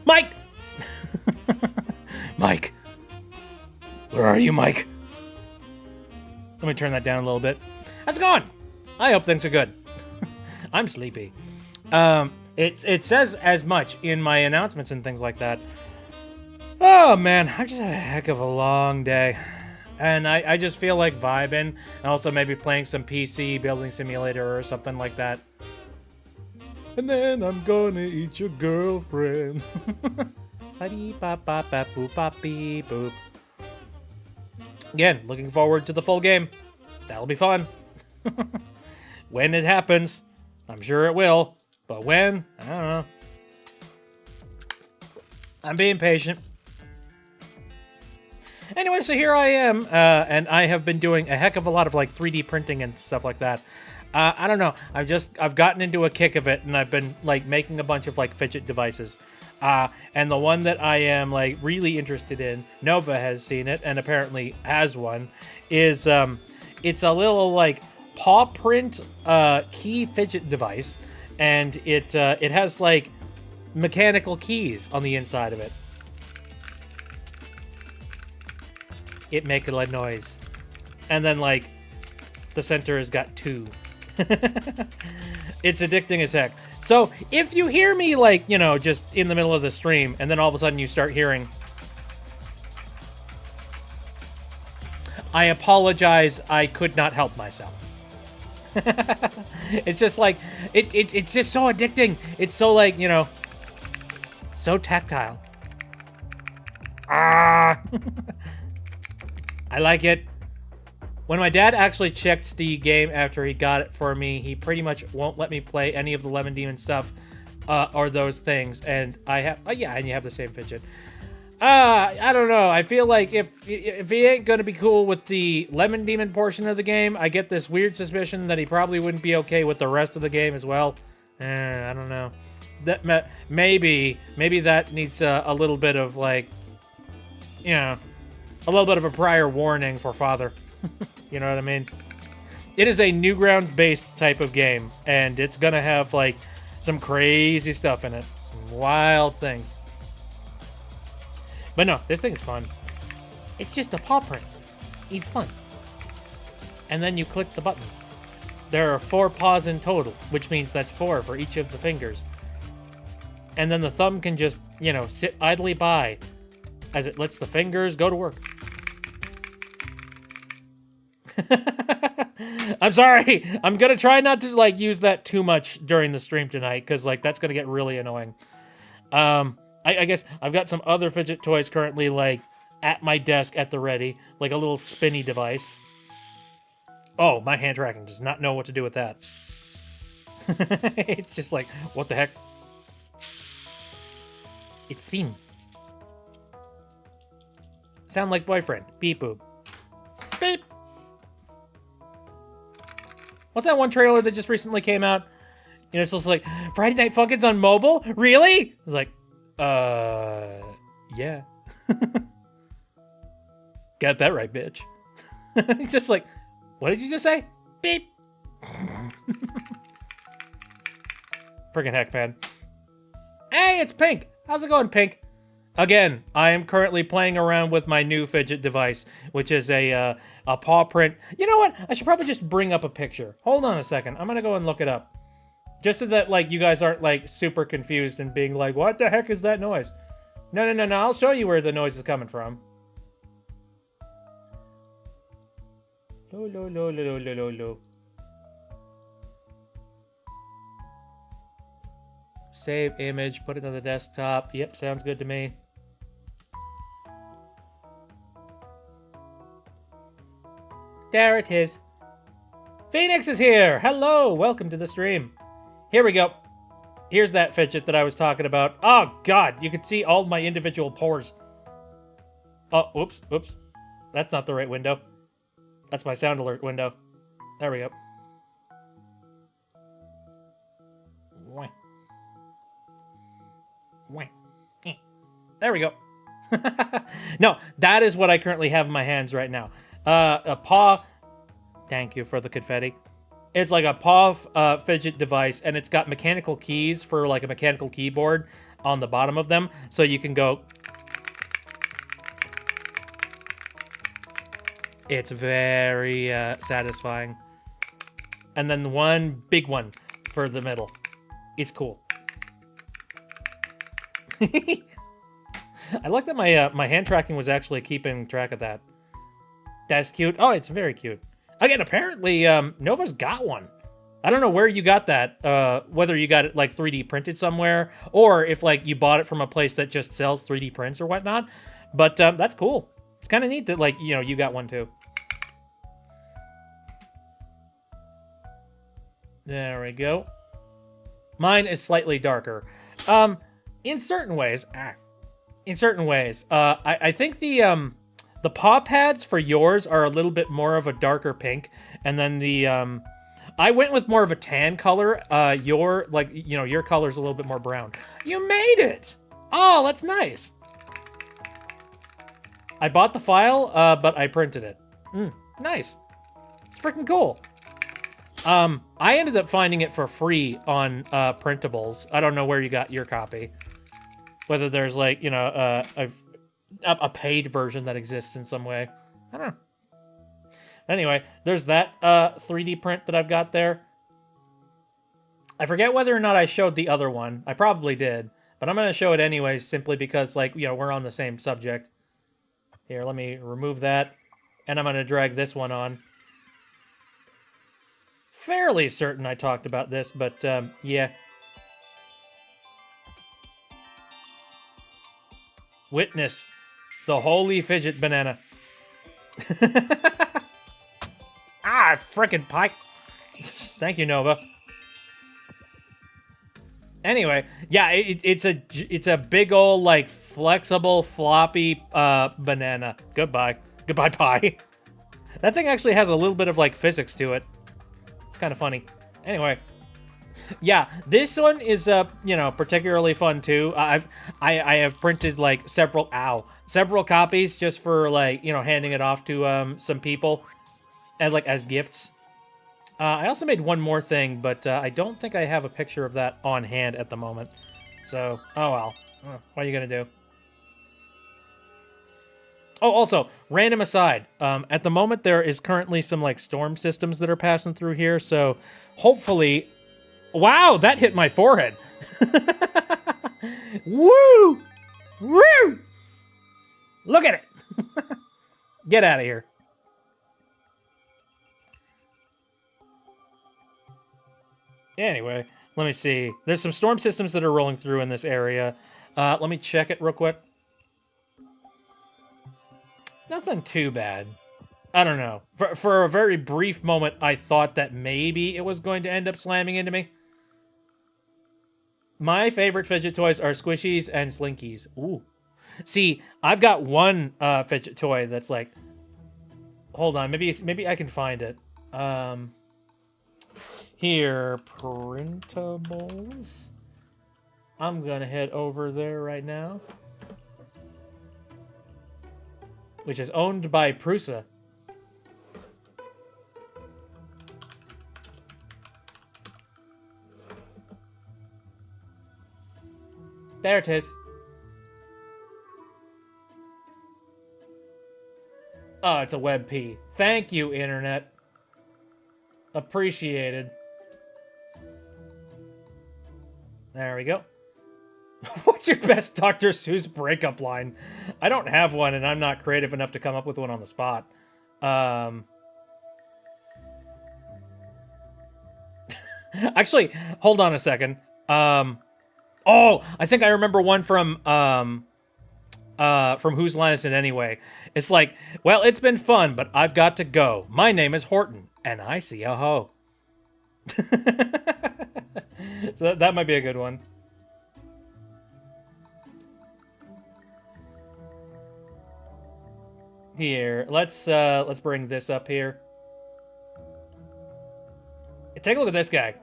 Mike! Mike! Where are you, Mike? Let me turn that down a little bit. How's it going? I hope things are good. I'm sleepy. It says as much in my announcements and things like that. Oh man, I've just had a heck of a long day. And I just feel like vibing, and also maybe playing some PC building simulator or something like that. And then I'm gonna eat your girlfriend. Boop. Again, looking forward to the full game. That'll be fun. When it happens, I'm sure it will. But when? I don't know. I'm being patient. Anyway, so here I am, and I have been doing a heck of a lot of like 3D printing and stuff like that. I don't know. I've gotten into a kick of it, and I've been like making a bunch of like fidget devices. And the one that I am like really interested in, Nova has seen it and apparently has one, is it's a little like paw print key fidget device, and it has like mechanical keys on the inside of it. It make a noise, and then like the center has got 2. It's addicting as heck. So if you hear me like, you know, just in the middle of the stream and then all of a sudden you start hearing, I apologize, I could not help myself. It's just like it's just so addicting. It's so like, you know, so tactile. I like it. When my dad actually checked the game after he got it for me, he pretty much won't let me play any of the Lemon Demon stuff or those things. And I have, yeah, and you have the same fidget. I don't know. I feel like if he ain't gonna be cool with the Lemon Demon portion of the game, I get this weird suspicion that he probably wouldn't be okay with the rest of the game as well. I don't know. That maybe that needs a little bit of like, you know, a little bit of a prior warning for father. You know what I mean? It is a Newgrounds-based type of game, and it's gonna have like some crazy stuff in it, some wild things. But no, this thing's fun. It's just a paw print. It's fun. And then you click the buttons. There are 4 paws in total, which means that's 4 for each of the fingers. And then the thumb can just, you know, sit idly by as it lets the fingers go to work. I'm sorry. I'm gonna try not to like use that too much during the stream tonight, because like that's gonna get really annoying. I guess I've got some other fidget toys currently like at my desk at the ready, like a little spinny device. Oh, my hand tracking does not know what to do with that. It's just like, what the heck? It's spin. Sound like boyfriend. Beep boop. Beep. What's that one trailer that just recently came out? You know, it's just like, Friday Night Funkin's on mobile? Really? It's like, yeah. Got that right, bitch. He's just like, what did you just say? Beep. Friggin' heck, man. Hey, it's Pink. How's it going, Pink? Again, I am currently playing around with my new fidget device, which is a paw print. You know what? I should probably just bring up a picture. Hold on a second. I'm gonna go and look it up. Just so that, like, you guys aren't, like, super confused and being like, what the heck is that noise? No. I'll show you where the noise is coming from. Lo. Save image, put it on the desktop. Yep, sounds good to me. There it is. Phoenix is here! Hello! Welcome to the stream. Here we go. Here's that fidget that I was talking about. Oh, God! You can see all my individual pores. Oh, oops. That's not the right window. That's my sound alert window. There we go. There we go. No, that is what I currently have in my hands right now. A paw. Thank you for the confetti. It's like a paw fidget device, and it's got mechanical keys for like a mechanical keyboard. on the bottom of them, so you can go. It's very satisfying. And then one big one for the middle. It's cool. I like that my hand tracking was actually keeping track of that. That's cute. Oh, it's very cute. Again, apparently Nova's got one. I don't know where you got that. Whether you got it like 3D printed somewhere, or if like you bought it from a place that just sells 3D prints or whatnot. But that's cool. It's kind of neat that like you got one too. There we go. Mine is slightly darker. In certain ways. In certain ways. I think the paw pads for yours are a little bit more of a darker pink, and then the I went with more of a tan color. Your color's a little bit more brown. You made it! Oh, that's nice. I bought the file, but I printed it. Nice. It's freaking cool. I ended up finding it for free on Printables. I don't know where you got your copy. Whether there's like, a paid version that exists in some way. I don't know. Anyway, there's that 3D print that I've got there. I forget whether or not I showed the other one. I probably did. But I'm going to show it anyway, simply because, like, we're on the same subject. Here, let me remove that. And I'm going to drag this one on. Fairly certain I talked about this, but yeah. Witness the holy fidget banana. Ah, frickin' pie. Thank you, Nova. Anyway, yeah, it's a big old like flexible floppy banana. Goodbye pie. That thing actually has a little bit of like physics to it. It's kind of funny. Anyway, yeah, this one is particularly fun too. I have printed like several copies just for like handing it off to some people and like as gifts. I also made one more thing, but I don't think I have a picture of that on hand at the moment. So, oh well. What are you gonna do? Oh, also, random aside. At the moment, there is currently some like storm systems that are passing through here, so hopefully. Wow, that hit my forehead. Woo! Woo! Look at it. Get out of here. Anyway, let me see. There's some storm systems that are rolling through in this area. Let me check it real quick. Nothing too bad. I don't know. For a very brief moment, I thought that maybe it was going to end up slamming into me. My favorite fidget toys are squishies and slinkies. Ooh. See, I've got one fidget toy that's like... Hold on, maybe I can find it. Here, Printables. I'm gonna head over there right now. Which is owned by Prusa. There it is. Oh, it's a WebP. Thank you, Internet. Appreciated. There we go. What's your best Dr. Seuss breakup line? I don't have one, and I'm not creative enough to come up with one on the spot. Actually, hold on a second. Oh, I think I remember one from Whose Line Is It Anyway? It's like, well, it's been fun, but I've got to go. My name is Horton, and I see a hoe. So that might be a good one. Here, let's bring this up here. Take a look at this guy.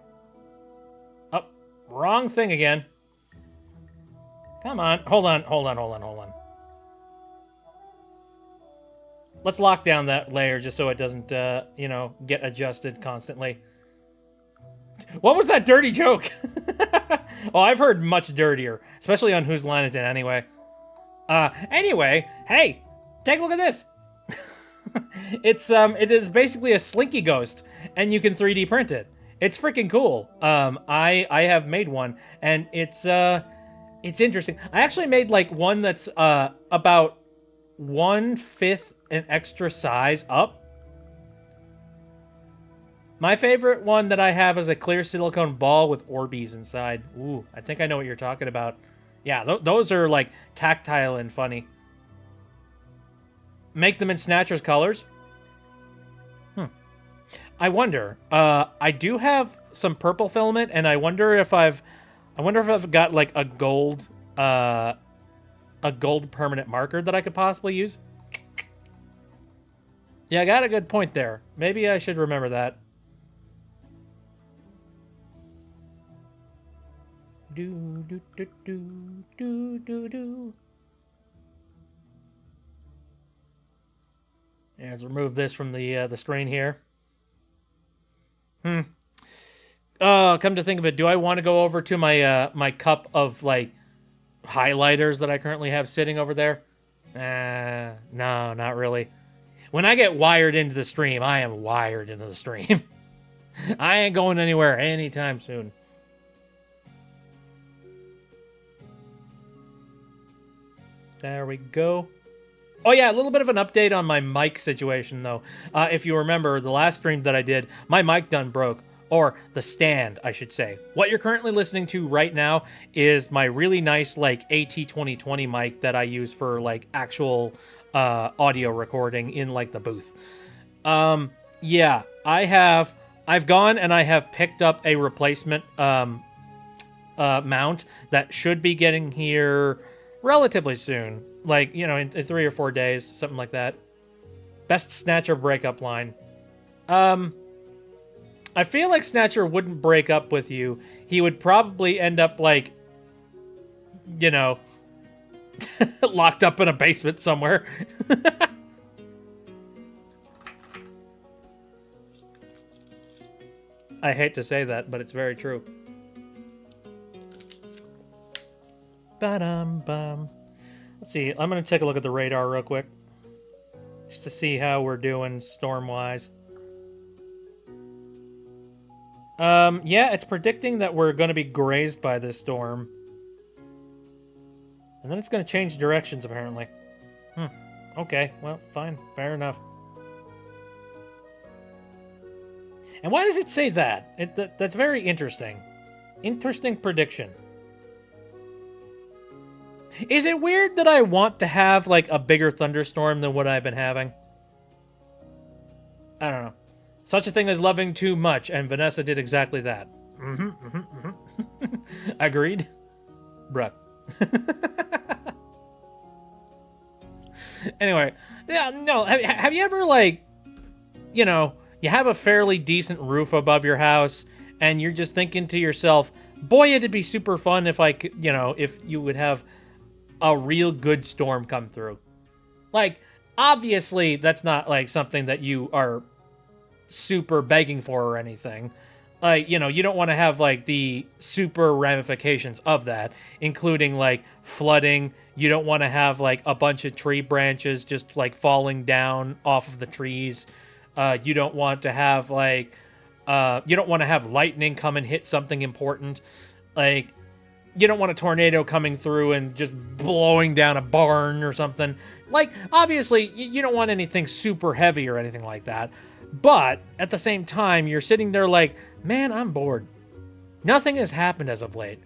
Oh, wrong thing again. Come on, hold on. Let's lock down that layer just so it doesn't, get adjusted constantly. What was that dirty joke? Oh, I've heard much dirtier, especially on Whose Line Is It Anyway. Anyway, hey, take a look at this. It is basically a Slinky Ghost, and you can 3D print it. It's freaking cool. I have made one, and it's interesting. I actually made like one that's about 1/5 an extra size up. My favorite one that I have is a clear silicone ball with Orbeez inside. Ooh, I think I know what you're talking about. Yeah, those are like tactile and funny. Make them in Snatcher's colors? I wonder. I do have some purple filament, and I wonder if I've got like a gold permanent marker that I could possibly use. Yeah, I got a good point there. Maybe I should remember that. Do do do do do do do. Yeah, let's remove this from the screen here. Come to think of it, do I want to go over to my my cup of like highlighters that I currently have sitting over there? No, not really. When I get wired into the stream, I am wired into the stream. I ain't going anywhere anytime soon. There we go. Oh yeah, a little bit of an update on my mic situation though. If you remember the last stream that I did, my mic done broke. Or the stand, I should say. What you're currently listening to right now is my really nice like AT2020 mic that I use for like actual audio recording in like the booth. Yeah, I've gone and I have picked up a replacement mount that should be getting here relatively soon. Like, you know, in 3 or 4 days, something like that. Best Snatcher breakup line. I feel like Snatcher wouldn't break up with you. He would probably end up like, you know, locked up in a basement somewhere. I hate to say that, but it's very true. Ba-dum-bum. Let's see. I'm going to take a look at the radar real quick. Just to see how we're doing storm-wise. Yeah, it's predicting that we're going to be grazed by this storm. And then it's going to change directions, apparently. Okay, well, fine. Fair enough. And why does it say that? That's very interesting. Interesting prediction. Is it weird that I want to have, like, a bigger thunderstorm than what I've been having? I don't know. Such a thing as loving too much, and Vanessa did exactly that. Agreed? Bruh. Anyway, yeah, no, have you ever, like, you know, you have a fairly decent roof above your house, and you're just thinking to yourself, boy, it'd be super fun if I could, you know, if you would have a real good storm come through. Like, obviously, that's not, like, something that you are super begging for or anything. Like, you know, you don't want to have, like, the super ramifications of that, including, like, flooding. You don't want to have, like, a bunch of tree branches just, like, falling down off of the trees. You don't want to have, like, you don't want to have lightning come and hit something important. Like, you don't want a tornado coming through and just blowing down a barn or something. Like, obviously, you don't want anything super heavy or anything like that. But at the same time, you're sitting there like, man, I'm bored. Nothing has happened as of late.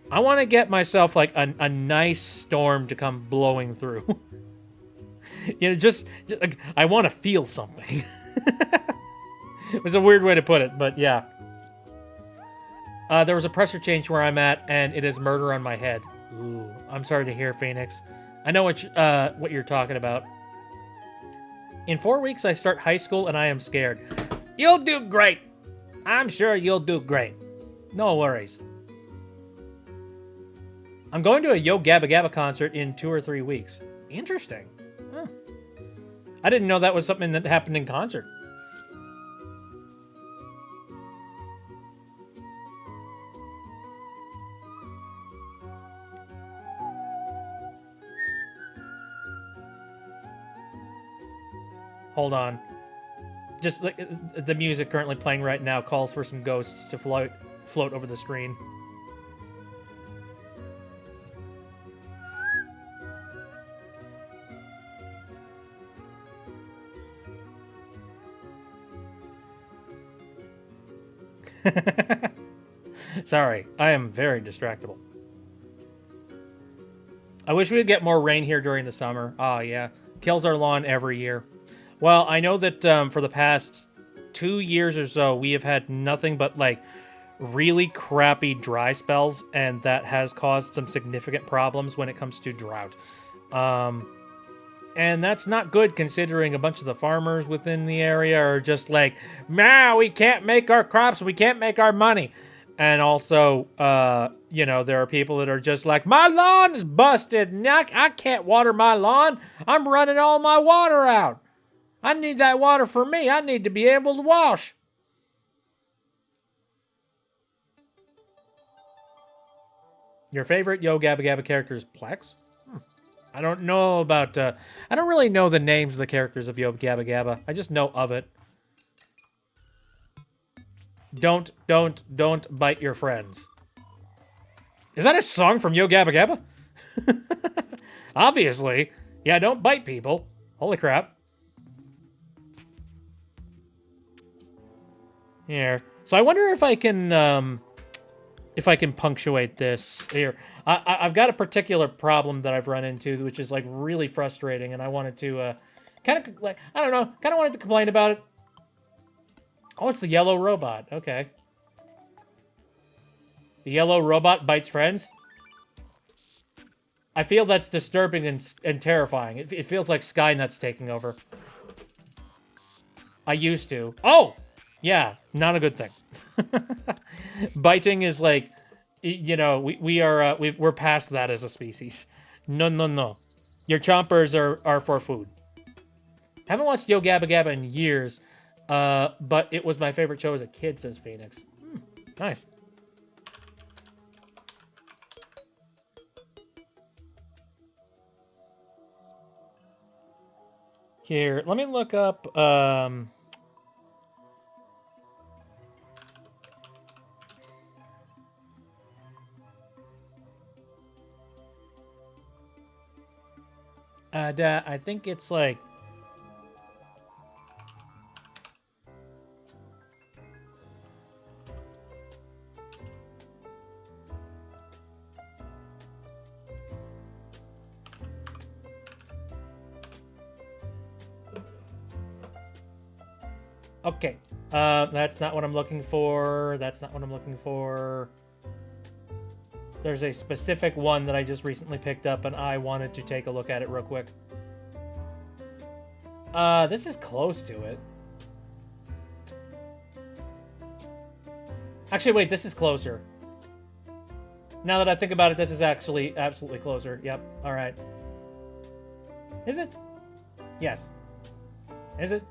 I want to get myself like a nice storm to come blowing through. You know, just like, I want to feel something. It was a weird way to put it, but yeah. There was a pressure change where I'm at, and it is murder on my head. Ooh, I'm sorry to hear, Phoenix. I know what you're talking about. In 4 weeks, I start high school, and I am scared. You'll do great. I'm sure you'll do great. No worries. I'm going to a Yo Gabba Gabba concert in 2 or 3 weeks. Interesting. Huh. I didn't know that was something that happened in concert. Hold on. Just the music currently playing right now calls for some ghosts to float over the screen. Sorry, I am very distractible. I wish we would get more rain here during the summer. Oh, yeah. Kills our lawn every year. Well, I know that for the past 2 years or so, we have had nothing but, like, really crappy dry spells, and that has caused some significant problems when it comes to drought. And that's not good considering a bunch of the farmers within the area are just like, nah, we can't make our crops, we can't make our money. And also, you know, there are people that are just like, my lawn is busted, and I can't water my lawn. I'm running all my water out. I need that water for me. I need to be able to wash. Your favorite Yo Gabba Gabba character is Plex? I don't know about, I don't really know the names of the characters of Yo Gabba Gabba. I just know of it. Don't bite your friends. Is that a song from Yo Gabba Gabba? Obviously. Yeah, don't bite people. Holy crap. Here. So I wonder if I can punctuate this here. I've got a particular problem that I've run into, which is like really frustrating, and I wanted to kind of like, I don't know, kind of wanted to complain about it. Oh, it's the yellow robot. Okay. The yellow robot bites friends. I feel that's disturbing and terrifying. It feels like Skynet's taking over. I used to. Oh! Yeah, not a good thing. Biting is like, you know, we're past that as a species. No. Your chompers are for food. Haven't watched Yo Gabba Gabba in years, but it was my favorite show as a kid, says Phoenix. Nice. Here, let me look up, I think it's like... Okay. That's not what I'm looking for. That's not what I'm looking for. There's a specific one that I just recently picked up, and I wanted to take a look at it real quick. This is close to it. Actually, wait, this is closer. Now that I think about it, this is actually absolutely closer. Yep, alright. Is it? Yes. Is it?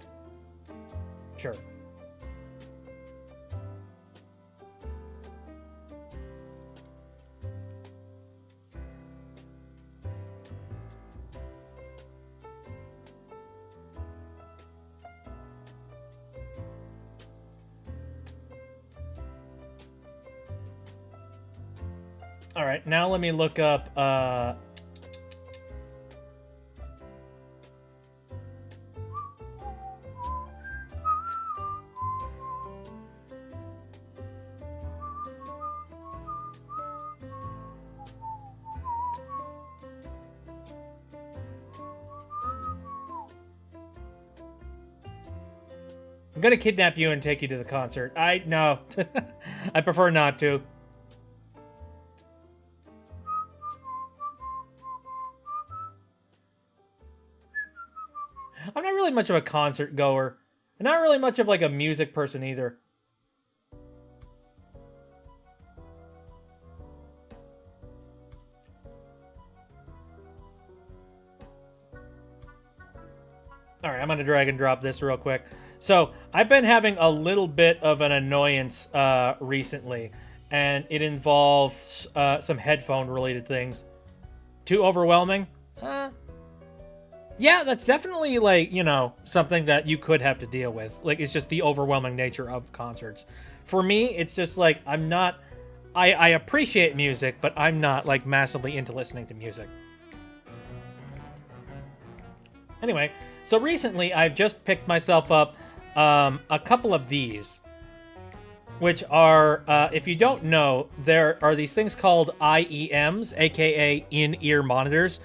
Sure. All right, now let me look up I'm gonna kidnap you and take you to the concert. No. I prefer not to. I'm not really much of a concert goer. And not really much of like a music person either. Alright, I'm gonna drag and drop this real quick. So, I've been having a little bit of an annoyance recently, and it involves some headphone-related things. Too overwhelming? Yeah, that's definitely like, something that you could have to deal with. Like, it's just the overwhelming nature of concerts. For me, it's just like I'm not I appreciate music, but I'm not like massively into listening to music. Anyway, so recently I've just picked myself up a couple of these, which are, if you don't know, there are these things called IEMs, aka in-ear monitors.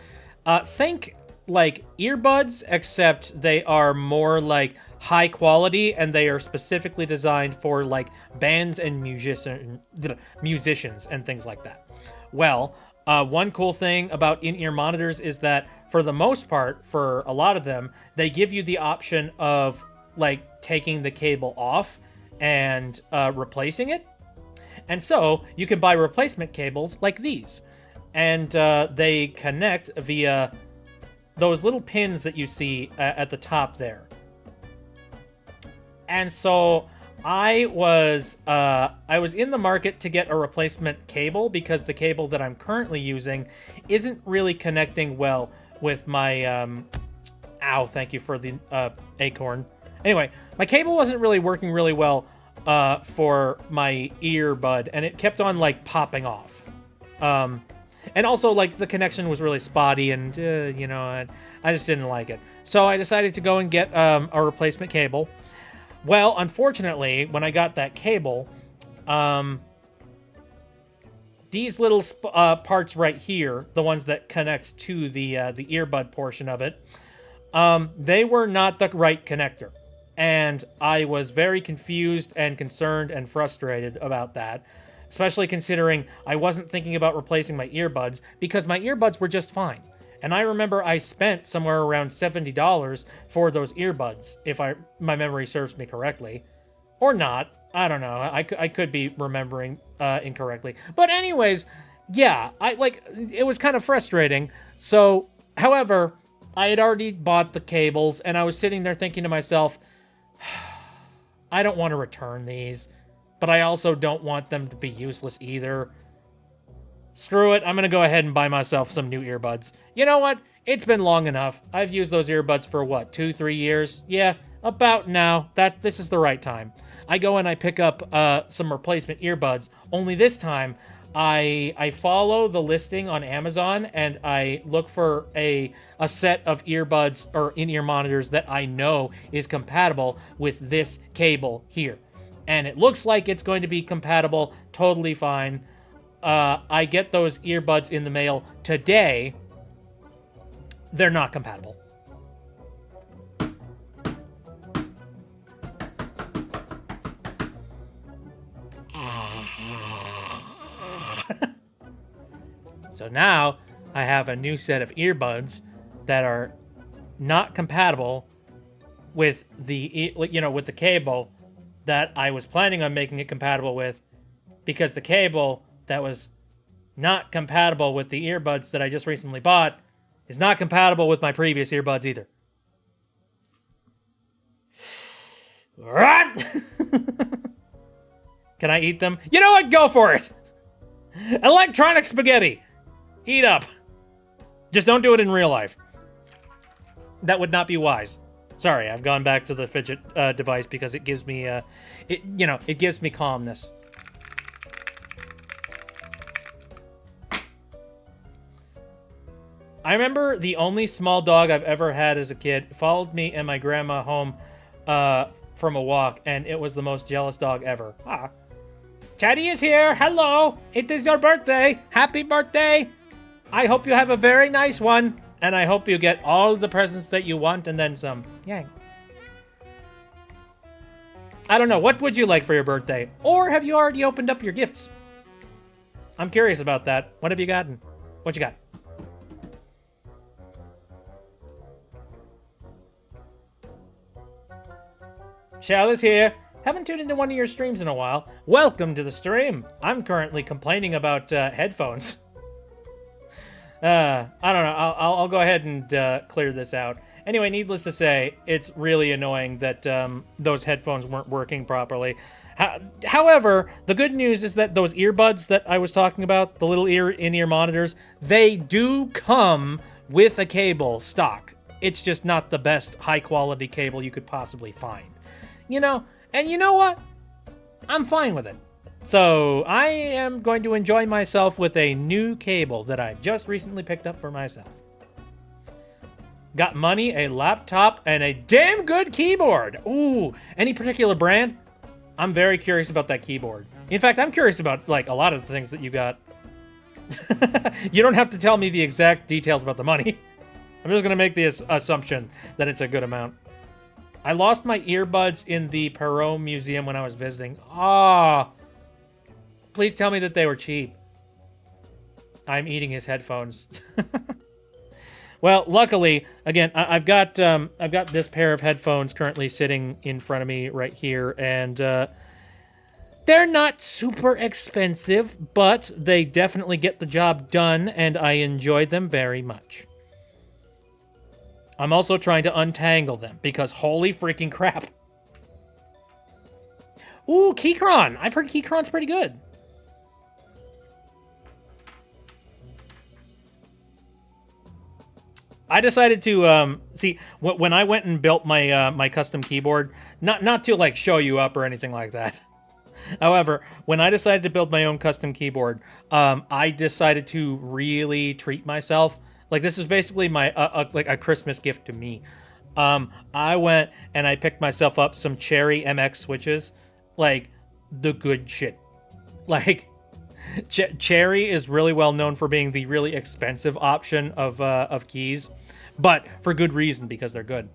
Think like earbuds, except they are more like high quality and they are specifically designed for like bands and musicians and things like that. Well, one cool thing about in-ear monitors is that for the most part, for a lot of them, they give you the option of like taking the cable off and replacing it. And so you can buy replacement cables like these. And they connect via those little pins that you see at the top there. And so I was in the market to get a replacement cable because the cable that I'm currently using isn't really connecting well with my ow, thank you for the acorn. Anyway, my cable wasn't really working really well for my earbud, and it kept on like popping off. And also like the connection was really spotty, and I just didn't like it. So I decided to go and get a replacement cable. Well, unfortunately, when I got that cable, these little parts right here, the ones that connect to the earbud portion of it, they were not the right connector. And I was very confused and concerned and frustrated about that, especially considering I wasn't thinking about replacing my earbuds because my earbuds were just fine. And I remember I spent somewhere around $70 for those earbuds, if my memory serves me correctly. Or not. I don't know. I could be remembering incorrectly. But anyways, yeah, it was kind of frustrating. So, however, I had already bought the cables, and I was sitting there thinking to myself, I don't want to return these, but I also don't want them to be useless either. Screw it, I'm going to go ahead and buy myself some new earbuds. You know what? It's been long enough. I've used those earbuds for what, 2-3 years? Yeah, about now. This is the right time. I go and I pick up some replacement earbuds, only this time I follow the listing on Amazon and I look for a set of earbuds or in-ear monitors that I know is compatible with this cable here. And it looks like it's going to be compatible, totally fine. I get those earbuds in the mail today. They're not compatible. So now I have a new set of earbuds that are not compatible with with the cable that I was planning on making it compatible with, because the cable that was not compatible with the earbuds that I just recently bought is not compatible with my previous earbuds either. Can I eat them? You know what? Go for it! Electronic spaghetti! Eat up. Just don't do it in real life. That would not be wise. Sorry, I've gone back to the fidget device because it gives me, it gives me calmness. I remember the only small dog I've ever had as a kid followed me and my grandma home from a walk, and it was the most jealous dog ever. Teddy is here. Hello. It is your birthday. Happy birthday. I hope you have a very nice one, and I hope you get all the presents that you want and then some. Yay. I don't know. What would you like for your birthday? Or have you already opened up your gifts? I'm curious about that. What have you gotten? What you got? Shell is here. Haven't tuned into one of your streams in a while. Welcome to the stream. I'm currently complaining about headphones. I don't know. I'll go ahead and clear this out. Anyway, needless to say, it's really annoying that those headphones weren't working properly. However, the good news is that those earbuds that I was talking about, the little in-ear monitors, they do come with a cable stock. It's just not the best high-quality cable you could possibly find. You know? And you know what? I'm fine with it. So I am going to enjoy myself with a new cable that I just recently picked up for myself. Got money, a laptop, and a damn good keyboard. Ooh, any particular brand? I'm very curious about that keyboard. In fact, I'm curious about, like, a lot of the things that you got. You don't have to tell me the exact details about the money. I'm just going to make the assumption that it's a good amount. I lost my earbuds in the Perot Museum when I was visiting. Ah, please tell me that they were cheap. I'm eating his headphones. Well, luckily, again, I've got this pair of headphones currently sitting in front of me right here, and they're not super expensive, but they definitely get the job done, and I enjoyed them very much. I'm also trying to untangle them, because holy freaking crap. Ooh, Keychron! I've heard Keychron's pretty good. I decided to see when I went and built my my custom keyboard, not to like show you up or anything like that. However, when I decided to build my own custom keyboard, I decided to really treat myself. Like, this is basically my like a Christmas gift to me. I went and I picked myself up some Cherry MX switches, like the good shit. Like, Cherry is really well known for being the really expensive option of keys, but for good reason, because they're good.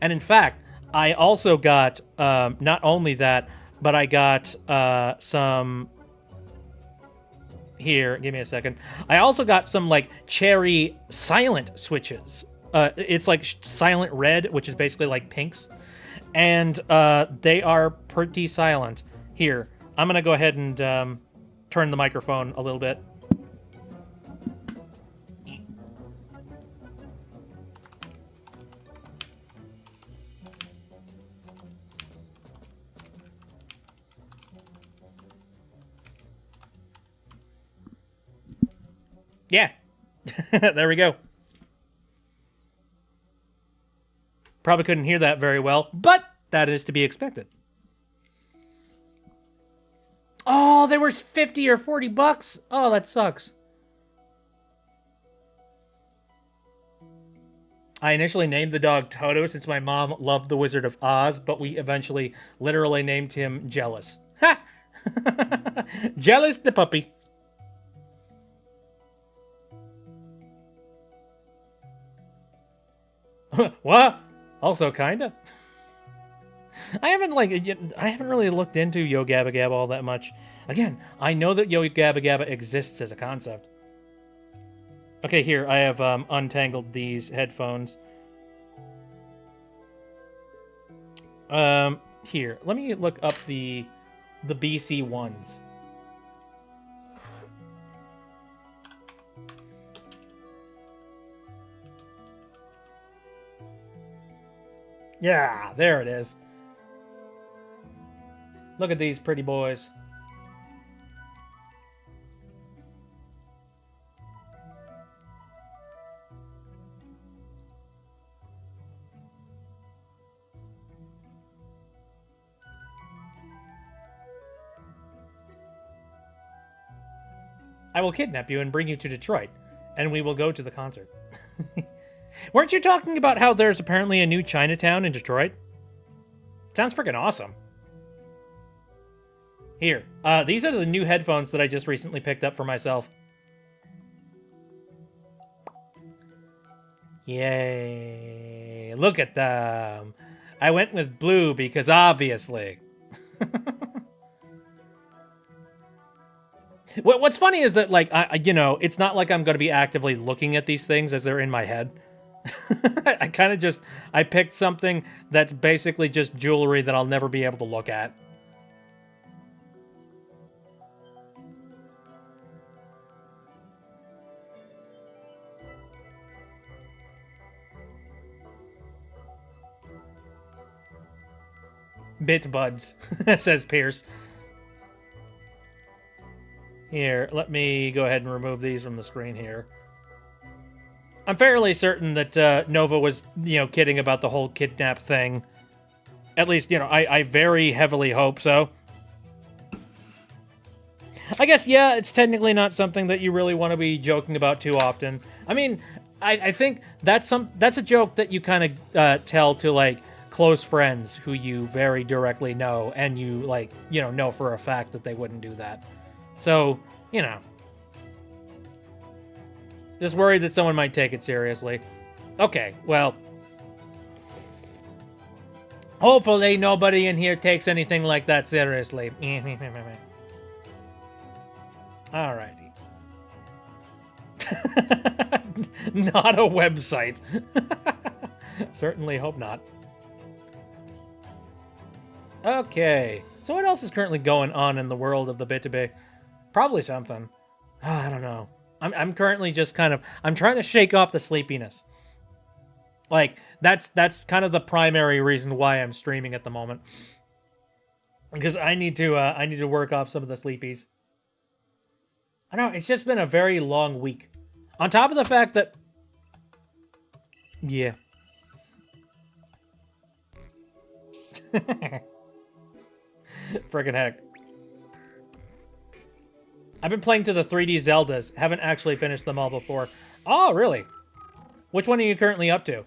And in fact, I also got not only that, but I got some. Here, give me a second. I also got some like Cherry silent switches. It's like silent red, which is basically like pinks, and they are pretty silent. Here, I'm gonna go ahead and turn the microphone a little bit. Yeah, there we go. Probably couldn't hear that very well, but that is to be expected. Oh, they were 50 or 40 bucks. Oh, that sucks. I initially named the dog Toto since my mom loved The Wizard of Oz, but we eventually literally named him Jealous. Ha! Jealous the puppy. What? Also, kinda. I haven't really looked into Yo Gabba Gabba all that much. Again, I know that Yo Gabba Gabba exists as a concept. Okay, here I have untangled these headphones. Here, let me look up the BC ones. Yeah, there it is. Look at these pretty boys. I will kidnap you and bring you to Detroit, and we will go to the concert. Weren't you talking about how there's apparently a new Chinatown in Detroit? Sounds freaking awesome. Here, these are the new headphones that I just recently picked up for myself. Yay. Look at them. I went with blue because obviously. What's funny is that, like, it's not like I'm going to be actively looking at these things as they're in my head. I kind of I picked something that's basically just jewelry that I'll never be able to look at. Bitbuds, says Pierce. Here, let me go ahead and remove these from the screen here. I'm fairly certain that Nova was, kidding about the whole kidnap thing. At least, I very heavily hope so. I guess, yeah, it's technically not something that you really want to be joking about too often. I mean, I think that's a joke that you kind of tell to, like, close friends who you very directly know, and you, like, know for a fact that they wouldn't do that. So, just worried that someone might take it seriously. Okay, well, hopefully nobody in here takes anything like that seriously. Alrighty. Not a website. Certainly hope not. Okay. So what else is currently going on in the world of the Bit2Bit? Probably something. I don't know. I'm currently just I'm trying to shake off the sleepiness. Like, that's kind of the primary reason why I'm streaming at the moment. Because I need to work off some of the sleepies. I don't know, it's just been a very long week. On top of the fact that... Yeah. Friggin' heck. I've been playing to the 3D Zeldas. Haven't actually finished them all before. Oh, really? Which one are you currently up to?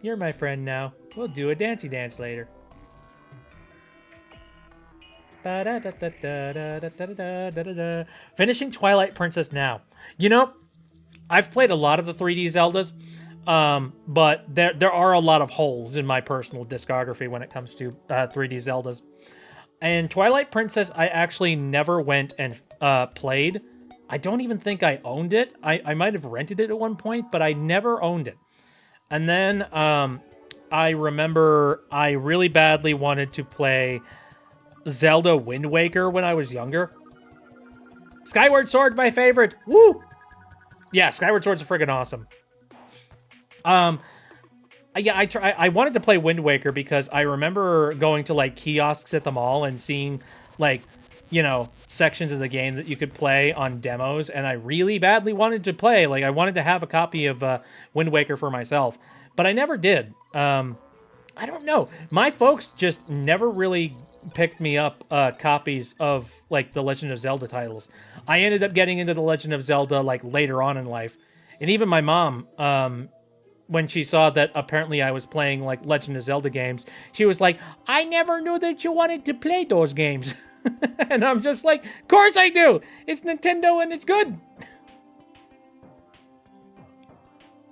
You're my friend now. We'll do a dancey dance later. Finishing Twilight Princess now. I've played a lot of the 3D Zeldas, but there are a lot of holes in my personal discography when it comes to 3D Zeldas. And Twilight Princess, I actually never went and played. I don't even think I owned it. I might have rented it at one point, but I never owned it. And then I remember I really badly wanted to play Zelda Wind Waker when I was younger. Skyward Sword, my favorite. Woo! Yeah, Skyward Sword's friggin' awesome. Yeah, I wanted to play Wind Waker because I remember going to, like, kiosks at the mall and seeing, like, sections of the game that you could play on demos, and I really badly wanted to play. Like, I wanted to have a copy of Wind Waker for myself, but I never did. I don't know. My folks just never really picked me up copies of, like, the Legend of Zelda titles. I ended up getting into the Legend of Zelda, like, later on in life. And even my mom, when she saw that apparently I was playing, like, Legend of Zelda games, she was like, I never knew that you wanted to play those games. And I'm just like, of course I do! It's Nintendo and it's good!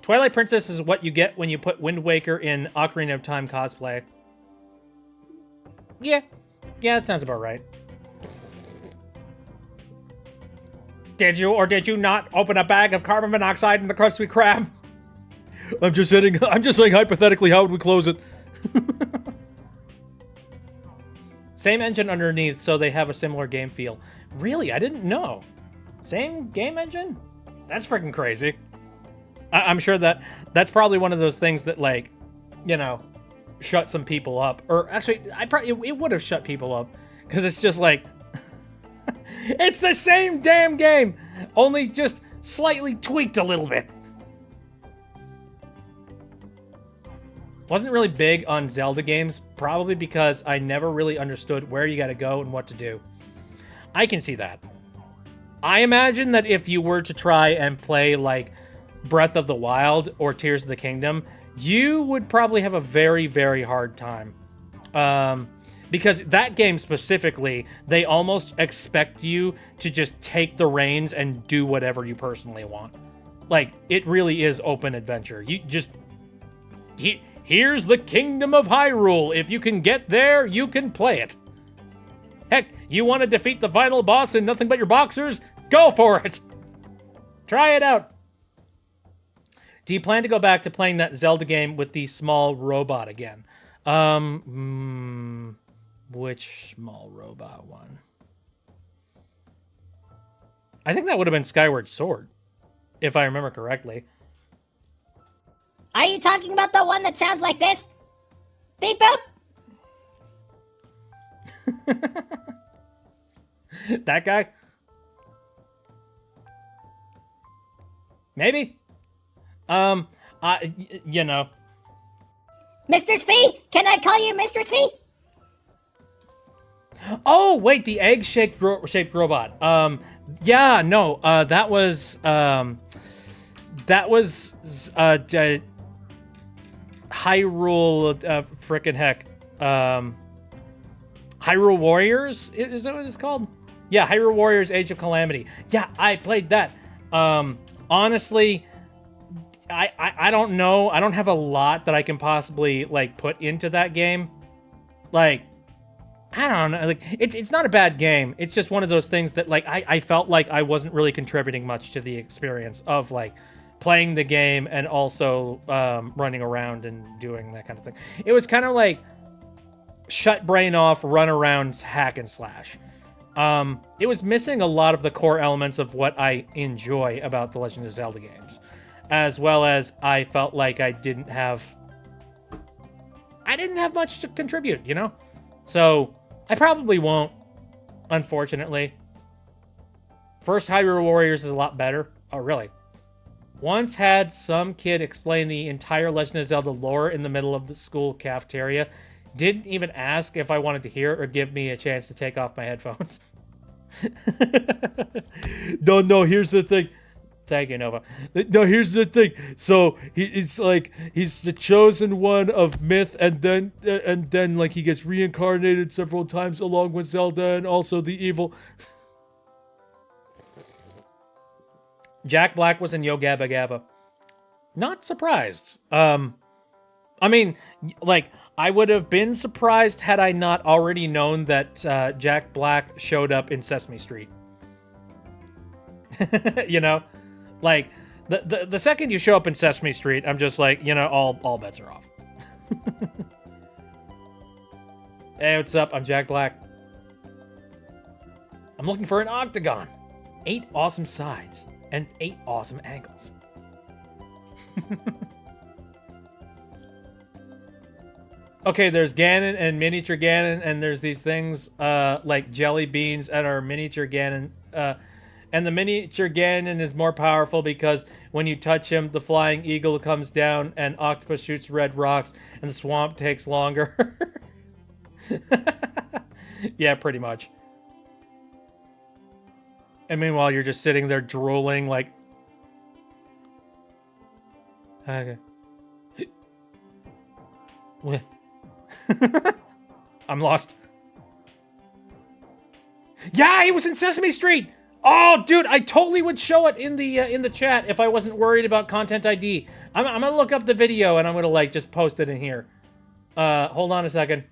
Twilight Princess is what you get when you put Wind Waker in Ocarina of Time cosplay. Yeah. Yeah, that sounds about right. Did you or did you not open a bag of carbon monoxide in the Krusty Krab? I'm just saying hypothetically, how would we close it? Same engine underneath, so they have a similar game feel. Really? I didn't know. Same game engine? That's freaking crazy. I'm sure that's probably one of those things that, like, shut some people up. Or actually, it would have shut people up. Because it's just like... it's the same damn game! Only just slightly tweaked a little bit. Wasn't really big on Zelda games, probably because I never really understood where you gotta go and what to do. I can see that. I imagine that if you were to try and play, like, Breath of the Wild or Tears of the Kingdom, you would probably have a very, very hard time. Because that game specifically, they almost expect you to just take the reins and do whatever you personally want. Like, it really is open adventure. You just... Here's the Kingdom of Hyrule. If you can get there, you can play it. Heck, you want to defeat the final boss in nothing but your boxers? Go for it! Try it out. Do you plan to go back to playing that Zelda game with the small robot again? Which small robot one? I think that would have been Skyward Sword, if I remember correctly. Are you talking about the one that sounds like this? Beep boop! That guy? Maybe. You know. Mistress Fee? Can I call you Mistress Fee? Oh, wait, the egg-shaped robot. Yeah, no, that was Hyrule, frickin' heck. Hyrule Warriors? Is that what it's called? Yeah, Hyrule Warriors Age of Calamity. Yeah, I played that. Honestly, I don't know. I don't have a lot that I can possibly, like, put into that game. Like, I don't know. Like, it's not a bad game. It's just one of those things that, like, I felt like I wasn't really contributing much to the experience of, like, playing the game and also running around and doing that kind of thing. It was kind of like shut brain off, run around, hack and slash. It was missing a lot of the core elements of what I enjoy about the Legend of Zelda games, as well as I felt like I didn't have much to contribute, you know? So I probably won't, unfortunately. First Hyrule Warriors is a lot better. Oh, really? Once had some kid explain the entire Legend of Zelda lore in the middle of the school cafeteria. Didn't even ask if I wanted to hear it or give me a chance to take off my headphones. No, here's the thing. Thank you, Nova. No, here's the thing. So he's the chosen one of myth, and then like he gets reincarnated several times along with Zelda and also the evil. Jack Black was in Yo Gabba Gabba. Not surprised. I mean, like, I would have been surprised had I not already known that Jack Black showed up in Sesame Street. You know? Like, the second you show up in Sesame Street, I'm just like, you know, all bets are off. Hey, what's up? I'm Jack Black. I'm looking for an octagon. 8 awesome sides and 8 awesome angles. Okay, there's Ganon and miniature Ganon, and there's these things like jelly beans and our miniature Ganon. And the miniature Ganon is more powerful because when you touch him, the flying eagle comes down and Octopus shoots red rocks and the swamp takes longer. Yeah, pretty much. And meanwhile, you're just sitting there drooling like... Okay. I'm lost. Yeah, he was in Sesame Street! Oh, dude, I totally would show it in the chat if I wasn't worried about content ID. I'm gonna look up the video and I'm gonna, like, just post it in here. Hold on a second.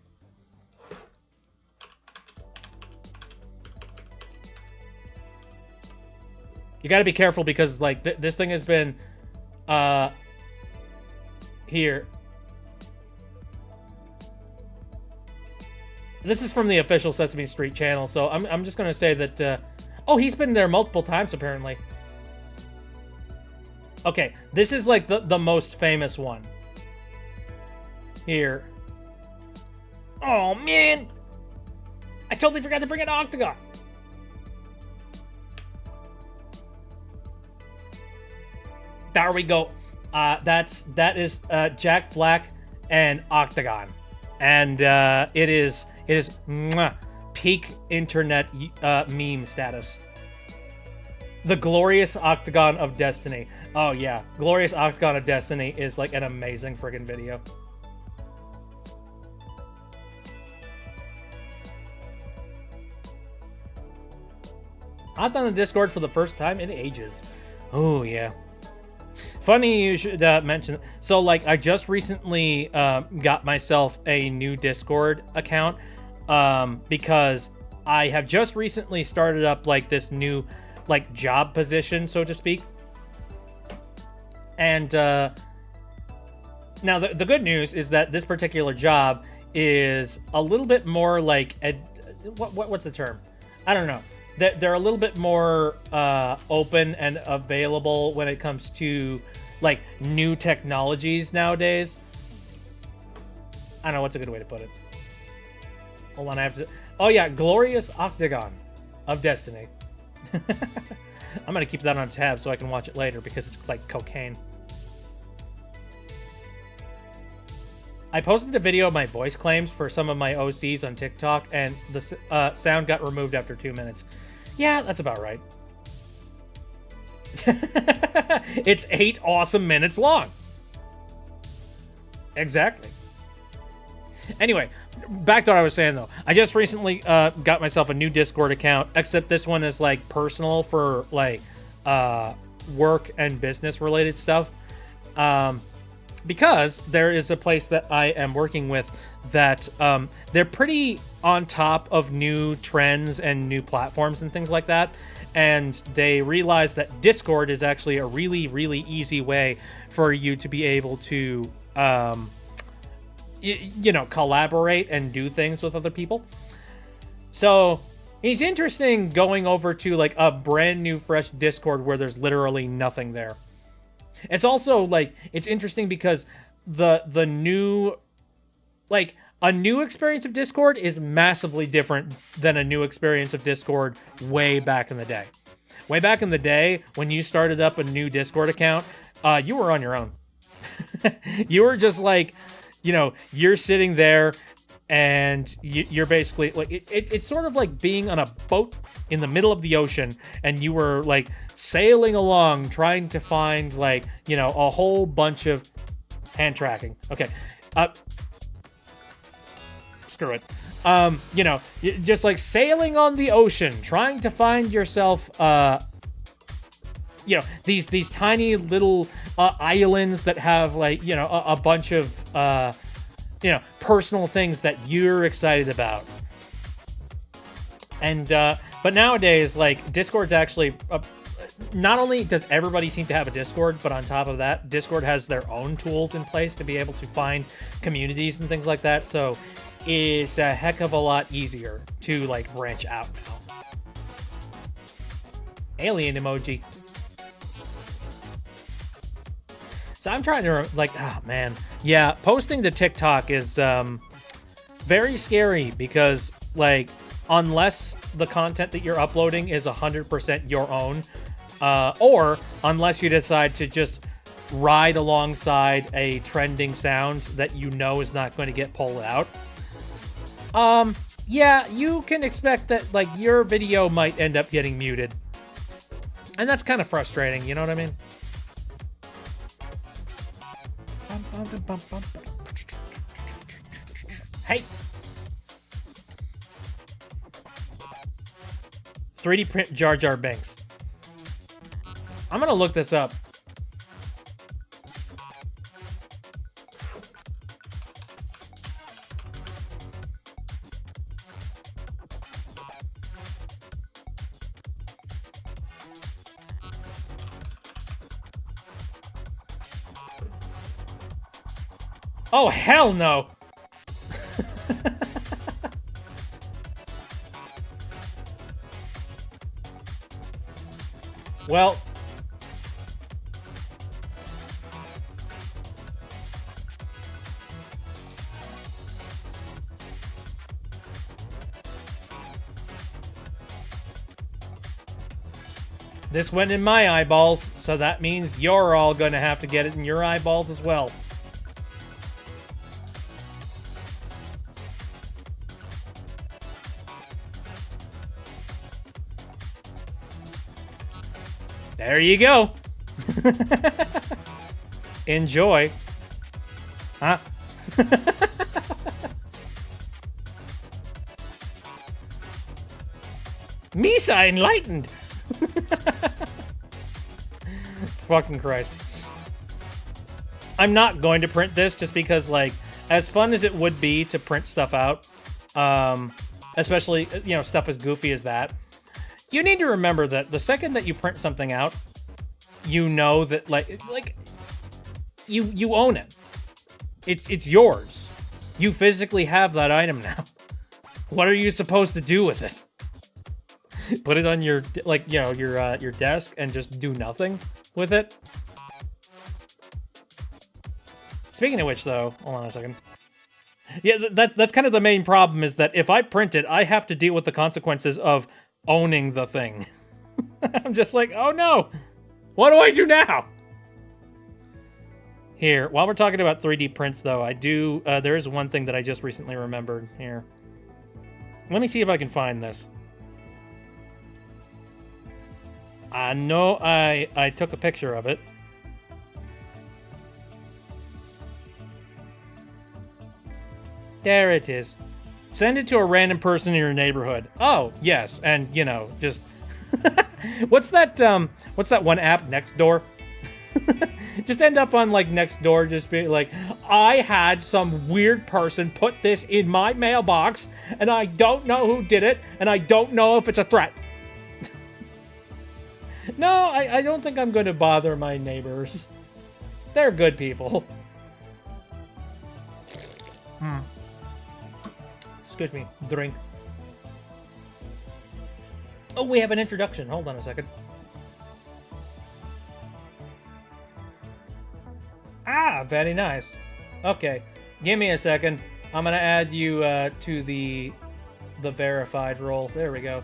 You gotta be careful because, like, this thing has been, here. This is from the official Sesame Street channel, so I'm just gonna say that, oh, he's been there multiple times, apparently. Okay, this is, like, the most famous one. Here. Oh, man! I totally forgot to bring an octagon! There we go. That is Jack Black and Octagon. And it is mwah, peak internet meme status. The Glorious Octagon of Destiny. Oh yeah, Glorious Octagon of Destiny is like an amazing friggin' video. Hopped on the Discord for the first time in ages. Oh yeah. Funny you should mention. So, like, I just recently got myself a new Discord account because I have just recently started up, like, this new, like, job position, so to speak. And now the good news is that this particular job is a little bit more like what's the term? I don't know. They're a little bit more open and available when it comes to, like, new technologies nowadays. I don't know what's a good way to put it. Hold on, I have to... Oh yeah, Glorious Octagon of Destiny. I'm gonna keep that on tab so I can watch it later because it's like cocaine. I posted a video of my voice claims for some of my OCs on TikTok, and the sound got removed after 2 minutes. Yeah, that's about right. It's 8 awesome minutes long. Exactly. Anyway, back to what I was saying, though. I just recently got myself a new Discord account, except this one is, like, personal for, like, work and business-related stuff. Because there is a place that I am working with that they're pretty on top of new trends and new platforms and things like that. And they realize that Discord is actually a really, really easy way for you to be able to, you know, collaborate and do things with other people. So it's interesting going over to like a brand new, fresh Discord where there's literally nothing there. It's also like, it's interesting because the new, like, a new experience of Discord is massively different than a new experience of Discord way back in the day. Way back in the day, when you started up a new Discord account, you were on your own. You were just like, you know, you're sitting there and you're basically like, it's sort of like being on a boat in the middle of the ocean, and you were like sailing along trying to find, like, you know, a whole bunch of hand tracking. Okay. Screw it. You know, just like sailing on the ocean, trying to find yourself, you know, these tiny little islands that have, like, you know, a bunch of, you know, personal things that you're excited about. And, but nowadays, like, Discord's actually, not only does everybody seem to have a Discord, but on top of that, Discord has their own tools in place to be able to find communities and things like that. So it's a heck of a lot easier to, like, branch out now. Alien emoji. So I'm trying to, like, oh man. Yeah, posting to TikTok is very scary because, like, unless the content that you're uploading is 100% your own, or unless you decide to just ride alongside a trending sound that you know is not going to get pulled out, yeah, you can expect that, like, your video might end up getting muted. And that's kind of frustrating, you know what I mean? Hey! 3D print Jar Jar Binks. I'm gonna look this up. Oh, hell no! Well, this went in my eyeballs, so that means you're all gonna have to get it in your eyeballs as well. There you go. Enjoy. Huh? Misa enlightened. Fucking Christ. I'm not going to print this just because, like, as fun as it would be to print stuff out, especially, you know, stuff as goofy as that, you need to remember that the second that you print something out, you know that, like you own it. It's yours. You physically have that item now. What are you supposed to do with it? Put it on your, like, you know, your desk and just do nothing with it? Speaking of which, though, hold on a second. Yeah, that's kind of the main problem, is that if I print it, I have to deal with the consequences of owning the thing. I'm just like, oh no, what do I do now? Here, while we're talking about 3D prints, though, there is one thing that I just recently remembered here. Let me see if I can find this. I know I took a picture of it. There it is. Send it to a random person in your neighborhood. Oh, yes, and, you know, just... what's that one app, Nextdoor? Just end up on, like, Nextdoor, just be like, I had some weird person put this in my mailbox, and I don't know who did it, and I don't know if it's a threat. No, I don't think I'm going to bother my neighbors. They're good people. Excuse me, drink. Oh, we have an introduction. Hold on a second. Ah, very nice. Okay, give me a second. I'm gonna add you to the verified role. There we go.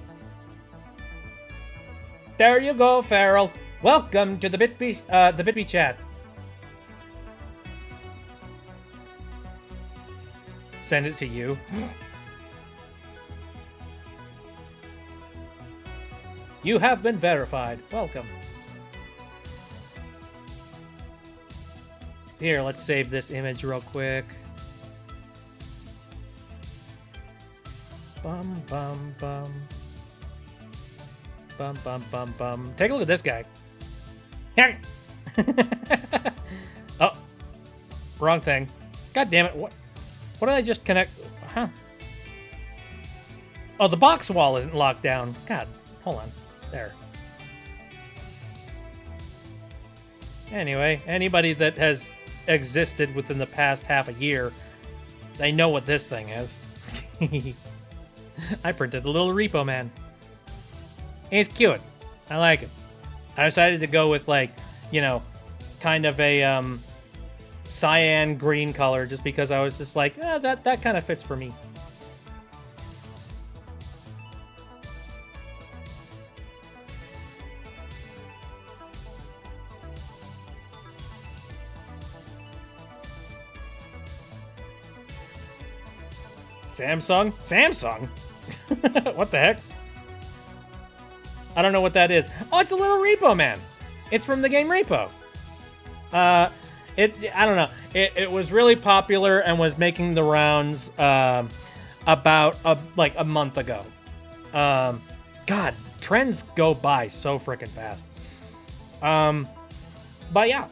There you go, Farrell. Welcome to the Bitby chat. Send it to you. You have been verified. Welcome. Here, let's save this image real quick. Bum, bum, bum. Bum, bum, bum, bum. Take a look at this guy. Oh. Wrong thing. God damn it. What did I just connect? Huh. Oh, the box wall isn't locked down. God, hold on. There. Anyway, anybody that has existed within the past half a year, they know what this thing is. I printed a little Repo Man. He's cute. I like him. I decided to go with, like, you know, kind of a cyan green color just because I was just like, that kind of fits for me. Samsung? Samsung? What the heck? I don't know what that is. Oh, it's a little Repo Man. It's from the game Repo. I don't know. It was really popular and was making the rounds about like a month ago. God, trends go by so freaking fast. But yeah.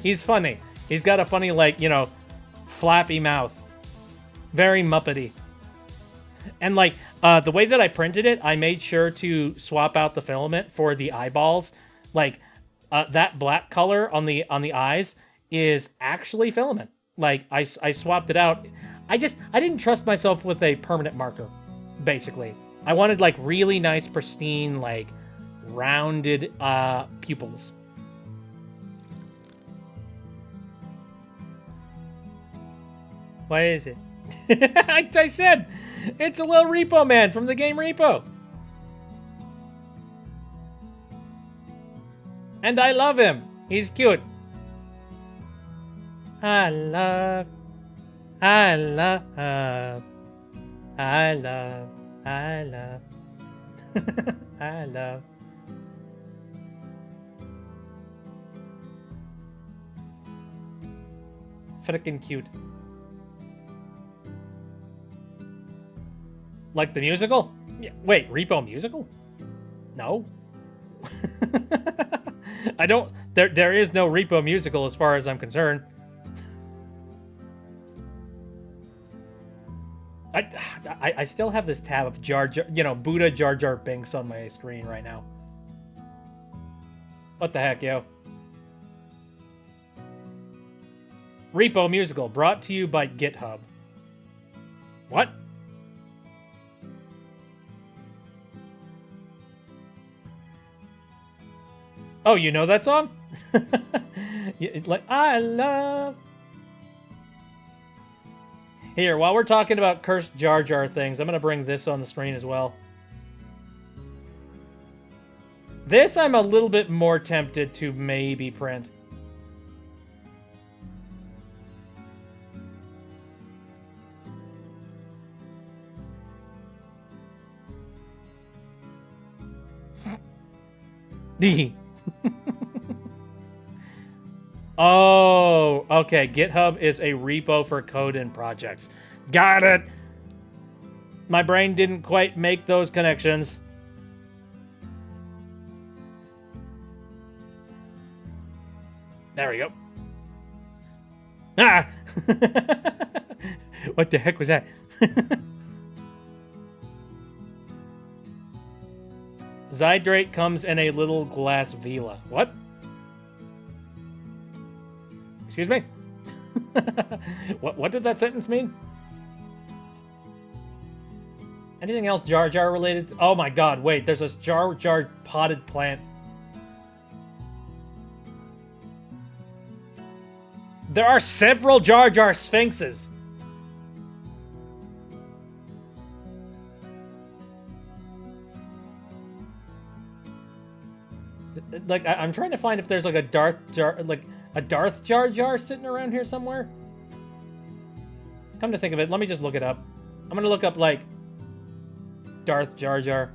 He's funny. He's got a funny, like, you know, flappy mouth. Very Muppety. And, like, the way that I printed it, I made sure to swap out the filament for the eyeballs. Like, that black color on the eyes is actually filament. Like, I swapped it out. I didn't trust myself with a permanent marker, basically. I wanted, like, really nice, pristine, like, rounded pupils. What is it? I said, it's a little Repo Man from the game Repo. And I love him. He's cute. I love. Frickin' cute. Like the musical? Yeah, wait, Repo musical? No. I don't... There is no Repo musical as far as I'm concerned. I still have this tab of Buddha Jar Jar Binks on my screen right now. What the heck, yo? Repo musical brought to you by GitHub. What? Oh, you know that song? Like, I love... Here, while we're talking about cursed Jar Jar things, I'm going to bring this on the screen as well. This I'm a little bit more tempted to maybe print. Oh, okay. GitHub is a repo for code and projects. Got it. My brain didn't quite make those connections. There we go. Ah! What the heck was that? Zydrate comes in a little glass Vila. What? Excuse me? What did that sentence mean? Anything else Jar Jar related? Oh my god, wait, there's this Jar Jar potted plant. There are several Jar Jar Sphinxes. Like, I'm trying to find if there's like a Darth Jar Jar sitting around here somewhere. Come to think of it, let me just look it up. I'm gonna look up like Darth Jar Jar.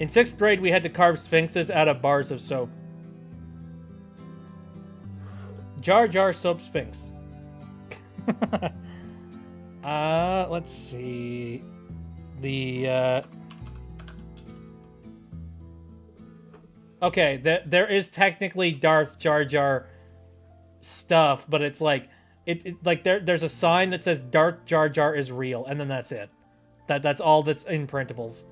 In 6th grade, we had to carve sphinxes out of bars of soap. Jar Jar Soap Sphinx. Let's see. Okay, there is technically Darth Jar Jar stuff, but it's like there's a sign that says Darth Jar Jar is real, and then that's it. That's all that's in printables.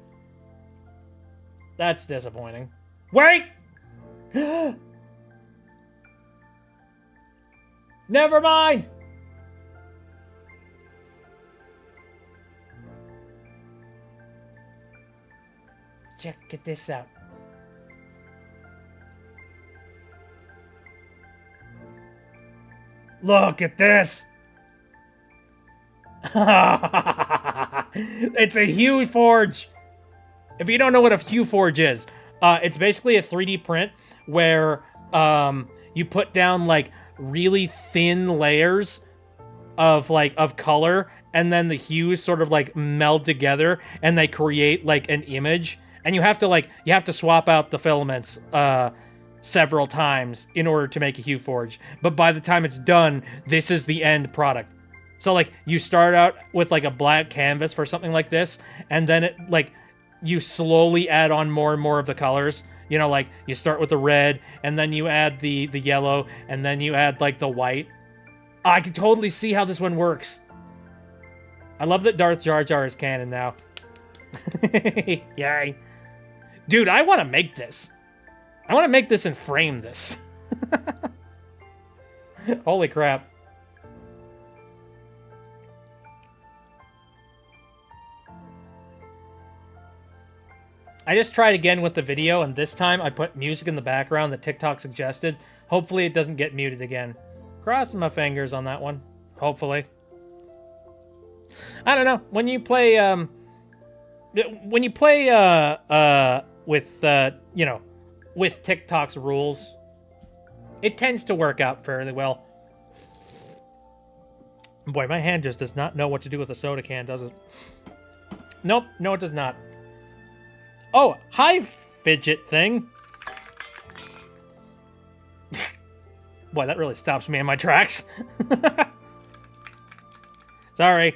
That's disappointing. Wait! Never mind! Check this out. Look at this! It's a Hue Forge! If you don't know what a Hue Forge is, it's basically a 3D print where you put down like really thin layers of color, and then the hues sort of like meld together and they create like an image, and you have to swap out the filaments several times in order to make a Hue Forge. But by the time it's done, this is the end product. So like you start out with like a black canvas for something like this, and then it like you slowly add on more and more of the colors. You know, like you start with the red, and then you add the yellow, and then you add like the white. I can totally see how this one works. I love that Darth Jar Jar is canon now. Yay. Dude, I want to make this. I want to make this and frame this. Holy crap. I just tried again with the video, and this time I put music in the background that TikTok suggested. Hopefully it doesn't get muted again. Crossing my fingers on that one. Hopefully. I don't know. When you play, with TikTok's rules, it tends to work out fairly well. Boy, my hand just does not know what to do with a soda can, does it? Nope, no it does not. Oh, hi, fidget thing. Boy, that really stops me in my tracks. Sorry.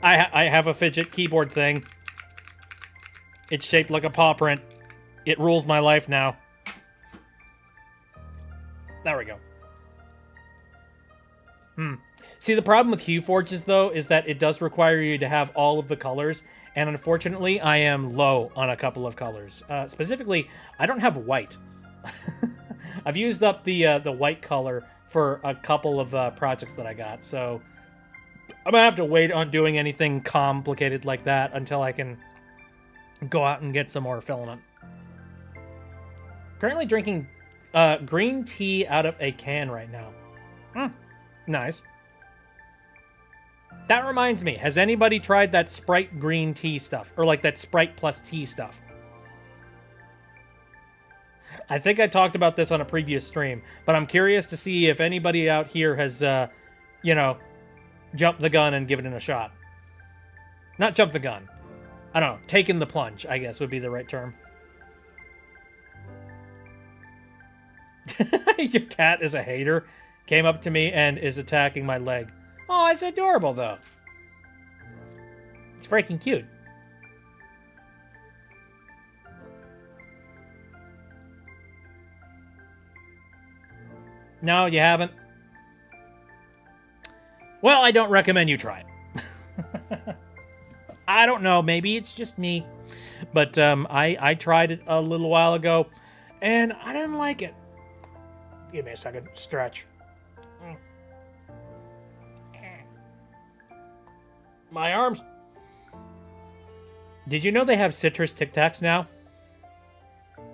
I have a fidget keyboard thing. It's shaped like a paw print. It rules my life now. There we go. See, the problem with Hue Forges, though, is that it does require you to have all of the colors, and unfortunately, I am low on a couple of colors. Specifically, I don't have white. I've used up the white color for a couple of projects that I got, so I'm gonna have to wait on doing anything complicated like that until I can go out and get some more filament. Currently drinking green tea out of a can right now. Nice. That reminds me, has anybody tried that Sprite green tea stuff? Or like that Sprite plus tea stuff? I think I talked about this on a previous stream, but I'm curious to see if anybody out here has, you know, jumped the gun and given it a shot. Not jumped the gun. I don't know. Taken the plunge, I guess would be the right term. Your cat is a hater. Came up to me and is attacking my leg. Oh, it's adorable, though. It's freaking cute. No, you haven't? Well, I don't recommend you try it. I don't know. Maybe it's just me. But I tried it a little while ago, and I didn't like it. Give me a second. Stretch. My arms. Did you know they have citrus Tic Tacs now?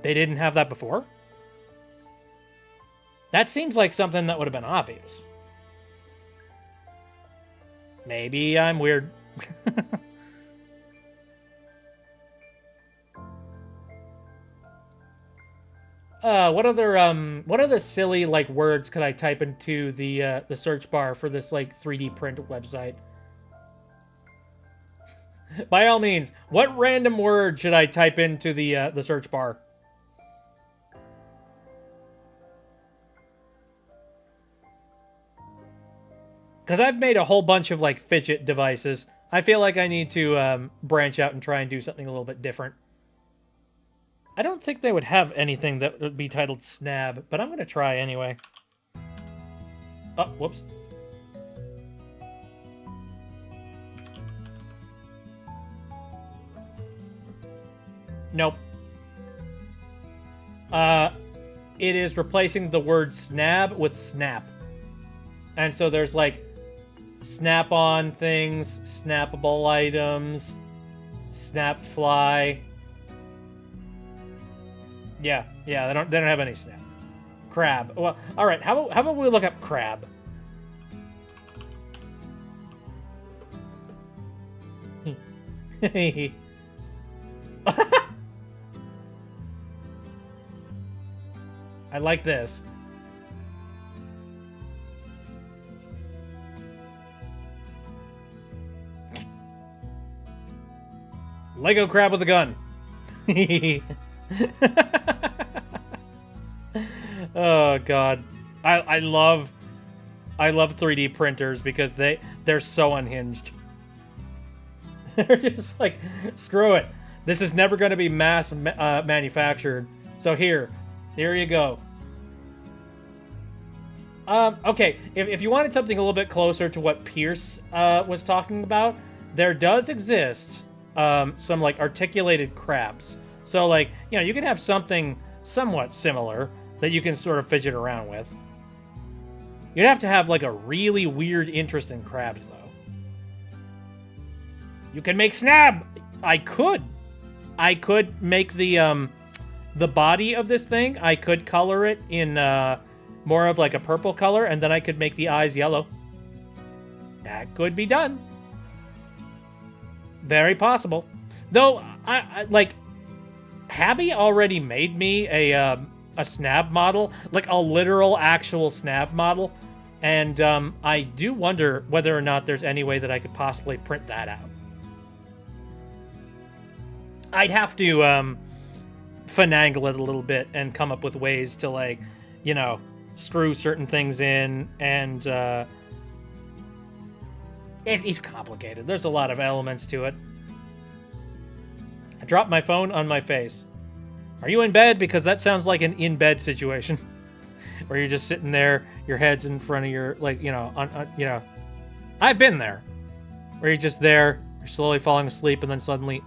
They didn't have that before? That seems like something that would have been obvious. Maybe I'm weird. What other silly like words could I type into the search bar for this like 3D print website? By all means, what random word should I type into the search bar? Because I've made a whole bunch of like fidget devices. I feel like I need to branch out and try and do something a little bit different. I don't think they would have anything that would be titled Snab, but I'm going to try anyway. Oh, whoops. Nope. It is replacing the word snab with snap. And so there's like snap-on things, snappable items, snap fly. Yeah, they don't have any snap. Crab. Well, all right. How about we look up crab? I like this. Lego crab with a gun. Oh god. I love 3D printers because they're so unhinged. They're just like, screw it. This is never going to be mass manufactured. So here you go. Okay, if you wanted something a little bit closer to what Pierce was talking about, there does exist some like articulated crabs. So like, you know, you can have something somewhat similar that you can sort of fidget around with. You'd have to have like a really weird interest in crabs though. You can make snab. I could make the body of this thing. I could color it in more of like a purple color, and then I could make the eyes yellow. That could be done. Very possible. Though I like Habby already made me a snab model, like a literal actual snab model, and I do wonder whether or not there's any way that I could possibly print that out. I'd have to finagle it a little bit and come up with ways to, like, you know, screw certain things in, and it's complicated. There's a lot of elements to it. I dropped my phone on my face. Are you in bed? Because that sounds like an in-bed situation. Where you're just sitting there, your head's in front of your, like, you know, you know. I've been there. Where you're just there, you're slowly falling asleep, and then suddenly...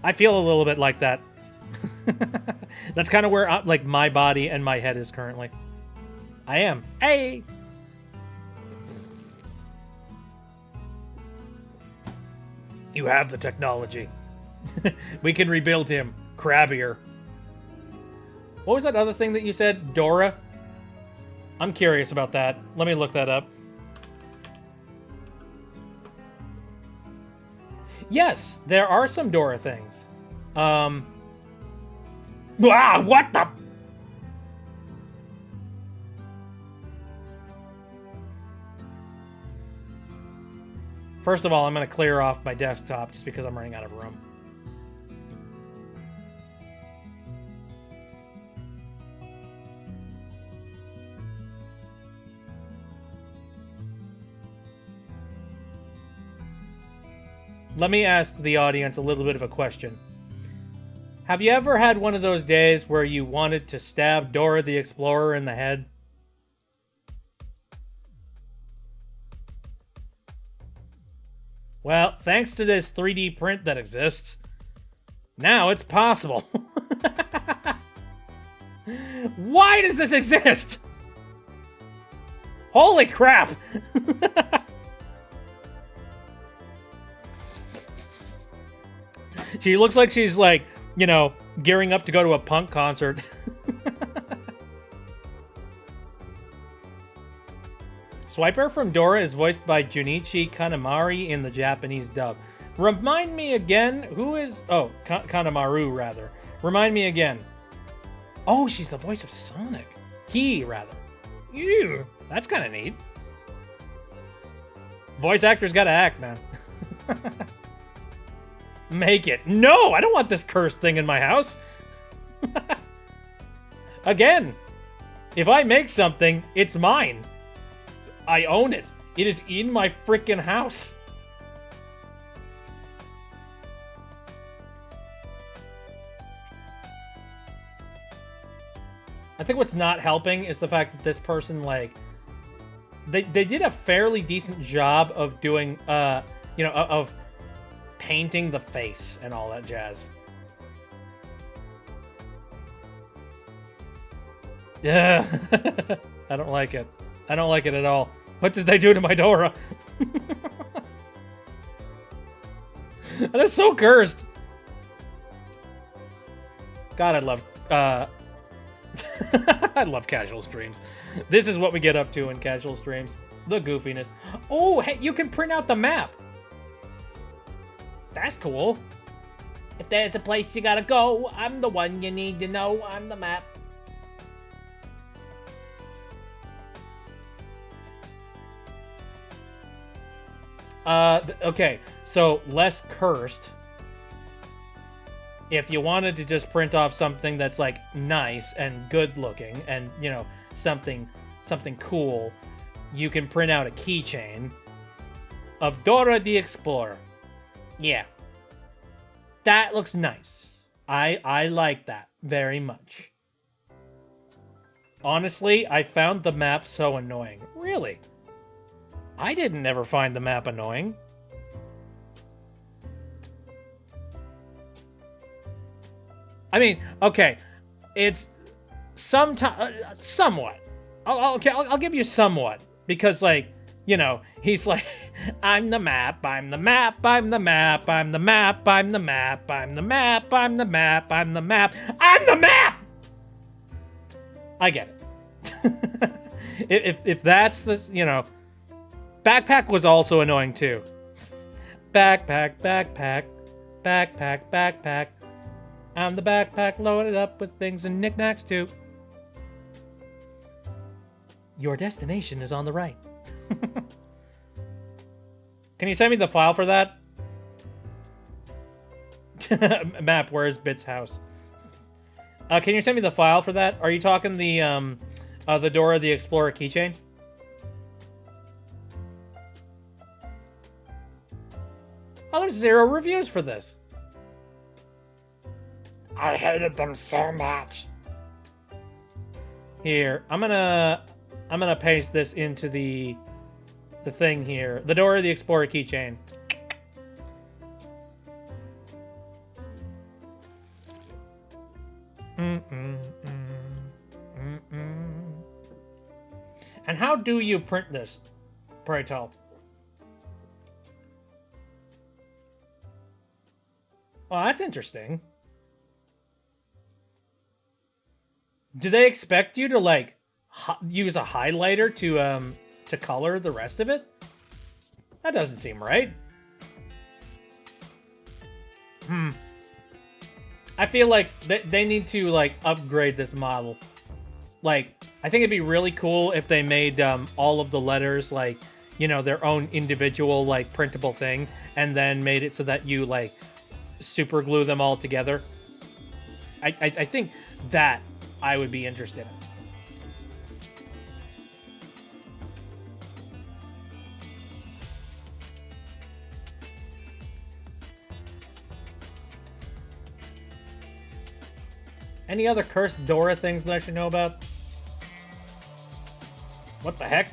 I feel a little bit like that. That's kind of where, like, my body and my head is currently. I am. Hey! You have the technology. We can rebuild him. Crabbier. What was that other thing that you said? Dora? I'm curious about that. Let me look that up. Yes, there are some Dora things. What the? First of all, I'm going to clear off my desktop just because I'm running out of room. Let me ask the audience a little bit of a question. Have you ever had one of those days where you wanted to stab Dora the Explorer in the head? Well, thanks to this 3D print that exists, now it's possible. Why does this exist? Holy crap! She looks like she's like, you know, gearing up to go to a punk concert. Swiper from Dora is voiced by Junichi Kanemaru in the Japanese dub. Remind me again, who is... Oh, Kanemaru, rather. Remind me again. Oh, she's the voice of Sonic. Rather. Ew, that's kind of neat. Voice actors gotta act, man. Make it. No, I don't want this cursed thing in my house. Again, if I make something, it's mine. I own it. It is in my frickin' house. I think what's not helping is the fact that this person, like, they did a fairly decent job of doing, you know, of painting the face and all that jazz. Yeah. I don't like it. I don't like it at all. What did they do to my Dora? That is so cursed. God, I love I love casual streams. This is what we get up to in casual streams. The goofiness. Oh, hey, you can print out the map. That's cool. If there's a place you gotta go, I'm the one you need to know. I'm the map. Okay, so less cursed. If you wanted to just print off something that's like nice and good looking and, you know, something cool, you can print out a keychain of Dora the Explorer. Yeah. That looks nice. I like that very much. Honestly, I found the map so annoying. Really? I didn't ever find the map annoying. I mean, okay, it's somewhat. I'll give you somewhat because, like, you know, he's like, I'm the map, I'm the map, I'm the map, I'm the map, I'm the map, I'm the map, I'm the map, I'm the map, I'm the map. I get it. If that's the, you know, backpack was also annoying too. Backpack, backpack, backpack, backpack. I'm the backpack loaded up with things and knickknacks too. Your destination is on the right. Can you send me the file for that? Map, where is Bit's house? Can you send me the file for that? Are you talking the Dora the Explorer keychain? Oh, there's 0 reviews for this. I hated them so much. Here, I'm gonna paste this into the thing here. The Dora the Explorer keychain. And how do you print this, pray tell? Oh, that's interesting. Do they expect you to, like, use a highlighter to color the rest of it? That doesn't seem right. I feel like they need to, like, upgrade this model. Like, I think it'd be really cool if they made all of the letters, like, you know, their own individual, like, printable thing, and then made it so that you, like, super glue them all together. I think that I would be interested in. Any other cursed Dora things that I should know about? What the heck?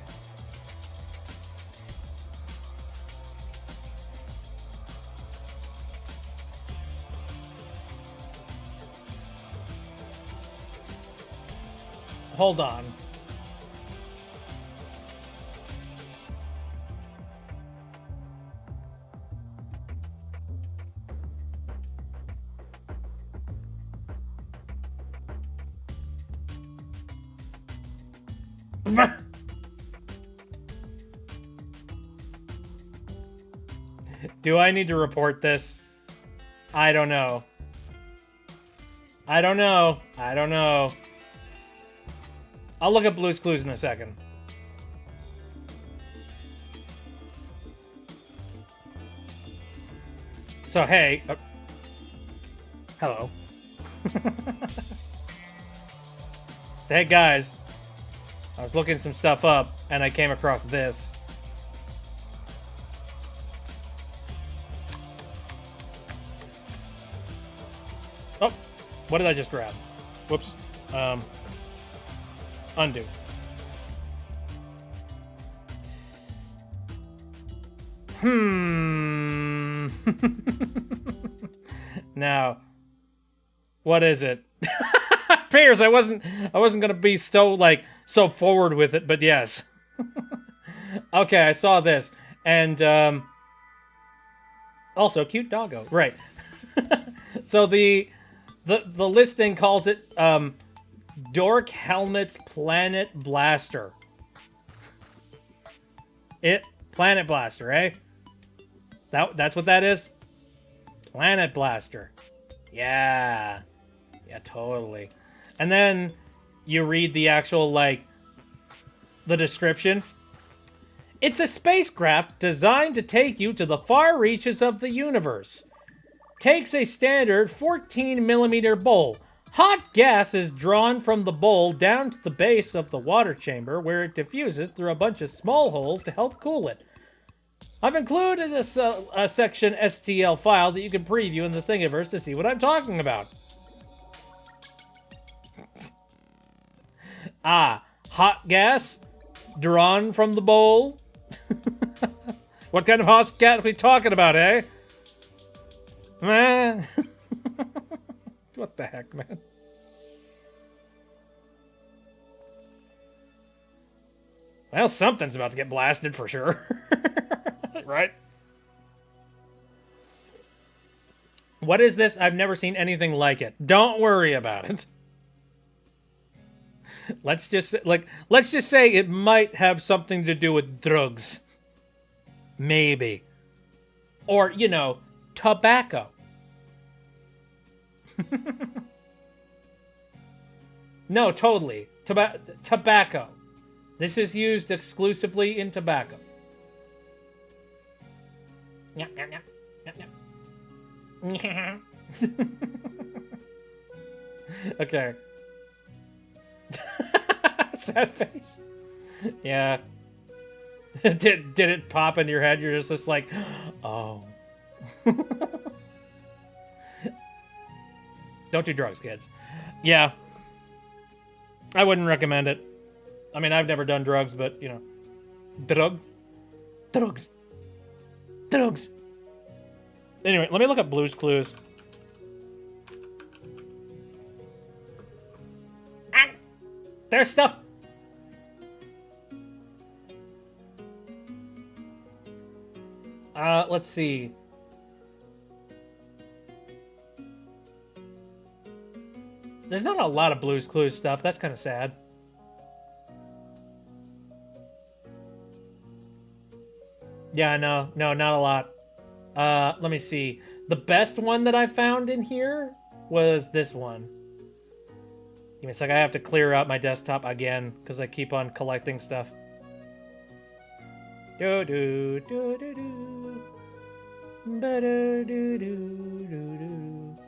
Hold on. Do I need to report this? I don't know. I don't know. I don't know. I'll look at Blue's Clues in a second. So, hey. Hello. So, hey, guys. I was looking some stuff up, and I came across this. Oh, what did I just grab? Whoops. Undo. Now, what is it? Piers, I wasn't gonna be so forward with it, but yes. Okay, I saw this, and also cute doggo. Right. So the listing calls it Dork Helmet's Planet Blaster. Planet Blaster, eh? That's what that is? Planet Blaster. Yeah. Yeah, totally. And then you read the actual, like, the description. It's a spacecraft designed to take you to the far reaches of the universe. Takes a standard 14-millimeter bowl. Hot gas is drawn from the bowl down to the base of the water chamber, where it diffuses through a bunch of small holes to help cool it. I've included a section STL file that you can preview in the Thingiverse to see what I'm talking about. Hot gas drawn from the bowl. What kind of hot gas are we talking about, eh? Man. What the heck, man? Well, something's about to get blasted for sure. Right? What is this? I've never seen anything like it. Don't worry about it. Let's just say it might have something to do with drugs. Maybe. Or, you know, tobacco. No, totally. Tobacco. This is used exclusively in tobacco. Yep, yep, yep. Yep, yep. Okay. Sad face. Yeah. Did it pop into your head? You're just like, oh. Don't do drugs, kids. Yeah. I wouldn't recommend it. I mean, I've never done drugs, but, you know. Drugs. Anyway, let me look up Blue's Clues. There's stuff. Let's see. There's not a lot of Blue's Clues stuff. That's kind of sad. Yeah, no, not a lot. Let me see. The best one that I found in here was this one. Give me a sec, I have to clear out my desktop again because I keep on collecting stuff. Do do do do do. Ba-do, do, do, do, do.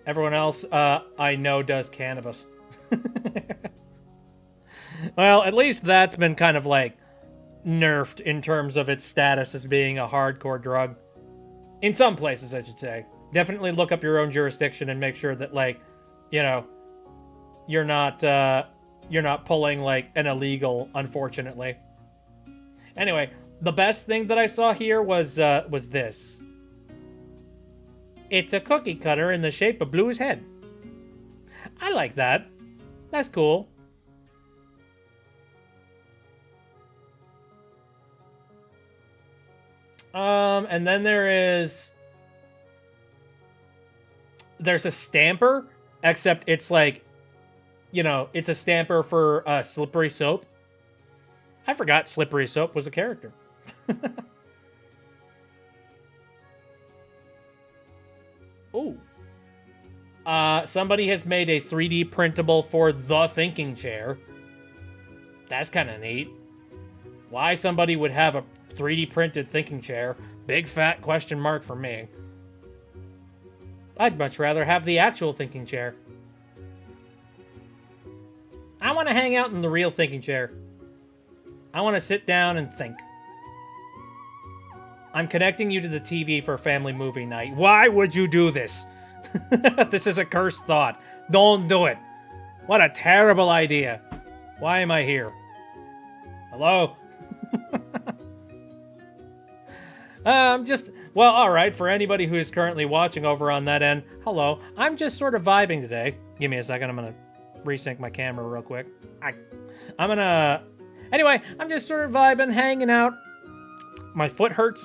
Everyone else I know does cannabis. Well, at least that's been kind of like nerfed in terms of its status as being a hardcore drug. In some places, I should say. Definitely look up your own jurisdiction and make sure that, like, you know, you're not pulling like an illegal, unfortunately. Anyway, the best thing that I saw here was this. It's a cookie cutter in the shape of Blue's head. I like that. That's cool. And then there's a stamper, except it's like, you know, it's a stamper for Slippery Soap. I forgot Slippery Soap was a character. Ooh. Somebody has made a 3D printable for the thinking chair. That's kind of neat. Why somebody would have a 3D printed thinking chair? Big fat question mark for me. I'd much rather have the actual thinking chair. I want to hang out in the real thinking chair. I want to sit down and think. I'm connecting you to the TV for family movie night. Why would you do this? This is a cursed thought. Don't do it. What a terrible idea. Why am I here? Hello? Well, alright, for anybody who is currently watching over on that end, hello. I'm just sort of vibing today. Give me a second, I'm gonna resync my camera real quick. Anyway, I'm just sort of vibing, hanging out. My foot hurts.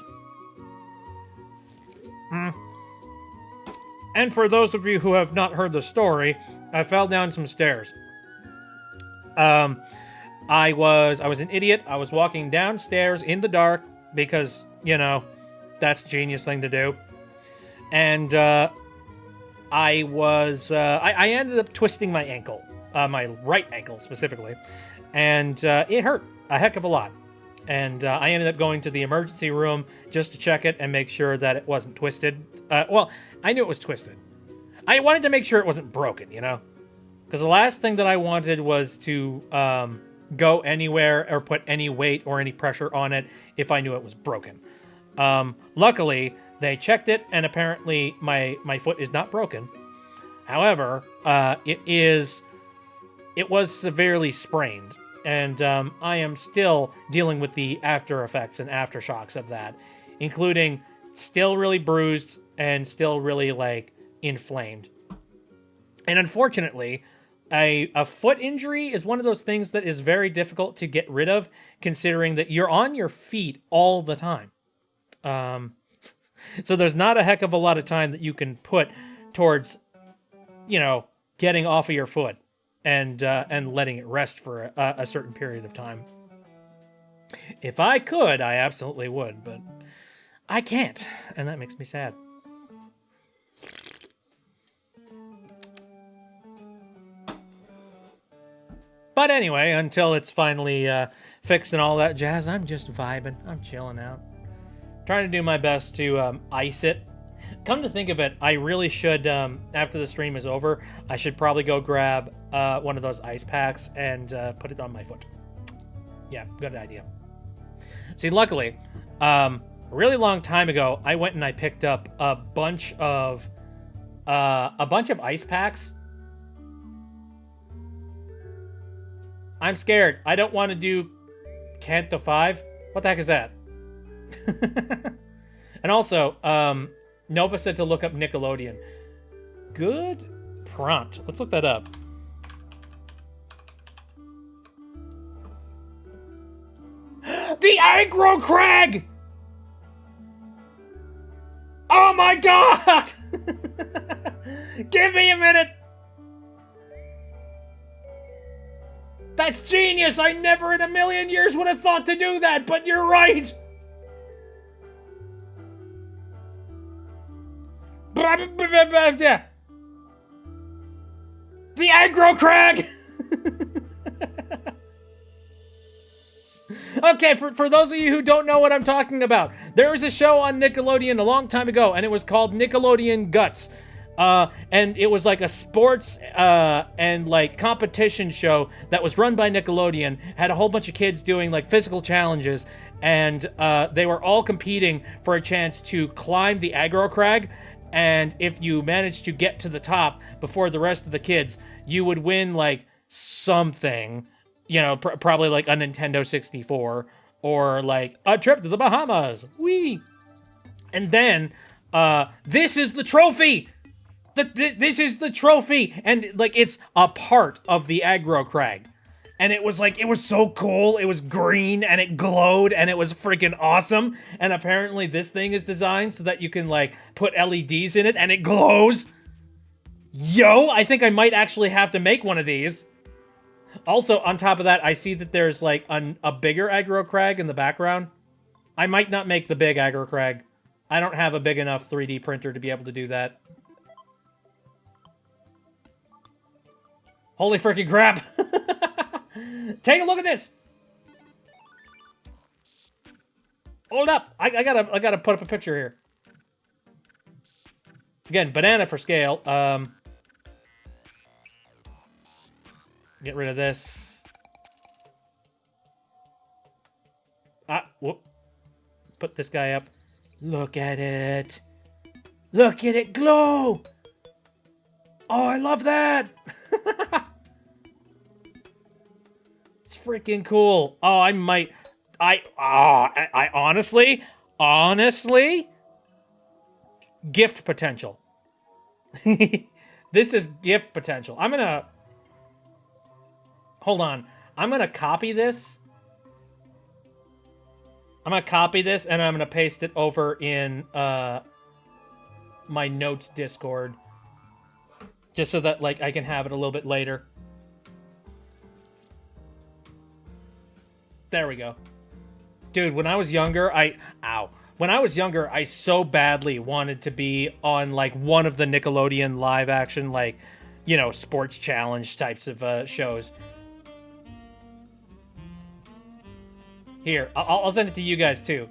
And for those of you who have not heard the story, I fell down some stairs. I was an idiot. I was walking downstairs in the dark because, you know, that's a genius thing to do. And I ended up twisting my ankle, my right ankle specifically, and it hurt a heck of a lot. And I ended up going to the emergency room just to check it and make sure that it wasn't twisted. Well, I knew it was twisted. I wanted to make sure it wasn't broken, you know? Because the last thing that I wanted was to go anywhere or put any weight or any pressure on it if I knew it was broken. Luckily, they checked it, and apparently my foot is not broken. However, it was severely sprained. And I am still dealing with the after effects and aftershocks of that, including still really bruised and still really, like, inflamed. And unfortunately, a foot injury is one of those things that is very difficult to get rid of, considering that you're on your feet all the time. So there's not a heck of a lot of time that you can put towards, you know, getting off of your foot and letting it rest for a certain period of time. If I could, I absolutely would, but I can't, and that makes me sad. But anyway, until it's finally fixed and all that jazz, I'm just vibing. I'm chilling out. Trying to do my best to ice it. Come to think of it, I really should, after the stream is over, I should probably go grab one of those ice packs and put it on my foot. Yeah, good idea. See, luckily, a really long time ago, I went and I picked up a bunch of ice packs. I'm scared. I don't want to do Canto 5. What the heck is that? And also, Nova said to look up Nickelodeon. Good prompt. Let's look that up. The Aggro Crag! Oh my god! Give me a minute! That's genius! I never in a million years would have thought to do that, but you're right! The aggro crag. Okay, for those of you who don't know what I'm talking about, there was a show on Nickelodeon a long time ago, and it was called Nickelodeon Guts. And it was like a sports and like competition show that was run by Nickelodeon, had a whole bunch of kids doing like physical challenges, and they were all competing for a chance to climb the aggro crag. And if you managed to get to the top before the rest of the kids, you would win like something, you know, probably like a Nintendo 64 or like a trip to the Bahamas. Whee! And then this is the trophy. This is the trophy, and like it's a part of the aggro crag. And it was like, it was so cool. It was green and it glowed and it was freaking awesome. And apparently this thing is designed so that you can like put LEDs in it and it glows. Yo, I think I might actually have to make one of these. Also, on top of that, I see that there's like a bigger aggro crag in the background. I might not make the big aggro crag. I don't have a big enough 3D printer to be able to do that. Holy freaking crap. Take a look at this. Hold up. I gotta put up a picture here. Again, banana for scale. Get rid of this. Whoop. Put this guy up. Look at it. Look at it glow. Oh, I love that. It's freaking cool. Oh, I honestly, gift potential. This is gift potential. Hold on. I'm gonna copy this. I'm gonna copy this and I'm gonna paste it over in my notes Discord. Just so that like I can have it a little bit later. There we go. Dude, when I was younger, when I was younger, I so badly wanted to be on like one of the Nickelodeon live action, like, you know, sports challenge types of shows. Here, I'll send it to you guys too.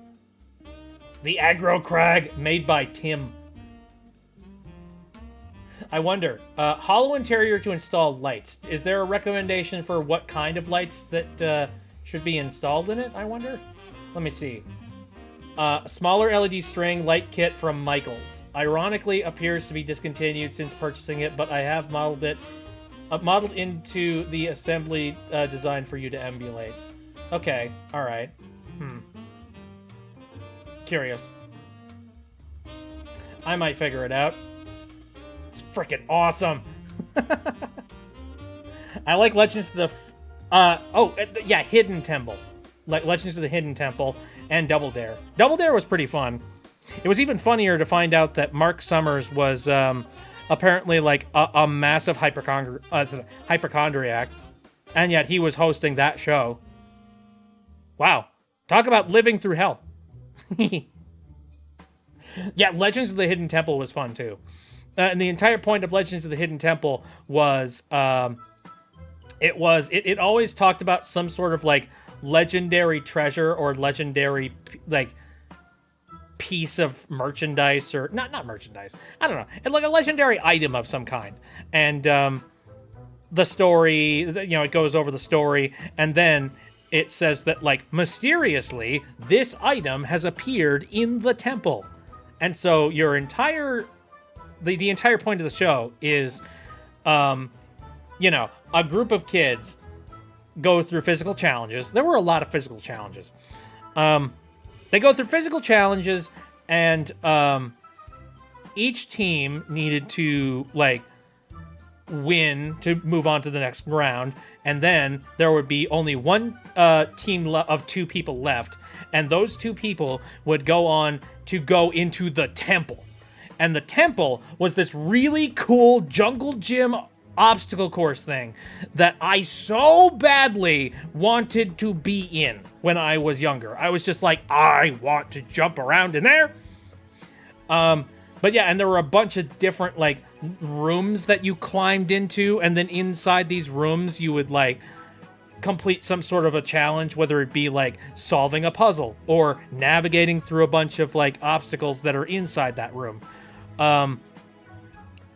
The aggro crag made by Tim. I wonder, hollow interior to install lights. Is there a recommendation for what kind of lights that should be installed in it, I wonder? Let me see. Smaller LED string light kit from Michaels. Ironically, appears to be discontinued since purchasing it, but I have modeled it, modeled into the assembly design for you to emulate. Okay, alright. Curious. I might figure it out. It's freaking awesome. I like Legends of the... yeah, Hidden Temple. Like Legends of the Hidden Temple and Double Dare. Double Dare was pretty fun. It was even funnier to find out that Mark Summers was apparently like a massive hypochondriac, and yet he was hosting that show. Wow. Talk about living through hell. Yeah, Legends of the Hidden Temple was fun too. And the entire point of Legends of the Hidden Temple was, it always talked about some sort of like legendary treasure or legendary like piece of merchandise, or not merchandise. I don't know. It's like a legendary item of some kind. And the story, you know, it goes over the story, and then it says that like mysteriously this item has appeared in the temple. And so your entire the entire point of the show is you know, a group of kids go through physical challenges. There were a lot of physical challenges. They go through physical challenges, and each team needed to like win to move on to the next round, and then there would be only one team of two people left, and those two people would go on to go into the temple. And the temple was this really cool jungle gym obstacle course thing that I so badly wanted to be in when I was younger. I was just like, I want to jump around in there. But yeah, and there were a bunch of different like rooms that you climbed into, and then inside these rooms you would like complete some sort of a challenge, whether it be like solving a puzzle or navigating through a bunch of like obstacles that are inside that room.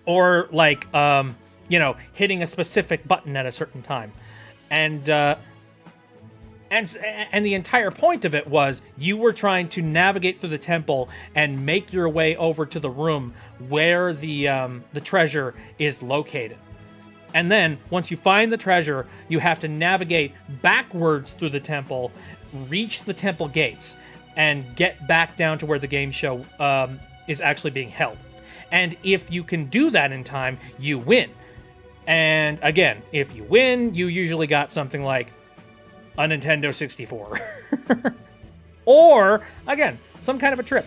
Or like you know, hitting a specific button at a certain time. And the entire point of it was you were trying to navigate through the temple and make your way over to the room where the treasure is located. And then once you find the treasure, you have to navigate backwards through the temple, reach the temple gates, and get back down to where the game show is actually being held. And if you can do that in time, you win. And again, if you win, you usually got something like a Nintendo 64. Or, again, some kind of a trip.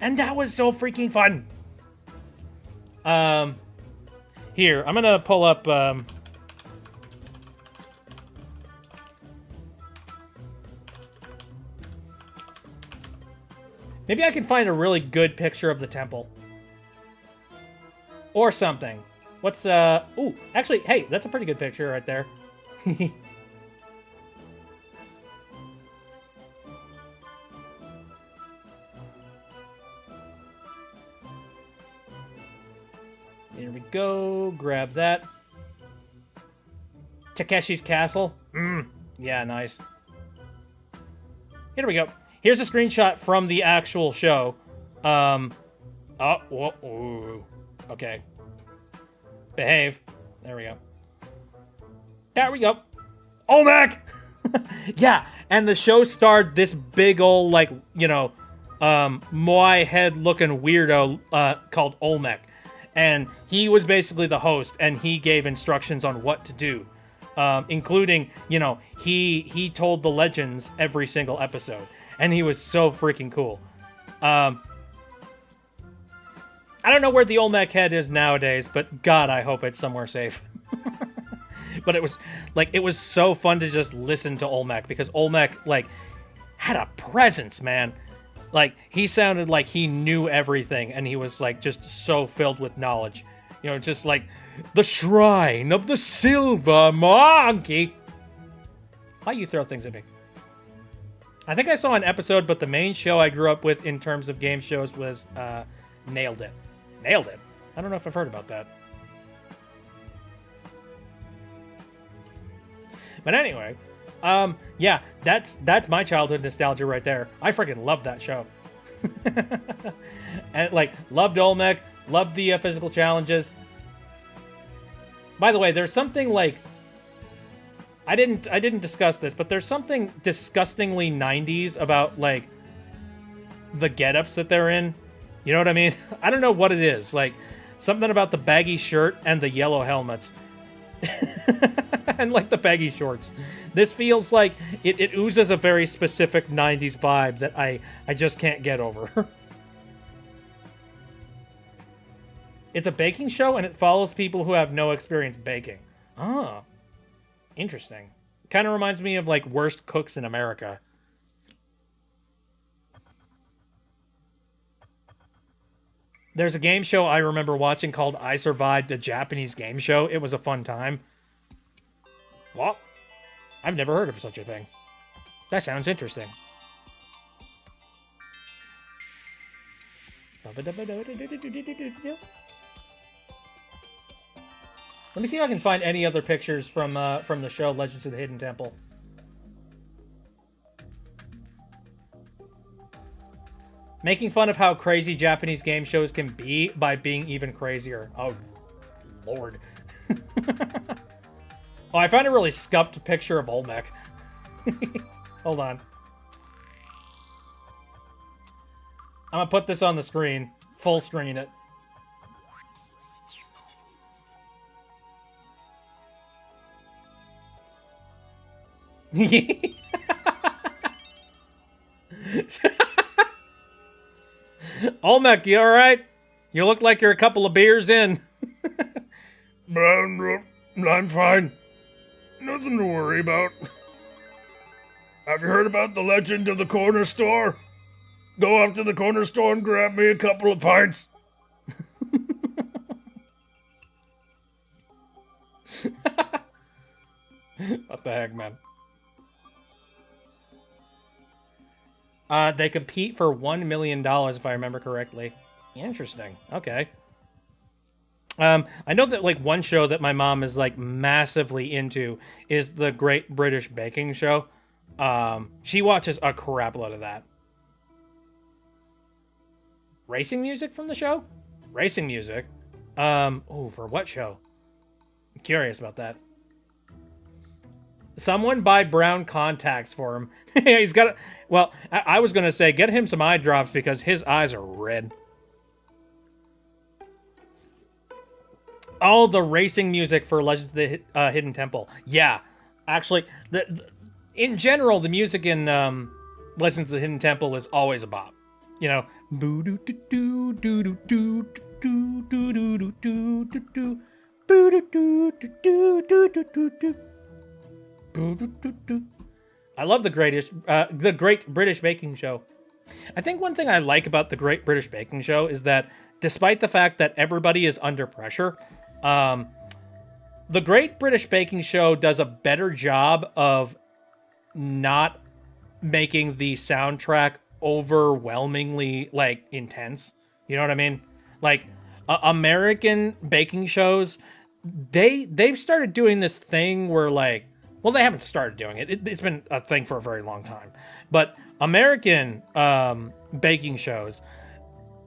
And that was so freaking fun. Here, I'm gonna pull up, maybe I can find a really good picture of the temple. Or something. What's, ooh, actually, hey, that's a pretty good picture right there. Here we go. Grab that. Takeshi's Castle. Yeah, nice. Here we go. Here's a screenshot from the actual show. Oh, whoa, ooh. Okay. Behave. There we go. There we go. Olmec! Yeah, and the show starred this big old, like, you know, Moai head-looking weirdo called Olmec. And he was basically the host, and he gave instructions on what to do. Including, you know, he told the legends every single episode. And he was so freaking cool. I don't know where the Olmec head is nowadays, but God, I hope it's somewhere safe. But it was so fun to just listen to Olmec, because Olmec, like, had a presence, man. Like, he sounded like he knew everything, and he was, like, just so filled with knowledge. You know, just like, the Shrine of the Silver Monkey. Why you throw things at me? I think I saw an episode, but the main show I grew up with in terms of game shows was, Nailed It. Nailed It? I don't know if I've heard about that. But anyway... yeah, that's my childhood nostalgia right there. I freaking loved that show. And, like, loved Olmec, loved the physical challenges. By the way, there's something, like... I didn't discuss this, but there's something disgustingly 90s about, like, the get-ups that they're in. You know what I mean? I don't know what it is. Like, something about the baggy shirt and the yellow helmets. And like the baggy shorts. This feels like it oozes a very specific 90s vibe that I just can't get over. It's a baking show and it follows people who have no experience baking. Ah, interesting. Kind of reminds me of like Worst Cooks in America. There's a game show I remember watching called I Survived, a Japanese game show. It was a fun time. What? I've never heard of such a thing. That sounds interesting. Let me see if I can find any other pictures from the show Legends of the Hidden Temple. Making fun of how crazy Japanese game shows can be by being even crazier. Oh, Lord. Oh, I found a really scuffed picture of Olmec. Hold on. I'm gonna put this on the screen. Full screen it. Olmec, you alright? You look like you're a couple of beers in. I'm fine. Nothing to worry about. Have you heard about the legend of the corner store? Go off to the corner store and grab me a couple of pints. What the heck, man? They compete for $1 million, if I remember correctly. Interesting. Okay. I know that, like, one show that my mom is, like, massively into is the Great British Baking Show. She watches a crap load of that. Racing music from the show? Racing music? Oh, for what show? I'm curious about that. Someone buy brown contacts for him. He's got... Well, I was going to say, get him some eye drops because his eyes are red. Oh, the racing music for Legends of the Hidden Temple. Yeah. Actually, in general, the music in Legends of the Hidden Temple is always a bop. You know, I love the Great British Baking Show. I think one thing I like about the Great British Baking Show is that despite the fact that everybody is under pressure, the Great British Baking Show does a better job of not making the soundtrack overwhelmingly, like, intense. You know what I mean? Like, American baking shows, they've started doing this thing where, like, well, they haven't started doing it. It's been a thing for a very long time. But American baking shows,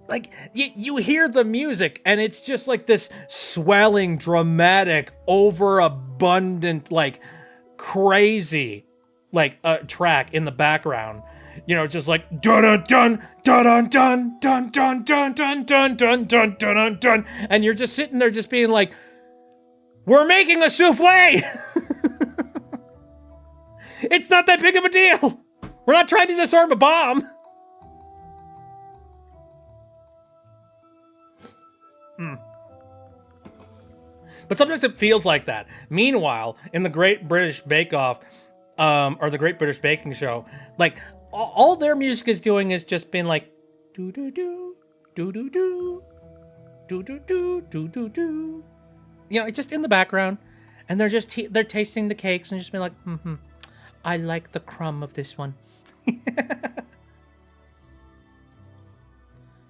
like, you hear the music, and it's just like this swelling, dramatic, overabundant, like, crazy, like, track in the background. You know, just like dun dun dun dun dun dun dun dun dun dun dun dun dun dun, and you're just sitting there, just being like, "We're making a souffle." It's not that big of a deal. We're not trying to disarm a bomb. But sometimes it feels like that. Meanwhile, in the Great British Bake Off, or the Great British Baking Show, like, all their music is doing is just being like, do do do do do do do do do do do do. You know, it's just in the background, and they're just they're tasting the cakes and just being like, I like the crumb of this one.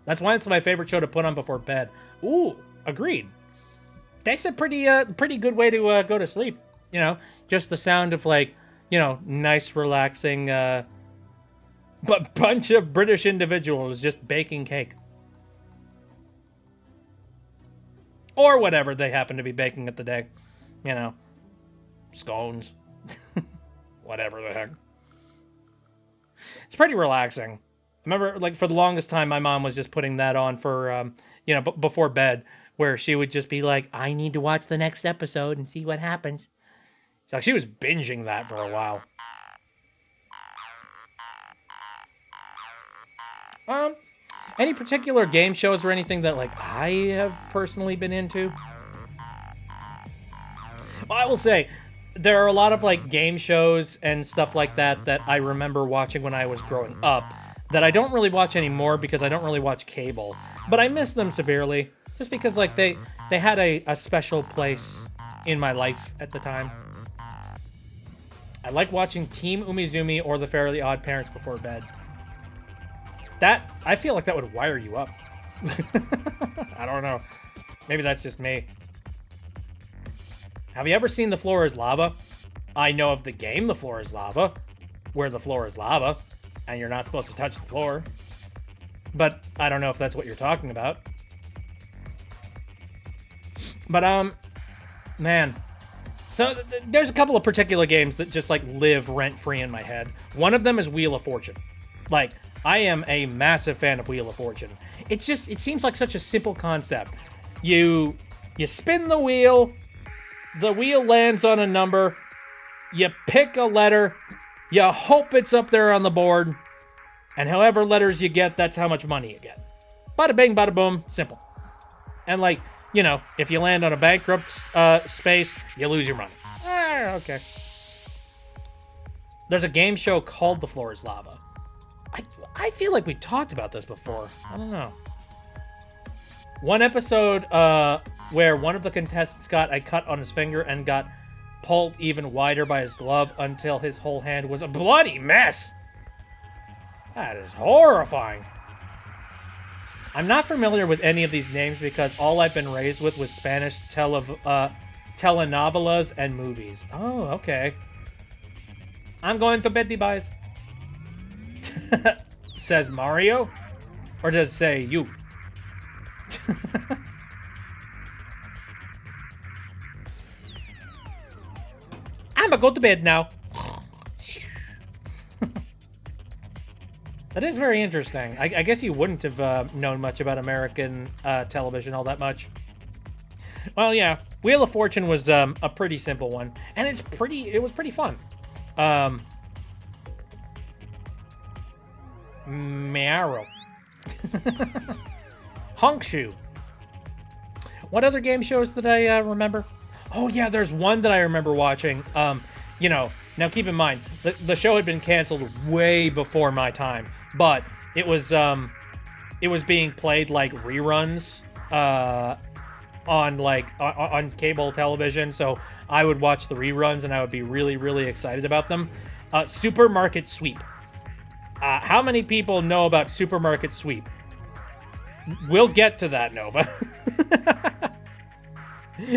That's why it's my favorite show to put on before bed. Ooh, agreed. That's a pretty good way to go to sleep. You know, just the sound of, like, you know, nice, relaxing, but bunch of British individuals just baking cake. Or whatever they happen to be baking at the day. You know, scones. Whatever the heck. It's pretty relaxing. I remember, like, for the longest time, my mom was just putting that on for, you know, before bed, where she would just be like, I need to watch the next episode and see what happens. Like, she was binging that for a while. Any particular game shows or anything that, like, I have personally been into? Well, I will say, there are a lot of, like, game shows and stuff like that that I remember watching when I was growing up that I don't really watch anymore because I don't really watch cable. But I miss them severely, just because, like, they had a special place in my life at the time. I like watching Team Umizoomi or The Fairly Odd Parents before bed. That, I feel like that would wire you up. I don't know. Maybe that's just me. Have you ever seen The Floor is Lava? I know of the game The Floor is Lava, where the floor is lava, and you're not supposed to touch the floor. But I don't know if that's what you're talking about. But, man. So, there's a couple of particular games that just, like, live rent-free in my head. One of them is Wheel of Fortune. Like, I am a massive fan of Wheel of Fortune. It's just, it seems like such a simple concept. You spin the wheel lands on a number, you pick a letter, you hope it's up there on the board, and however letters you get, that's how much money you get. Bada bing, bada boom, simple. And, like, you know, if you land on a bankrupt space, you lose your money. Okay. There's a game show called The Floor is Lava. I feel like we talked about this before. I don't know. One episode where one of the contestants got a cut on his finger and got pulled even wider by his glove until his whole hand was a bloody mess. That is horrifying. I'm not familiar with any of these names because all I've been raised with was Spanish telenovelas and movies. Oh, okay. I'm going to bed, boys. Says Mario? Or does it say you? I'ma go to bed now. That is very interesting. I guess you wouldn't have known much about American television all that much. Well, yeah, Wheel of Fortune was a pretty simple one, and it was pretty fun. Meow. Honkshoe. What other game shows did I remember? Oh yeah, there's one that I remember watching. Now keep in mind, the show had been canceled way before my time, but it was being played like reruns on cable television, so I would watch the reruns and I would be really, really excited about them. Supermarket Sweep. How many people know about Supermarket Sweep? We'll get to that, Nova.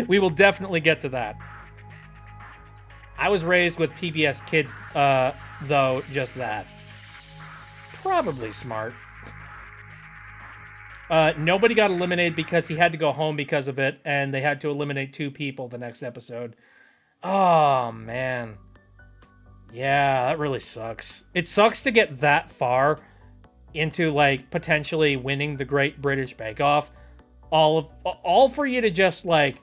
We will definitely get to that. I was raised with PBS Kids, though, just that. Probably smart. Nobody got eliminated because he had to go home because of it, and they had to eliminate 2 people the next episode. Oh, man. Yeah, that really sucks. It sucks to get that far into, like, potentially winning the Great British Bake Off. All for you to just, like...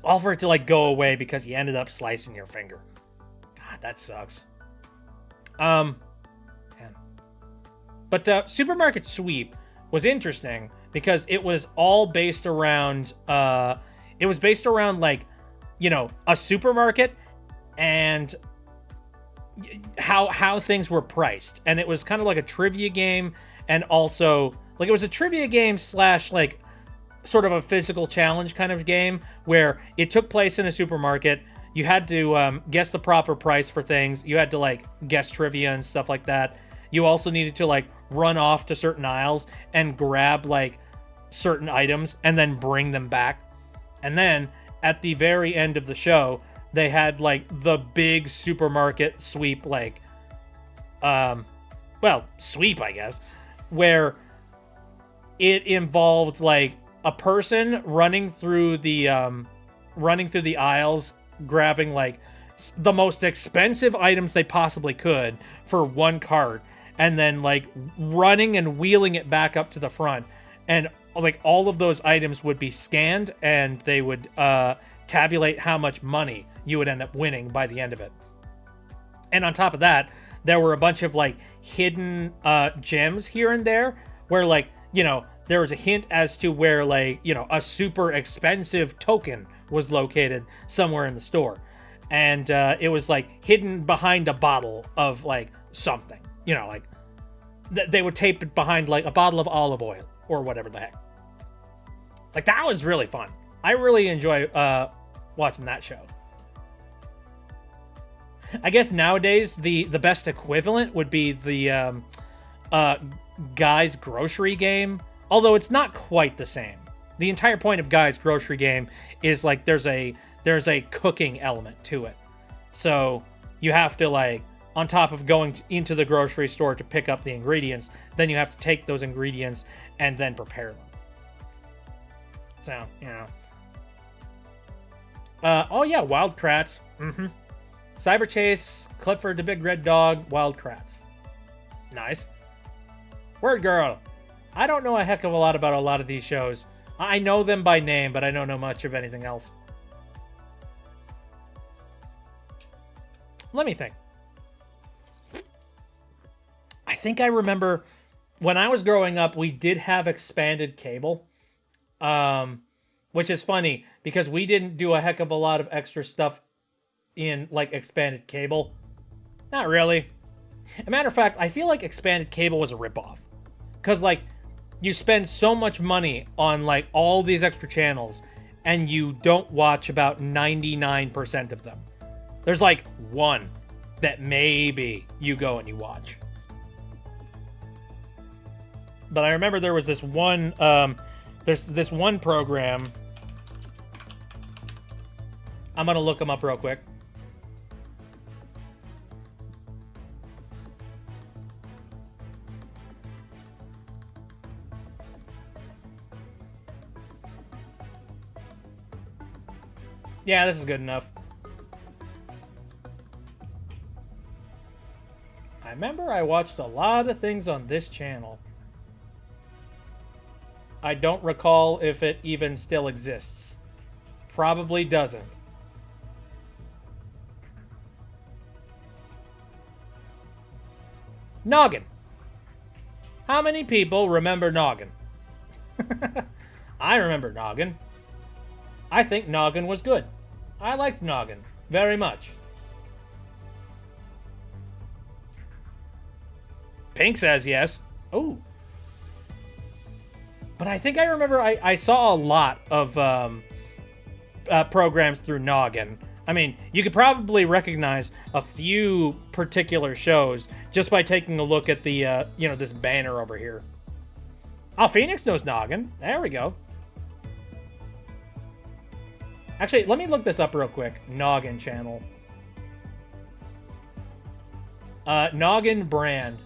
all for it to, like, go away because you ended up slicing your finger. God, that sucks. Man. But Supermarket Sweep was interesting because it was all based around, like, a supermarket and how things were priced. And it was kind of like a trivia game, and also, like, it was a trivia game slash, like, sort of a physical challenge kind of game where it took place in a supermarket. You had to guess the proper price for things. You had to, like, guess trivia and stuff like that. You also needed to, like, run off to certain aisles and grab, like, certain items and then bring them back. And then at the very end of the show, they had, like, the big supermarket sweep, like, sweep, I guess, where it involved, like, a person running through the aisles, grabbing, like, the most expensive items they possibly could for one cart, and then, like, running and wheeling it back up to the front. And, like, all of those items would be scanned, and they would tabulate how much money you would end up winning by the end of it. And on top of that, there were a bunch of, like, hidden gems here and there where, like, there was a hint as to where, like, a super expensive token was located somewhere in the store. And it was, like, hidden behind a bottle of, like, something. Like, they would tape it behind, like, a bottle of olive oil or whatever the heck. Like, that was really fun. I really enjoy watching that show. I guess nowadays the best equivalent would be the Guy's Grocery Game, although it's not quite the same. The entire point of Guy's Grocery Game is, like, there's a cooking element to it. So you have to, like, on top of going into the grocery store to pick up the ingredients, then you have to take those ingredients and then prepare them. So, oh yeah, Wild Kratts. Cyber Chase, Clifford the Big Red Dog, Wild Kratts. Nice. Word Girl. I don't know a heck of a lot about a lot of these shows. I know them by name, but I don't know much of anything else. Let me think. I think I remember when I was growing up, we did have expanded cable. Which is funny because we didn't do a heck of a lot of extra stuff in, like, expanded cable. Not really. a matter of fact, I feel like expanded cable was a ripoff. Because, like, you spend so much money on, like, all these extra channels, and you don't watch about 99% of them. There's, like, one that maybe you go and you watch. But I remember there was this one, there's this one program. I'm gonna look them up real quick. Yeah, this is good enough. I remember I watched a lot of things on this channel. I don't recall if it even still exists. Probably doesn't. Noggin. How many people remember Noggin? I remember Noggin. I think Noggin was good. I liked Noggin very much. Pink says yes. Oh. But I think I remember I saw a lot of programs through Noggin. I mean, you could probably recognize a few particular shows just by taking a look at the, this banner over here. Oh, Phoenix knows Noggin. There we go. Actually, let me look this up real quick. Noggin channel. Noggin brand.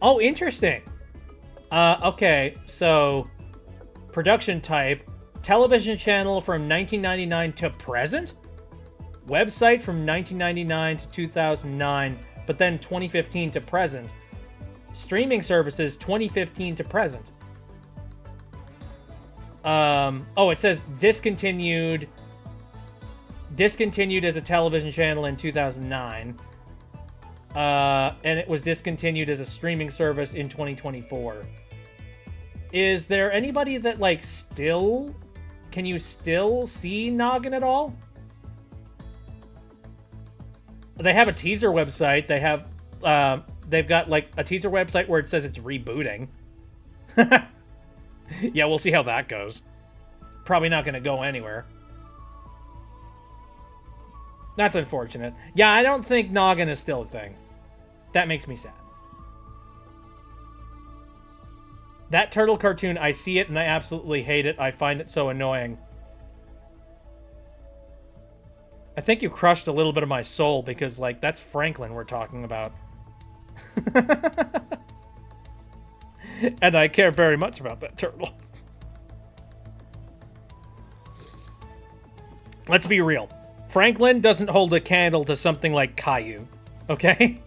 Oh, interesting. Okay, so production type, television channel from 1999 to present? Website from 1999 to 2009, but then 2015 to present. Streaming services 2015 to present. Oh, it says discontinued as a television channel in 2009. And it was discontinued as a streaming service in 2024. Is there anybody that, like, still... Can you still see Noggin at all? They have a teaser website. They have... they've got, like, a teaser website where it says it's rebooting. Yeah, we'll see how that goes. Probably not going to go anywhere. That's unfortunate. Yeah, I don't think Noggin is still a thing. That makes me sad. That turtle cartoon, I see it and I absolutely hate it. I find it so annoying. I think you crushed a little bit of my soul because, like, that's Franklin we're talking about. And I care very much about that turtle. Let's be real. Franklin doesn't hold a candle to something like Caillou, okay?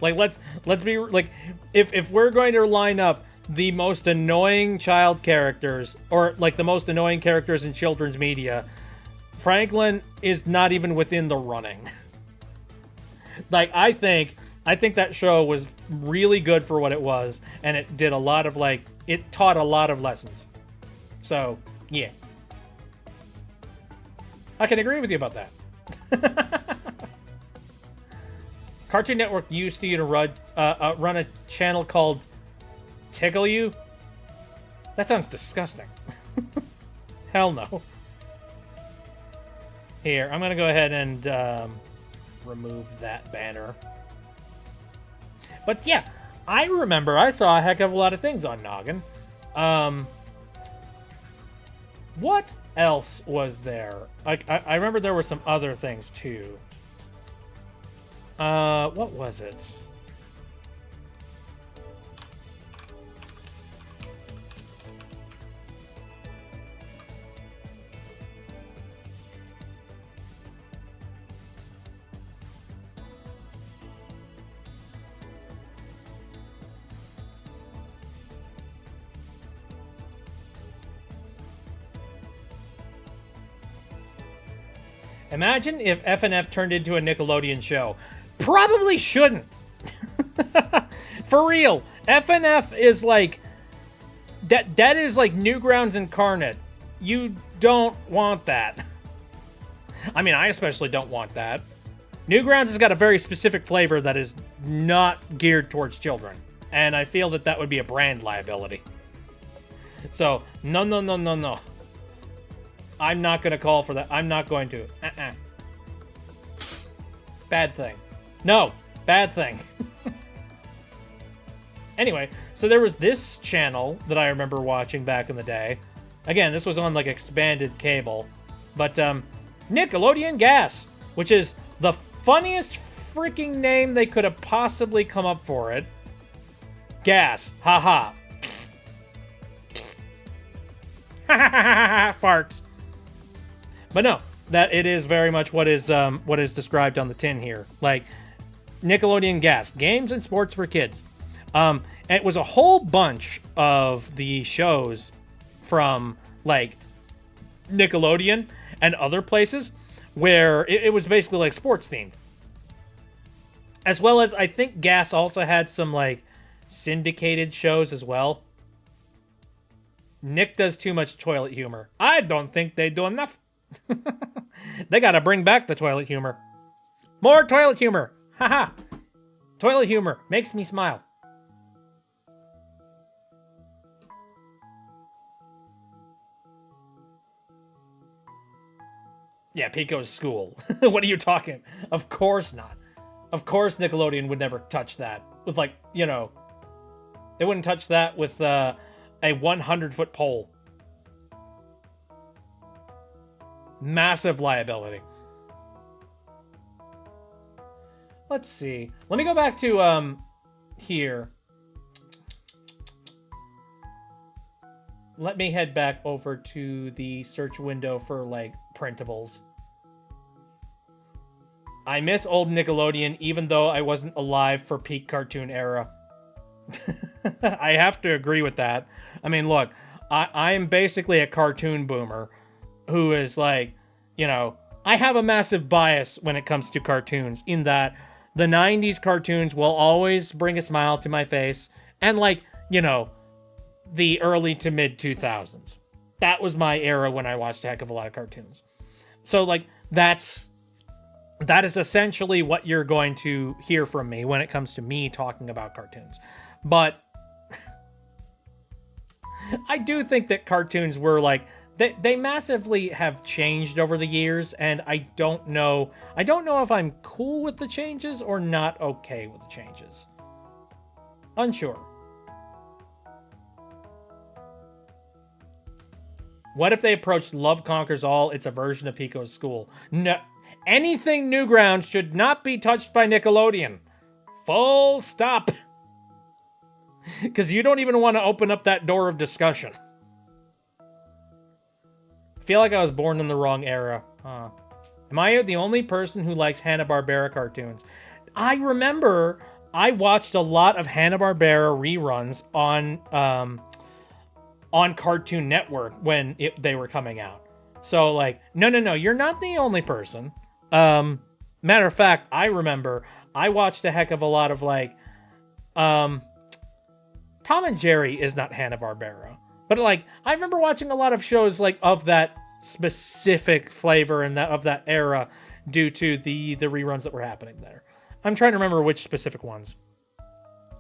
Like, let's be, like, if we're going to line up the most annoying child characters, or, like, the most annoying characters in children's media, Franklin is not even within the running. Like, I think that show was really good for what it was, and it did a lot of, like, it taught a lot of lessons. So, yeah. I can agree with you about that. Cartoon Network used to run a channel called Tickle You. That sounds disgusting. Hell no. Here, I'm going to go ahead and remove that banner. But yeah, I remember I saw a heck of a lot of things on Noggin. What else was there? I remember there were some other things too. What was it? Imagine if FNF turned into a Nickelodeon show. Probably shouldn't. For real. FNF is like... That is like Newgrounds incarnate. You don't want that. I mean, I especially don't want that. Newgrounds has got a very specific flavor that is not geared towards children. And I feel that would be a brand liability. So, no. I'm not going to call for that. I'm not going to. Bad thing. No, bad thing. Anyway, so there was this channel that I remember watching back in the day. Again, this was on like expanded cable. But Nickelodeon Gas, which is the funniest freaking name they could have possibly come up for it. Gas. Haha. Farts. But no, that it is very much what is described on the tin here. Like Nickelodeon Gas, games and sports for kids. And it was a whole bunch of the shows from like Nickelodeon and other places where it was basically like sports themed. As well as I think Gas also had some like syndicated shows as well. Nick does too much toilet humor. I don't think they do enough. They gotta bring back the toilet humor. More toilet humor. Haha. Toilet humor makes me smile. Yeah, Pico's school. What are you talking? Of course not. Of course Nickelodeon would never touch that. With like, you know, they wouldn't touch that with a 100-foot pole. Massive liability. Let's see. Let me go back to here. Let me head back over to the search window for like printables. I miss old Nickelodeon even though I wasn't alive for peak cartoon era. I have to agree with that. I mean, look, I am basically a cartoon boomer who is like, you know, I have a massive bias when it comes to cartoons in that the 90s cartoons will always bring a smile to my face. And like, you know, the early to mid 2000s. That was my era when I watched a heck of a lot of cartoons. So like, that is essentially what you're going to hear from me when it comes to me talking about cartoons. But I do think that cartoons were like, they massively have changed over the years, and I don't know if I'm cool with the changes or not okay with the changes. Unsure. What if they approached Love Conquers All? It's a version of Pico's school. No, anything Newgrounds should not be touched by Nickelodeon. Full stop. Because you don't even want to open up that door of discussion. I feel like I was born in the wrong era. Am I the only person who likes Hanna-Barbera cartoons? I remember I watched a lot of Hanna-Barbera reruns on Cartoon Network when they were coming out. So like, no, you're not the only person. Matter of fact, I remember I watched a heck of a lot of like, Tom and Jerry is not Hanna-Barbera, but like, I remember watching a lot of shows like of that specific flavor and of that era due to the reruns that were happening there. I'm trying to remember which specific ones.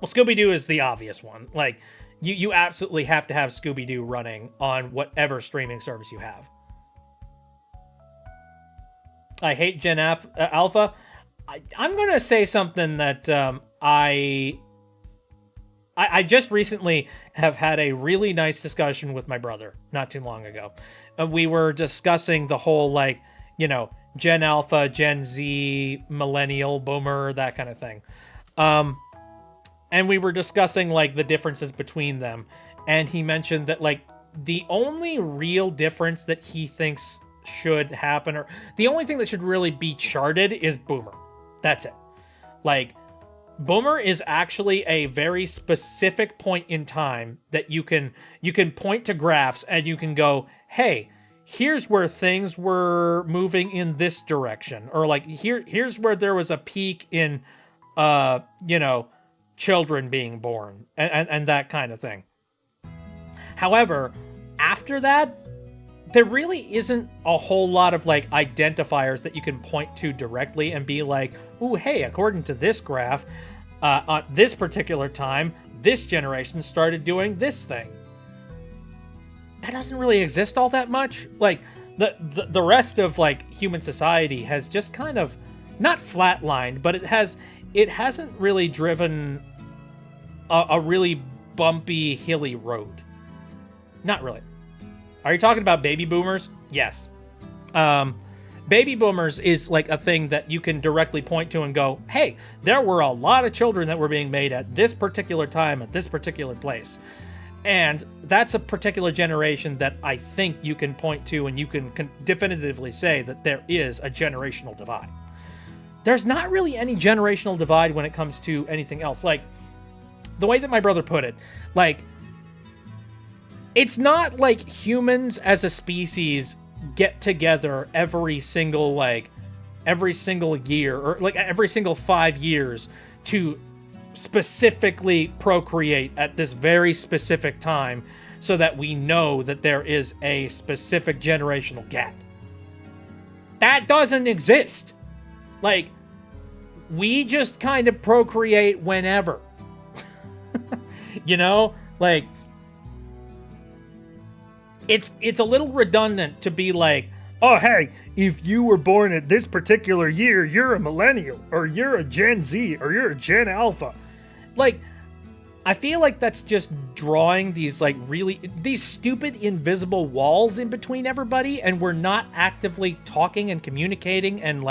Well, Scooby-Doo is the obvious one. Like, you absolutely have to have Scooby-Doo running on whatever streaming service you have. I hate Gen Alpha. I'm going to say something that I just recently have had a really nice discussion with my brother not too long ago. We were discussing the whole, like, you know, Gen Alpha, Gen Z, Millennial, Boomer, that kind of thing. And we were discussing, like, the differences between them. And he mentioned that, like, the only real difference that he thinks should happen, or the only thing that should really be charted, is Boomer. That's it. Like, Boomer is actually a very specific point in time that you can point to graphs and you can go, hey, here's where things were moving in this direction, or like here's where there was a peak in children being born and that kind of thing. However, after that, there really isn't a whole lot of like identifiers that you can point to directly and be like, ooh, hey, according to this graph, at this particular time, this generation started doing this thing. That doesn't really exist all that much. Like the rest of like human society has just kind of not flatlined, but it hasn't really driven a really bumpy, hilly road. Not really. Are you talking about baby boomers? Yes. Baby boomers is like a thing that you can directly point to and go, hey, there were a lot of children that were being made at this particular time, at this particular place. And that's a particular generation that I think you can point to and you can definitively say that there is a generational divide. There's not really any generational divide when it comes to anything else. Like, the way that my brother put it, like, it's not like humans as a species get together every single year, or like every single 5 years to specifically procreate at this very specific time so that we know that there is a specific generational gap. That doesn't exist. Like, we just kind of procreate whenever. Like, it's a little redundant to be like, oh, hey, if you were born at this particular year, you're a millennial, or you're a Gen Z, or you're a Gen Alpha. Like, I feel like that's just drawing these stupid invisible walls in between everybody, and we're not actively talking and communicating and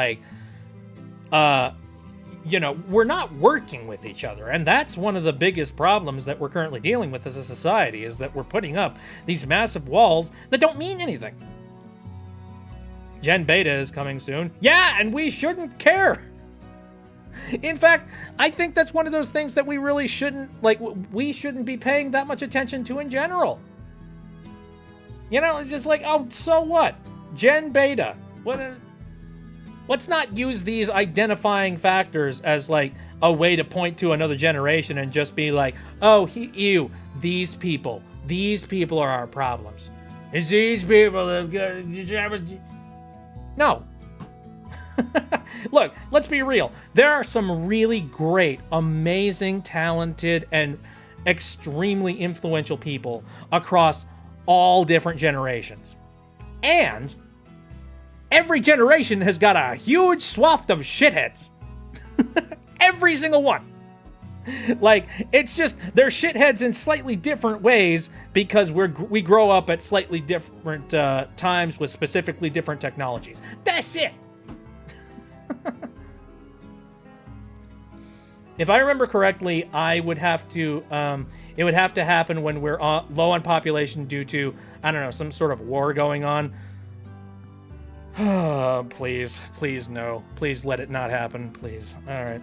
we're not working with each other. And that's one of the biggest problems that we're currently dealing with as a society, is that we're putting up these massive walls that don't mean anything. Gen Beta is coming soon. Yeah, and we shouldn't care. In fact, I think that's one of those things that we really shouldn't be paying that much attention to in general. It's just like, oh, so what? Gen Beta. Let's not use these identifying factors as like a way to point to another generation and just be like, oh, these people are our problems. It's these people that got... No. Look, let's be real. There are some really great, amazing, talented, and extremely influential people across all different generations. And every generation has got a huge swath of shitheads. Every single one. Like, it's just, they're shitheads in slightly different ways because we grow up at slightly different times with specifically different technologies. That's it. If I remember correctly, I would have to, it would have to happen when we're low on population due to, I don't know, some sort of war going on. Please, no. Please let it not happen, please. All right.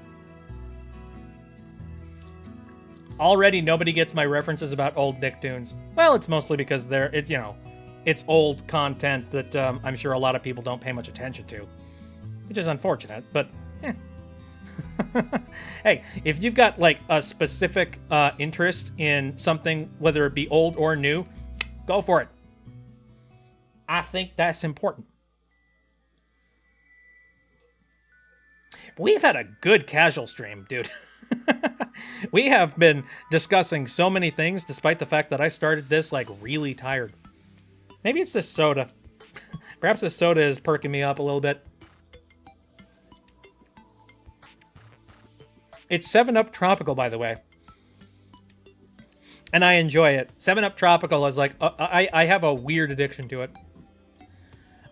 Already nobody gets my references about old Nicktoons. Well, it's mostly because it's old content that I'm sure a lot of people don't pay much attention to. Which is unfortunate, but hey, if you've got like a specific interest in something, whether it be old or new, go for it. I think that's important. We've had a good casual stream, dude. We have been discussing so many things, despite the fact that I started this like really tired. Maybe it's this soda. Perhaps this soda is perking me up a little bit. It's 7-Up Tropical, by the way. And I enjoy it. 7-Up Tropical is like, I have a weird addiction to it.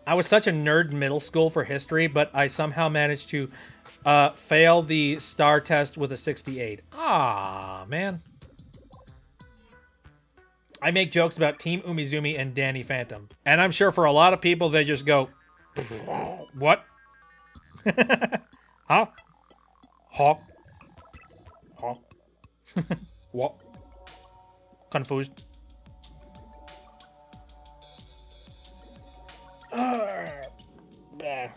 I was such a nerd in middle school for history, but I somehow managed to fail the STAR test with a 68. Ah, man. I make jokes about Team Umizoomi and Danny Phantom. And I'm sure for a lot of people, they just go, what? Huh? Huh? Huh? What? Confused.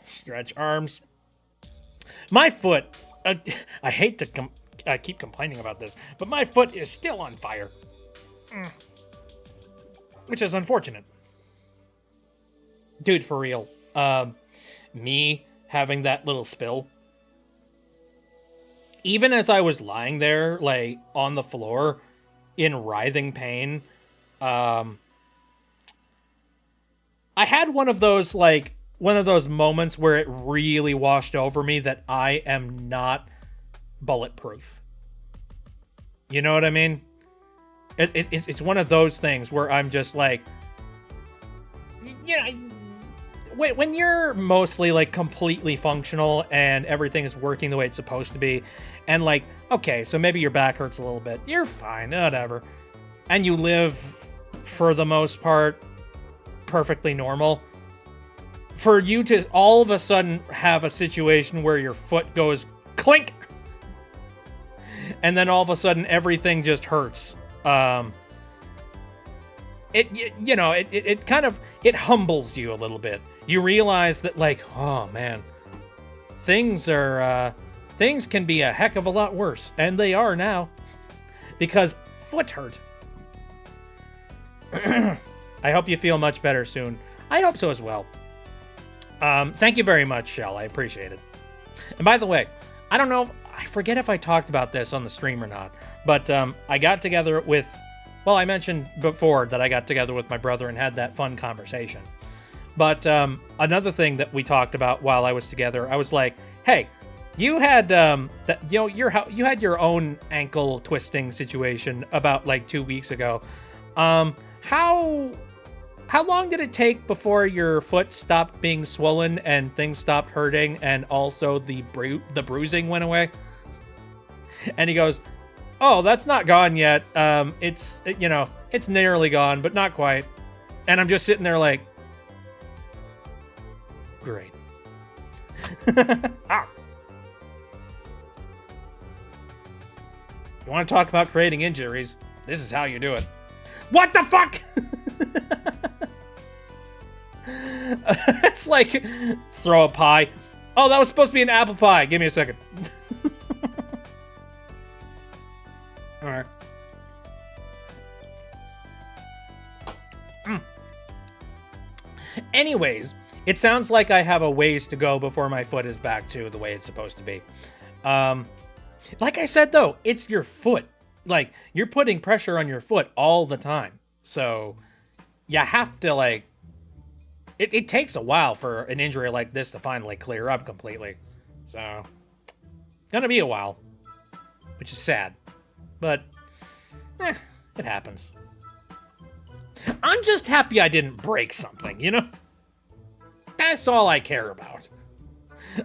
Stretch arms. My foot. I hate to keep complaining about this, but my foot is still on fire. Which is unfortunate. Dude, for real. Me having that little spill. Even as I was lying there, like, on the floor, in writhing pain, I had one of those moments where it really washed over me that I am not bulletproof. You know what I mean? It's one of those things where I'm just like, you know, when you're mostly like completely functional and everything is working the way it's supposed to be, and like, okay, so maybe your back hurts a little bit, you're fine, whatever, and you live for the most part perfectly normal, for you to all of a sudden have a situation where your foot goes clink, and then all of a sudden everything just hurts. It kind of humbles you a little bit. You realize that, like, oh man, things can be a heck of a lot worse, and they are now, because foot hurt. I hope you feel much better soon. I hope so as well. Thank you very much, Shell. I appreciate it. And by the way, I don't know, I forget if I talked about this on the stream or not, but I got together with, well, I mentioned before that I got together with my brother and had that fun conversation. But another thing that we talked about while I was together, I was like, "Hey, you had you had your own ankle twisting situation about like 2 weeks ago. How long did it take before your foot stopped being swollen and things stopped hurting, and also the bruising went away?" And he goes, "Oh, that's not gone yet. It's nearly gone, but not quite." And I'm just sitting there like, great. Ah. You want to talk about creating injuries? This is how you do it. What the fuck? It's like, throw a pie. Oh, that was supposed to be an apple pie. Give me a second. All right. Anyways, it sounds like I have a ways to go before my foot is back to the way it's supposed to be. Like I said, though, it's your foot. Like, you're putting pressure on your foot all the time. So, you have to, like... It takes a while for an injury like this to finally clear up completely. So, it's gonna be a while. Which is sad. But, it happens. I'm just happy I didn't break something, you know? That's all I care about.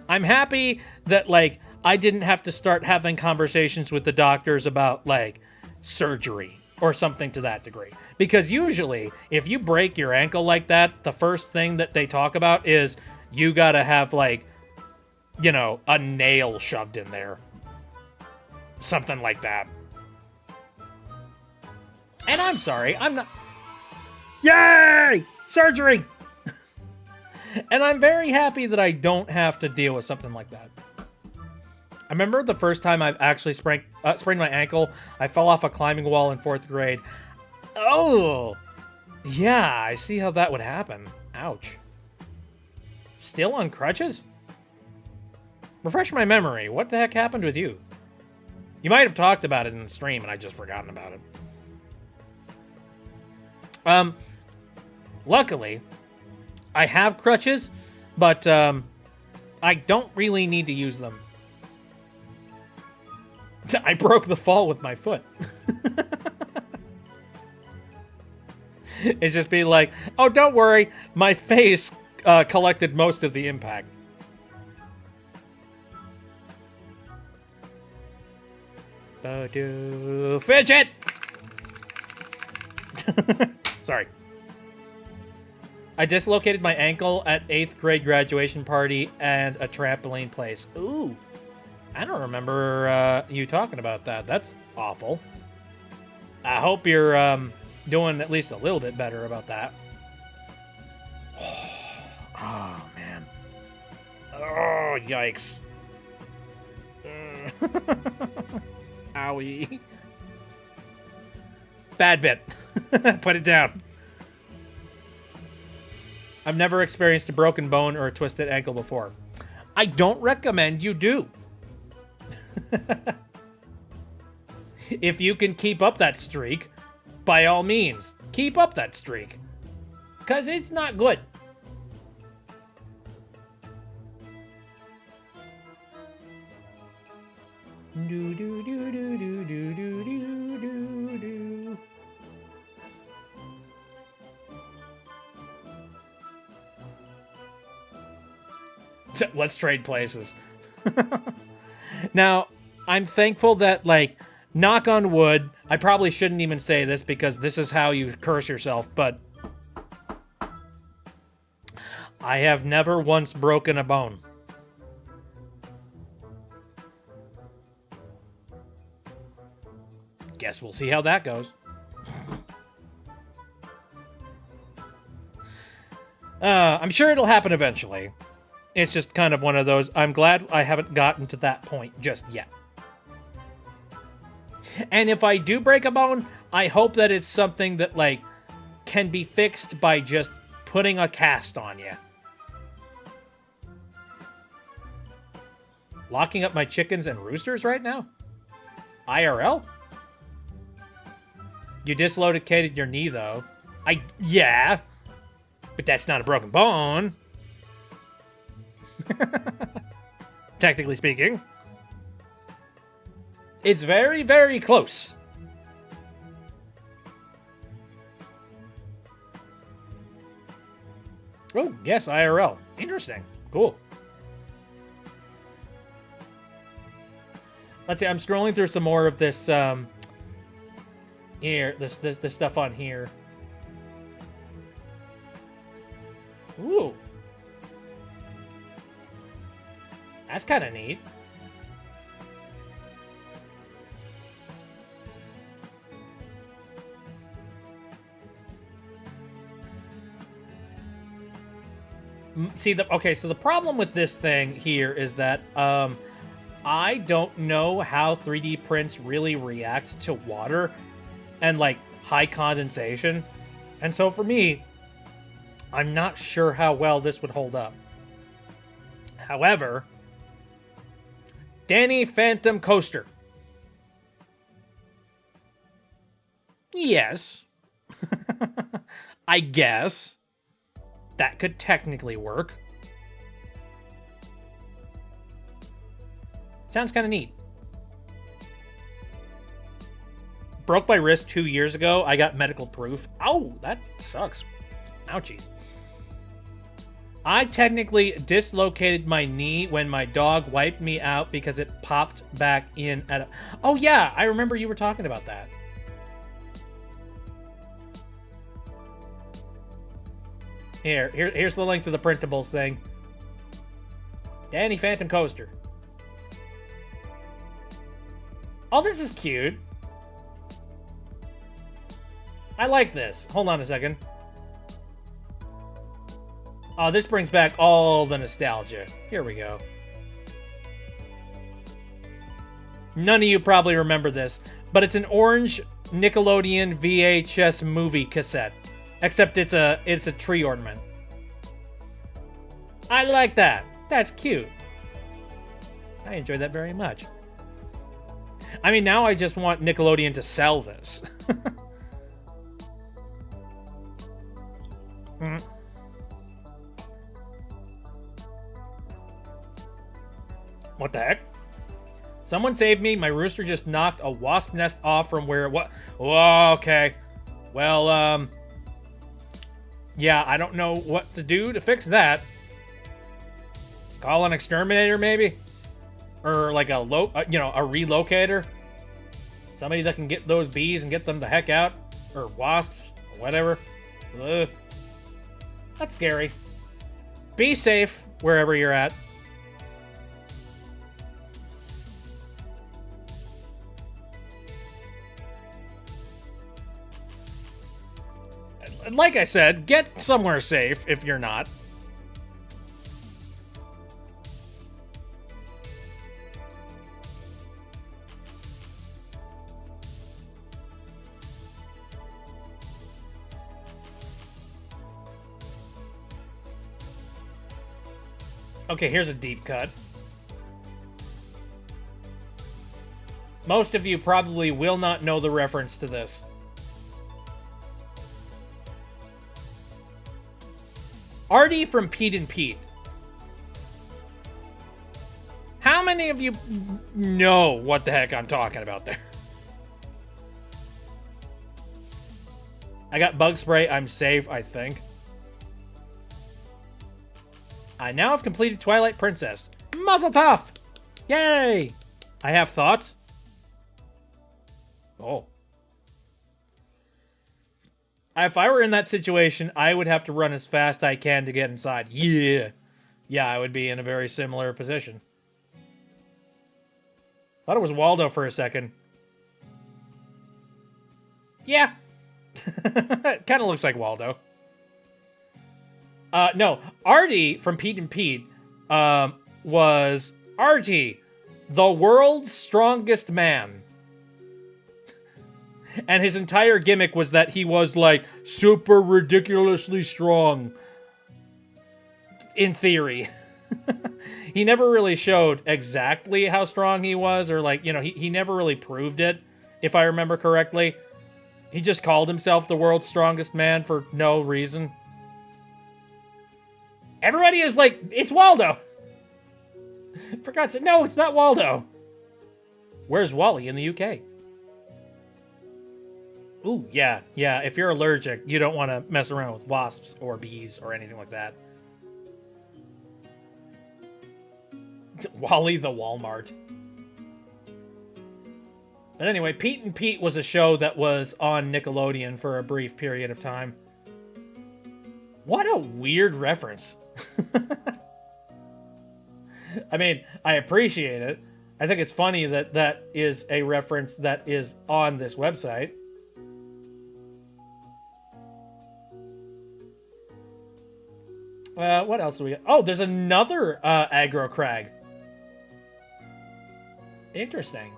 I'm happy that, like, I didn't have to start having conversations with the doctors about, like, surgery or something to that degree. Because usually, if you break your ankle like that, the first thing that they talk about is you gotta have, like, you know, a nail shoved in there. Something like that. And I'm sorry, I'm not... Yay! Surgery! And I'm very happy that I don't have to deal with something like that. I remember the first time I've actually sprained my ankle. I fell off a climbing wall in 4th grade. Oh! Yeah, I see how that would happen. Ouch. Still on crutches? Refresh my memory. What the heck happened with you? You might have talked about it in the stream and I just forgotten about it. Luckily, I have crutches, but I don't really need to use them. I broke the fall with my foot. It's just being like, oh, don't worry, my face collected most of the impact. Fidget! Sorry. I dislocated my ankle at 8th grade graduation party and a trampoline place. Ooh. I don't remember you talking about that. That's awful. I hope you're doing at least a little bit better about that. Oh, man. Oh, yikes. Owie. Bad bit. Put it down. I've never experienced a broken bone or a twisted ankle before. I don't recommend you do. If you can keep up that streak, by all means, keep up that streak. Because it's not good. Do do do do do do do do do do. Let's trade places. Now, I'm thankful that, like, knock on wood, I probably shouldn't even say this because this is how you curse yourself, but I have never once broken a bone. Guess we'll see how that goes. I'm sure it'll happen eventually. It's just kind of one of those, I'm glad I haven't gotten to that point just yet. And if I do break a bone, I hope that it's something that, like, can be fixed by just putting a cast on you. Locking up my chickens and roosters right now? IRL? You dislocated your knee, though. Yeah. But that's not a broken bone. Technically speaking. It's very, very close. Oh, yes, IRL. Interesting. Cool. Let's see, I'm scrolling through some more of this, here, this stuff on here. Ooh. That's kind of neat. See, so the problem with this thing here is that I don't know how 3D prints really react to water and, like, high condensation. And so for me, I'm not sure how well this would hold up. However, Danny Phantom Coaster. Yes. I guess. That could technically work. Sounds kind of neat. Broke my wrist 2 years ago. I got medical proof. Oh, that sucks. Ouchies. I technically dislocated my knee when my dog wiped me out because it popped back in at a... Oh, yeah. I remember you were talking about that. Here's the link to the printables thing. Danny Phantom Coaster. Oh, this is cute. I like this. Hold on a second. Oh, this brings back all the nostalgia. Here we go. None of you probably remember this, but it's an orange Nickelodeon VHS movie cassette. Except it's a tree ornament. I like that. That's cute. I enjoy that very much. I mean, now I just want Nickelodeon to sell this. What the heck? Someone saved me. My rooster just knocked a wasp nest off from where... What? Whoa, okay. Well, yeah, I don't know what to do to fix that. Call an exterminator, maybe? Or like a relocator? Somebody that can get those bees and get them the heck out? Or wasps, or whatever. Ugh. That's scary. Be safe wherever you're at. Like I said, get somewhere safe if you're not. Okay, here's a deep cut. Most of you probably will not know the reference to this. Artie from Pete and Pete. How many of you know what the heck I'm talking about there? I got bug spray. I'm safe, I think. I now have completed Twilight Princess. Mazel tov! Yay! I have thoughts. Oh. If I were in that situation, I would have to run as fast I can to get inside. Yeah. Yeah, I would be in a very similar position. Thought it was Waldo for a second. Yeah. It kind of looks like Waldo. No, Artie from Pete and Pete was Artie, the world's strongest man. And his entire gimmick was that he was, like, super ridiculously strong. In theory. He never really showed exactly how strong he was, or, like, you know, he never really proved it, if I remember correctly. He just called himself the world's strongest man for no reason. Everybody is like, it's Waldo! For God's sake, no, it's not Waldo! Where's Wally in the UK? Ooh, yeah, if you're allergic, you don't want to mess around with wasps or bees or anything like that. Wally the Walmart. But anyway, Pete and Pete was a show that was on Nickelodeon for a brief period of time. What a weird reference. I mean, I appreciate it. I think it's funny that that is a reference that is on this website. What else do we got? Oh, there's another aggro crag. Interesting.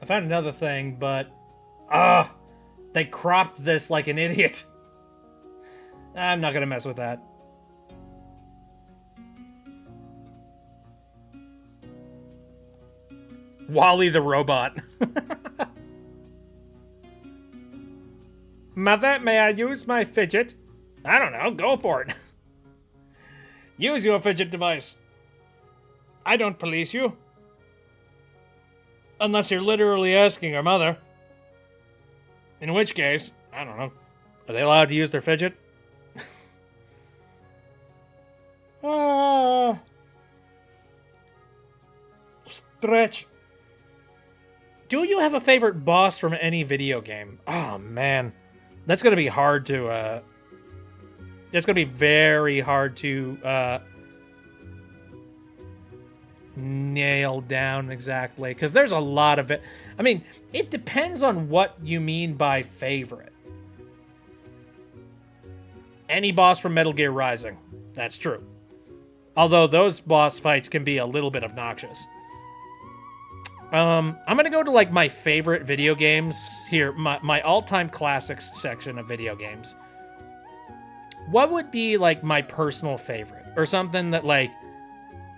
I found another thing, but they cropped this like an idiot. I'm not gonna mess with that. Wally the robot. Mother, may I use my fidget? I don't know, go for it. Use your fidget device. I don't police you. Unless you're literally asking her mother. In which case, I don't know. Are they allowed to use their fidget? Stretch. Do you have a favorite boss from any video game? Oh, man. That's going to be hard to, That's going to be very hard to, nail down exactly. Because there's a lot of it. I mean, it depends on what you mean by favorite. Any boss from Metal Gear Rising. That's true. Although those boss fights can be a little bit obnoxious. I'm gonna go to, like, my favorite video games. Here, my all-time classics section of video games. What would be, like, my personal favorite? Or something that, like,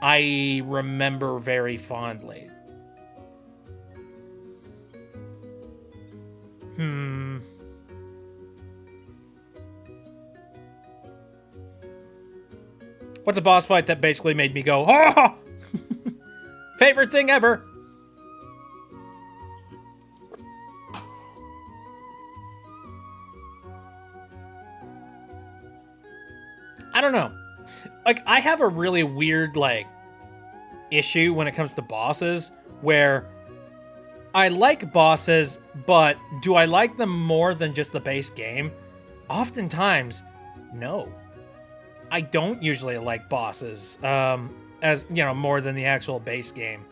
I remember very fondly? What's a boss fight that basically made me go, oh! Favorite thing ever! I don't know. Like, I have a really weird, like, issue when it comes to bosses, where I like bosses, but do I like them more than just the base game? Oftentimes, no. I don't usually like bosses, as, you know, more than the actual base game.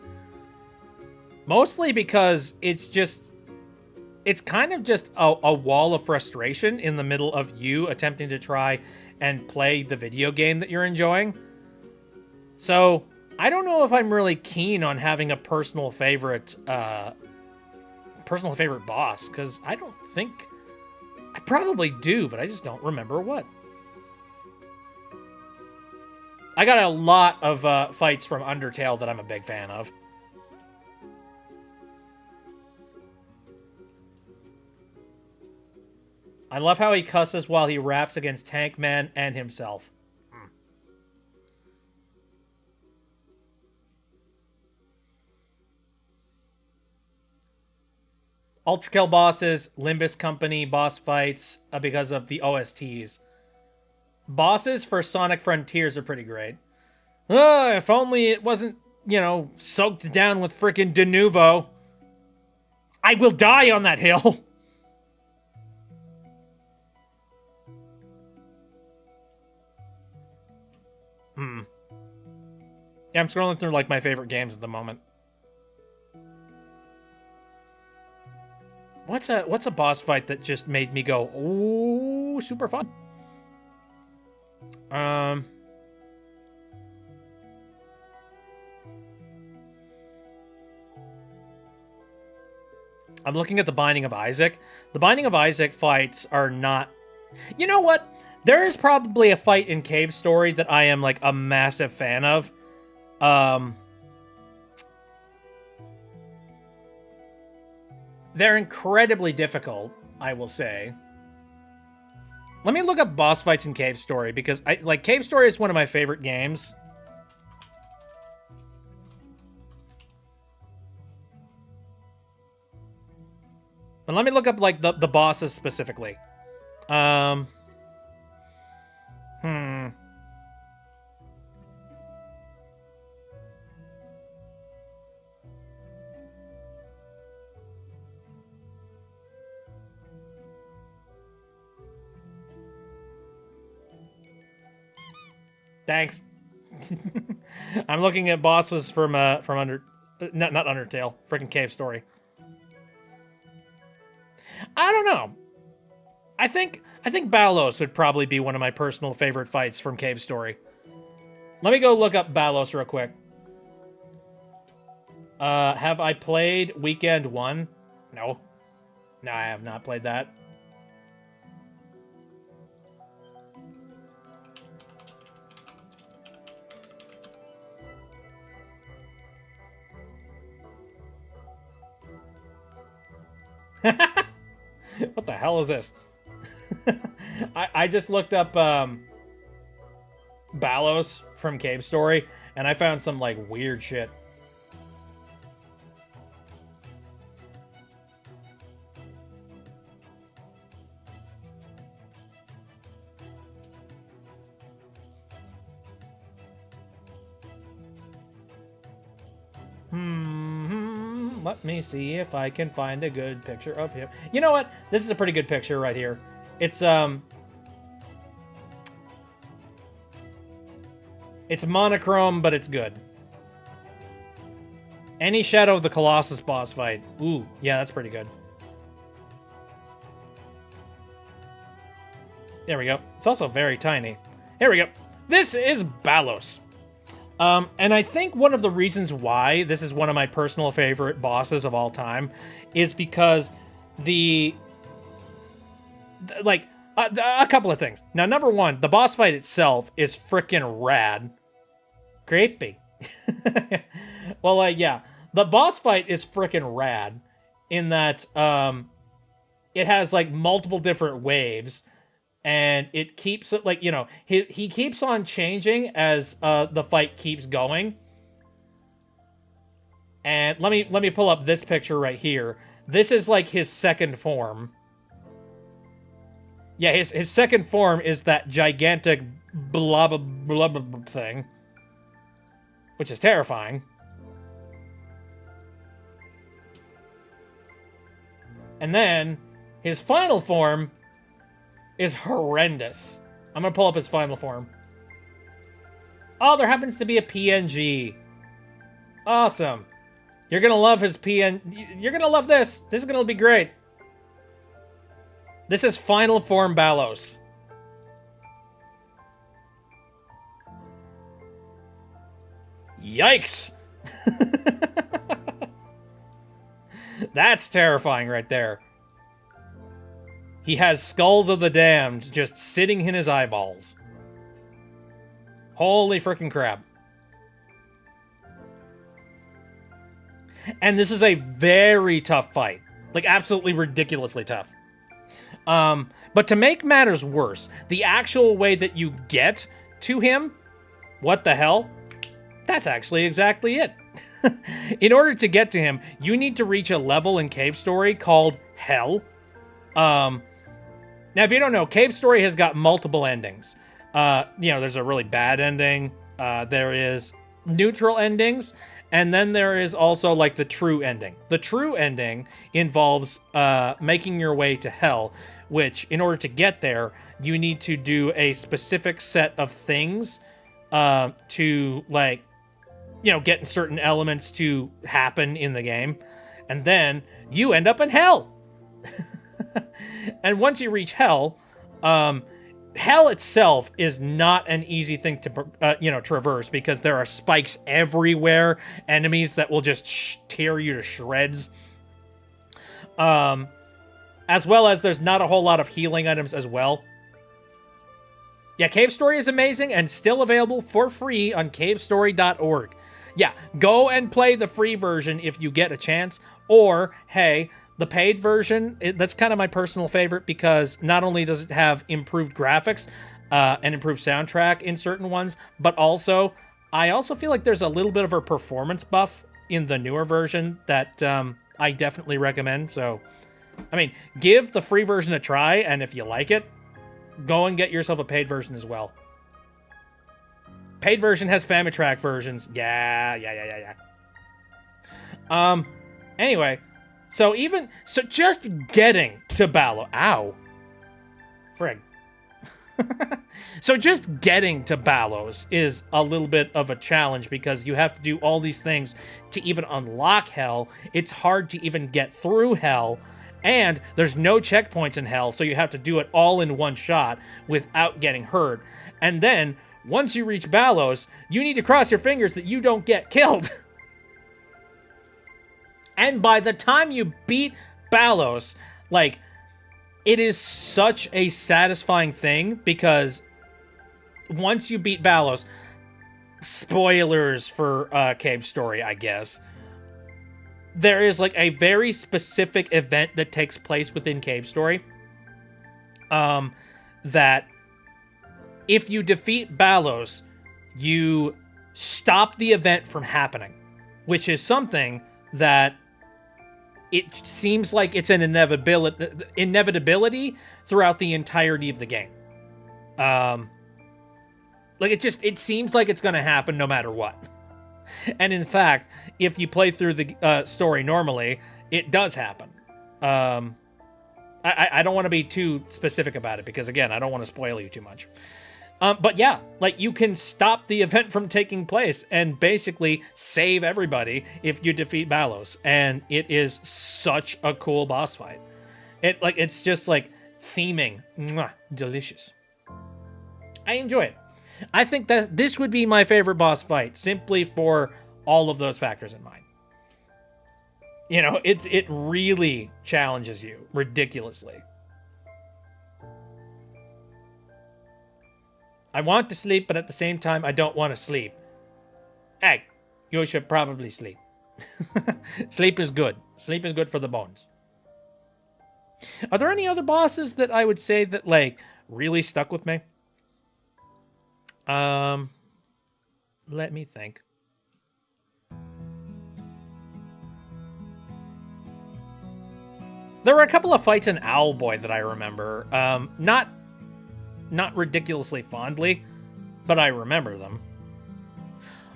Mostly because it's just... it's kind of just a wall of frustration in the middle of you attempting to try and play the video game that you're enjoying. So I don't know if I'm really keen on having a personal favorite boss, because I don't think I probably do, but I just don't remember what. I got a lot of fights from Undertale that I'm a big fan of. I love how he cusses while he raps against Tank Man and himself. Ultra Kill bosses, Limbus Company boss fights because of the OSTs. Bosses for Sonic Frontiers are pretty great. If only it wasn't, soaked down with frickin' Denuvo. I will die on that hill! Yeah, I'm scrolling through, my favorite games at the moment. What's a boss fight that just made me go, ooh, super fun? I'm looking at the Binding of Isaac. The Binding of Isaac fights are not... You know what? There is probably a fight in Cave Story that I am, a massive fan of. They're incredibly difficult, I will say. Let me look up boss fights in Cave Story, because Cave Story is one of my favorite games. But let me look up, the bosses specifically. Thanks. I'm looking at bosses from not Undertale, freaking Cave Story. I don't know. I think Balos would probably be one of my personal favorite fights from Cave Story. Let me go look up Balos real quick. Have I played Weekend 1? No. No, I have not played that. What the hell is this? I just looked up Balos from Cave Story, and I found some weird shit. Let me see if I can find a good picture of him. You know what? This is a pretty good picture right here. It's monochrome, but it's good. Any Shadow of the Colossus boss fight. Ooh, yeah, that's pretty good. There we go. It's also very tiny. Here we go. This is Balos. And I think one of the reasons why this is one of my personal favorite bosses of all time is because a couple of things. Now, number one, the boss fight itself is freaking rad. Creepy. Well, yeah, the boss fight is freaking rad in that it has multiple different waves. And it keeps it he keeps on changing as the fight keeps going. And let me pull up this picture right here. This is his second form. Yeah, his second form is that gigantic blah blah blah blah thing, which is terrifying. And then his final form is horrendous. I'm gonna pull up his final form. Oh, there happens to be a PNG. Awesome. You're gonna love his You're gonna love this. This is gonna be great. This is Final Form Balos. Yikes! That's terrifying right there. He has Skulls of the Damned just sitting in his eyeballs. Holy freaking crap. And this is a very tough fight. Like, absolutely ridiculously tough. But to make matters worse, the actual way that you get to him, what the hell? That's actually exactly it. In order to get to him, you need to reach a level in Cave Story called Hell. Now, if you don't know, Cave Story has got multiple endings. There's a really bad ending. There is neutral endings. And then there is also, like, the true ending. The true ending involves making your way to Hell, which, in order to get there, you need to do a specific set of things to, like, get certain elements to happen in the game. And then you end up in Hell. And once you reach Hell, Hell itself is not an easy thing to, traverse, because there are spikes everywhere, enemies that will just tear you to shreds. As well as there's not a whole lot of healing items as well. Yeah, Cave Story is amazing and still available for free on cavestory.org. Yeah, go and play the free version if you get a chance, or, hey, the paid version, that's kind of my personal favorite, because not only does it have improved graphics and improved soundtrack in certain ones, but also, I also feel like there's a little bit of a performance buff in the newer version that I definitely recommend. So, I mean, give the free version a try, and if you like it, go and get yourself a paid version as well. Paid version has Famitrack versions. Yeah. Anyway, so just getting to Balos. Ow. Frig. So just getting to Balos is a little bit of a challenge, because you have to do all these things to even unlock Hell. It's hard to even get through Hell, and there's no checkpoints in Hell, so you have to do it all in one shot without getting hurt. And then, once you reach Balos, you need to cross your fingers that you don't get killed. And by the time you beat Balos, like, it is such a satisfying thing, because once you beat Balos, spoilers for Cave Story, I guess, there is, like, a very specific event that takes place within Cave Story, that if you defeat Balos, you stop the event from happening, which is something that it seems like it's an inevitability throughout the entirety of the game. It seems like it's going to happen no matter what. And in fact, if you play through the story normally, it does happen. I don't want to be too specific about it, because, again, I don't want to spoil you too much. But yeah, like, you can stop the event from taking place and basically save everybody if you defeat Balos. And it is such a cool boss fight. It's just like theming. Mwah, delicious. I enjoy it. I think that this would be my favorite boss fight, simply for all of those factors in mind. It really challenges you ridiculously. I want to sleep, but at the same time, I don't want to sleep. Hey, you should probably sleep. Sleep is good. Sleep is good for the bones. Are there any other bosses that I would say that, like, really stuck with me? Let me think. There were a couple of fights in Owlboy that I remember. Not ridiculously fondly, but I remember them.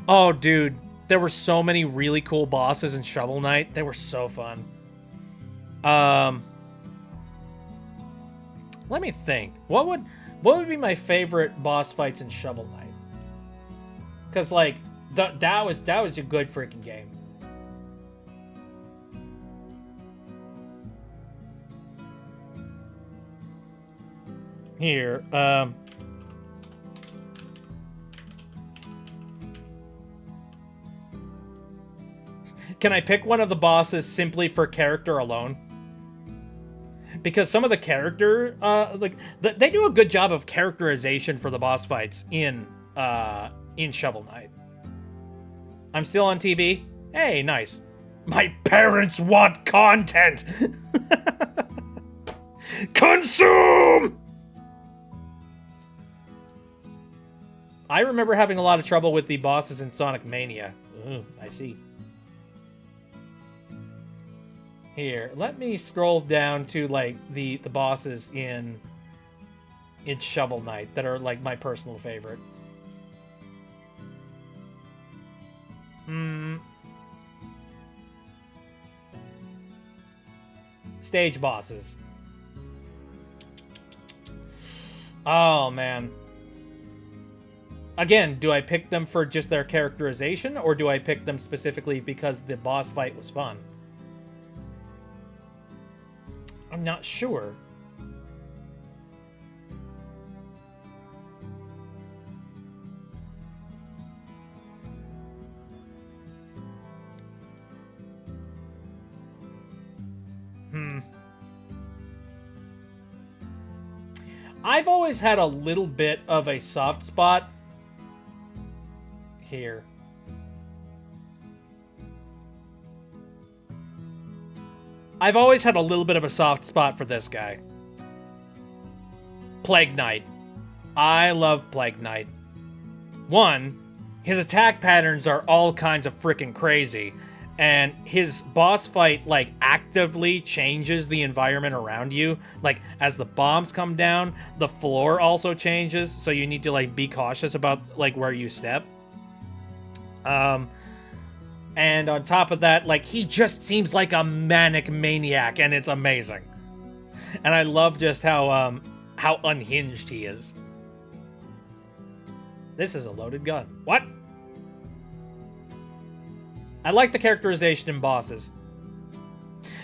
Oh, dude, there were so many really cool bosses in Shovel Knight. They were so fun. Let me think. What would be my favorite boss fights in Shovel Knight? Because, like, that was a good freaking game. Here, can I pick one of the bosses simply for character alone? Because some of the character, they do a good job of characterization for the boss fights in Shovel Knight. I'm still on TV? Hey, nice. My parents want content! Consume! I remember having a lot of trouble with the bosses in Sonic Mania. Ooh, I see. Here, let me scroll down to, like, the bosses in Shovel Knight that are, like, my personal favorites. Stage bosses. Oh, man. Again, do I pick them for just their characterization, or do I pick them specifically because the boss fight was fun? I'm not sure. I've always had a little bit of a soft spot here. I've always had a little bit of a soft spot for this guy. Plague Knight. I love Plague Knight. One, his attack patterns are all kinds of freaking crazy, and his boss fight, like, actively changes the environment around you. Like, as the bombs come down, the floor also changes, so you need to, like, be cautious about, like, where you step. And on top of that, like, he just seems like a manic maniac, and it's amazing. And I love just how unhinged he is. This is a loaded gun. What? I like the characterization in bosses.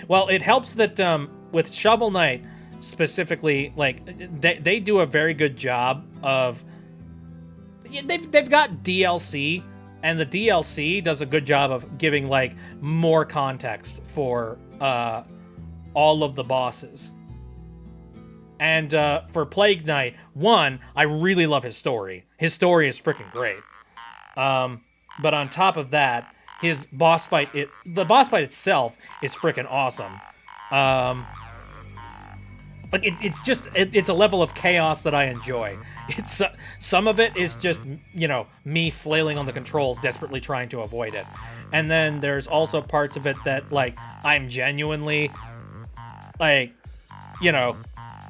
Well, it helps that with Shovel Knight specifically, like, they do a very good job of... They've got DLC, and the DLC does a good job of giving, like, more context for all of the bosses. And for Plague Knight, one, I really love his story. His story is freaking great. But on top of that, his boss fight, the boss fight itself is freaking awesome. Like, it's a level of chaos that I enjoy. It's some of it is just, you know, me flailing on the controls, desperately trying to avoid it. And then there's also parts of it that, like, I'm genuinely, like, you know,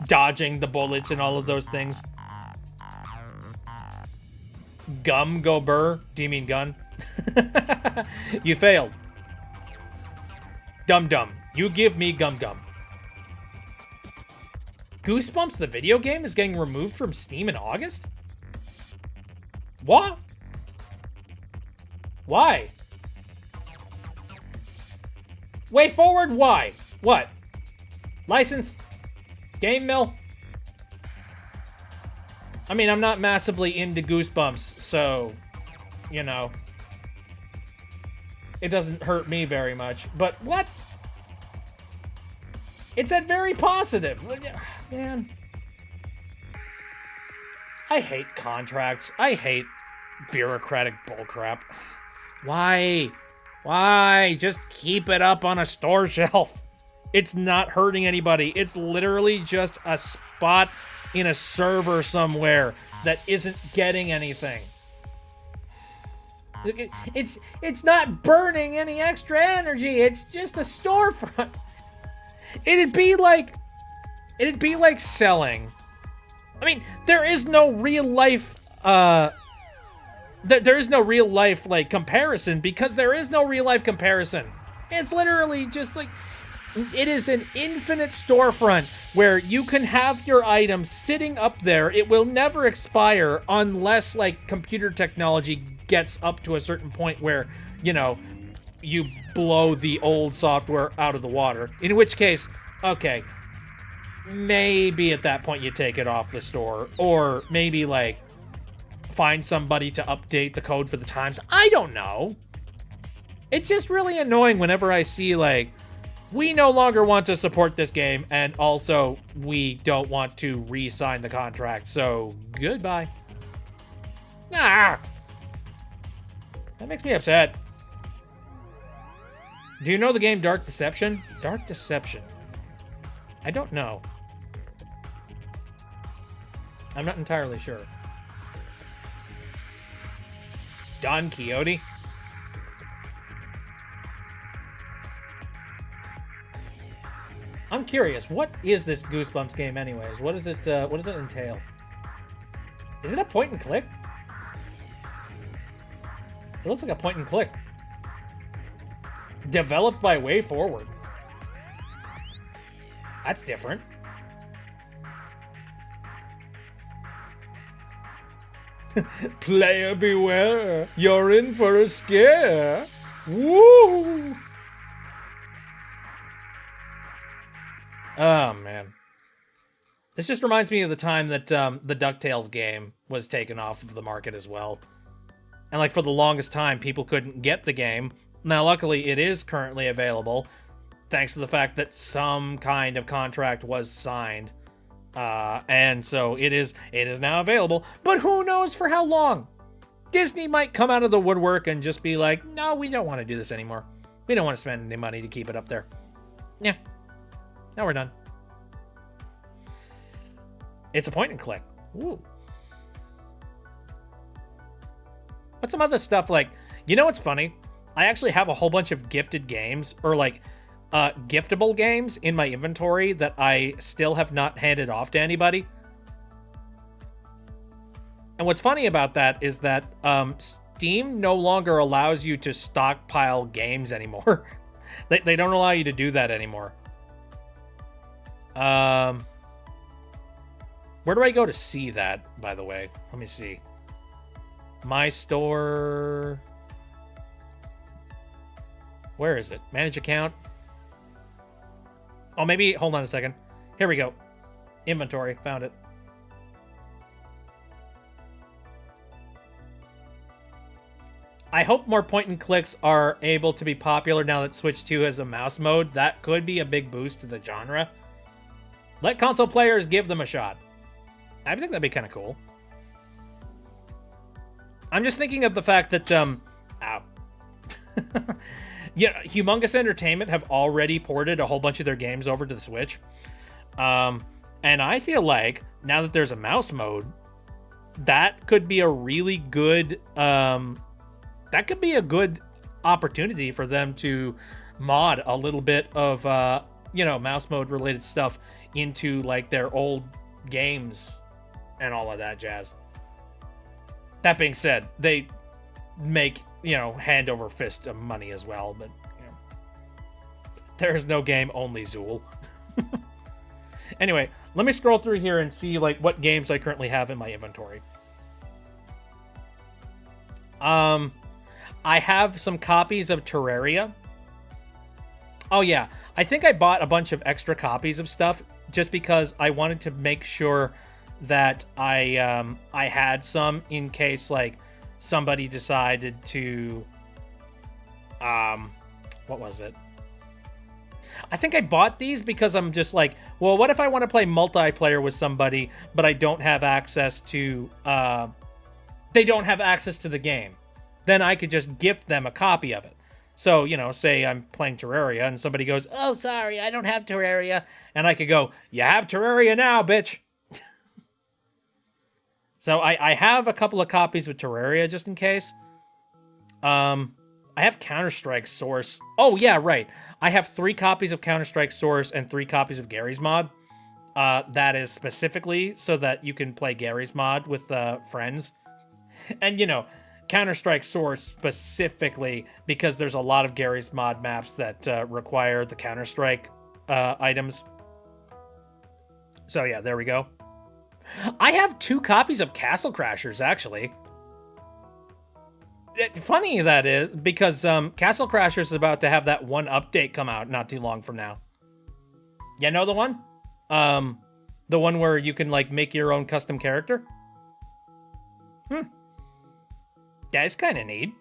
dodging the bullets and all of those things. Gum go burr? Do you mean gun? You failed. Dum Dum. You give me Gum Gum. Goosebumps, the video game, is getting removed from Steam in August? What? Why? Way forward, why? What? License? Game mill? I mean, I'm not massively into Goosebumps, so, you know, it doesn't hurt me very much. But what? It said very positive. Man. I hate contracts. I hate bureaucratic bullcrap. Why? Why? Just keep it up on a store shelf. It's not hurting anybody. It's literally just a spot in a server somewhere that isn't getting anything. It's not burning any extra energy. It's just a storefront. It'd be like selling. I mean, there is no real life there is no real life, like, comparison, because there is no real life comparison. It's literally just like, it is an infinite storefront where you can have your items sitting up there. It will never expire unless, like, computer technology gets up to a certain point where, you know, you blow the old software out of the water. In which case, okay, maybe at that point you take it off the store, or maybe like find somebody to update the code for the times. I don't know. It's just really annoying whenever I see like, we no longer want to support this game, and also we don't want to re-sign the contract, so goodbye. Ah! That makes me upset. Do you know the game Dark Deception? Dark Deception. I don't know. I'm not entirely sure. Don Quixote? I'm curious, what is this Goosebumps game anyways? What does it entail? Is it a point and click? It looks like a point and click. Developed by Way Forward. That's different. Player beware, you're in for a scare. Woo! Oh, man. This just reminds me of the time that the DuckTales game was taken off of the market as well. And like for the longest time, people couldn't get the game. Now, luckily, it is currently available, thanks to the fact that some kind of contract was signed. And so it is now available, but who knows for how long? Disney might come out of the woodwork and just be like, no, we don't want to do this anymore. We don't want to spend any money to keep it up there. Yeah. Now we're done. It's a point and click. Ooh. What's some other stuff like, you know what's funny? I actually have a whole bunch of gifted games, or like giftable games in my inventory that I still have not handed off to anybody. And what's funny about that is that Steam no longer allows you to stockpile games anymore. They don't allow you to do that anymore. Where do I go to see that, by the way? Let me see. My store. Where is it? Manage account. Oh, maybe, hold on a second. Here we go. Inventory, found it. I hope more point and clicks are able to be popular now that Switch 2 has a mouse mode. That could be a big boost to the genre. Let console players give them a shot. I think that'd be kind of cool. I'm just thinking of the fact that, ow. Yeah, Humongous Entertainment have already ported a whole bunch of their games over to the Switch. And I feel like, now that there's a mouse mode, that could be a really good, that could be a good opportunity for them to mod a little bit of, mouse mode related stuff into, like, their old games and all of that jazz. That being said, they make, hand over fist of money as well, but, there's no game, only Zool. Anyway, let me scroll through here and see, like, what games I currently have in my inventory. I have some copies of Terraria. Oh, yeah. I think I bought a bunch of extra copies of stuff just because I wanted to make sure that I had some in case, like, somebody decided to, what was it? I think I bought these because I'm just like, well, what if I want to play multiplayer with somebody, but I don't have access to, they don't have access to the game? Then I could just gift them a copy of it. So, say I'm playing Terraria and somebody goes, oh, sorry, I don't have Terraria. And I could go, you have Terraria now, bitch. So I have a couple of copies of Terraria just in case. I have Counter-Strike Source. Oh, yeah, right. I have 3 copies of Counter-Strike Source and 3 copies of Garry's Mod. That is specifically so that you can play Garry's Mod with friends. And, Counter-Strike Source specifically because there's a lot of Garry's Mod maps that require the Counter-Strike items. So, yeah, there we go. I have 2 copies of Castle Crashers, actually. Funny that is, because Castle Crashers is about to have that one update come out not too long from now. You know the one? The one where you can, like, make your own custom character? That's kind of neat.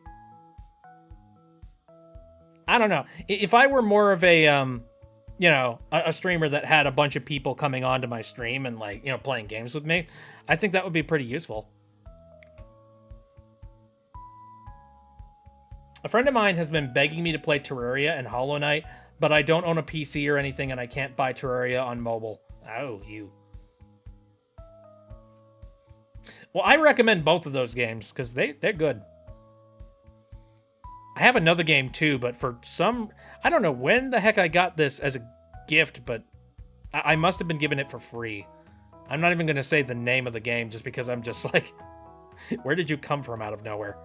I don't know. If I were more of a, you know, a streamer that had a bunch of people coming onto my stream and, like, you know, playing games with me, I think that would be pretty useful. A friend of mine has been begging me to play Terraria and Hollow Knight, but I don't own a PC or anything, and I can't buy Terraria on mobile. Oh, you. Well, I recommend both of those games, because they're good. I have another game, too, but for some... I don't know when the heck I got this as a gift, but I must have been given it for free. I'm not even going to say the name of the game, just because I'm just like... Where did you come from out of nowhere?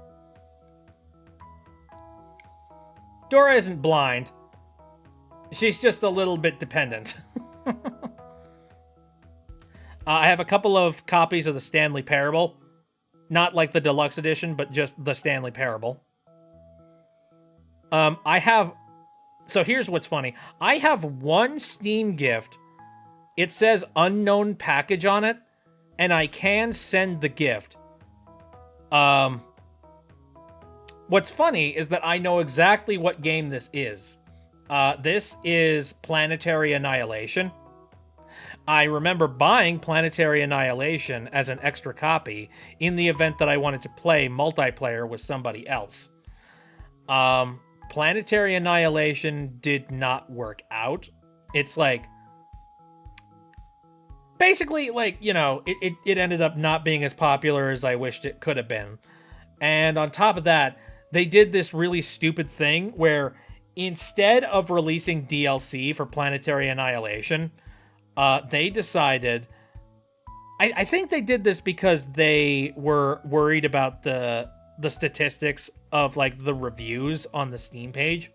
Dora isn't blind. She's just a little bit dependent. I have a couple of copies of the Stanley Parable. Not like the deluxe edition, but just the Stanley Parable. I have... So here's what's funny. I have one Steam gift. It says unknown package on it, and I can send the gift. What's funny is that I know exactly what game this is. This is Planetary Annihilation. I remember buying Planetary Annihilation as an extra copy in the event that I wanted to play multiplayer with somebody else. Planetary Annihilation did not work out. It's like... Basically, like, you know, it ended up not being as popular as I wished it could have been. And on top of that, they did this really stupid thing where instead of releasing DLC for Planetary Annihilation, they decided... I think they did this because they were worried about the statistics of, like, the reviews on the Steam page.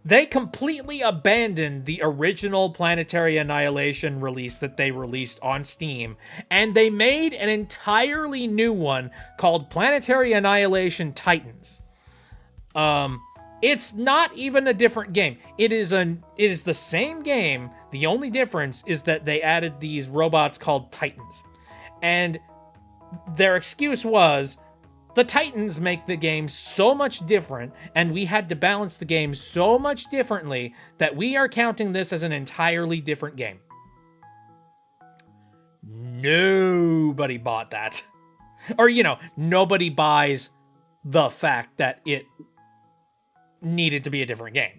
They completely abandoned the original Planetary Annihilation release that they released on Steam, and they made an entirely new one called Planetary Annihilation Titans. It's not even a different game. It is the same game. The only difference is that they added these robots called Titans. And their excuse was, the Titans make the game so much different, and we had to balance the game so much differently that we are counting this as an entirely different game. Nobody bought that. Or, you know, nobody buys the fact that it needed to be a different game.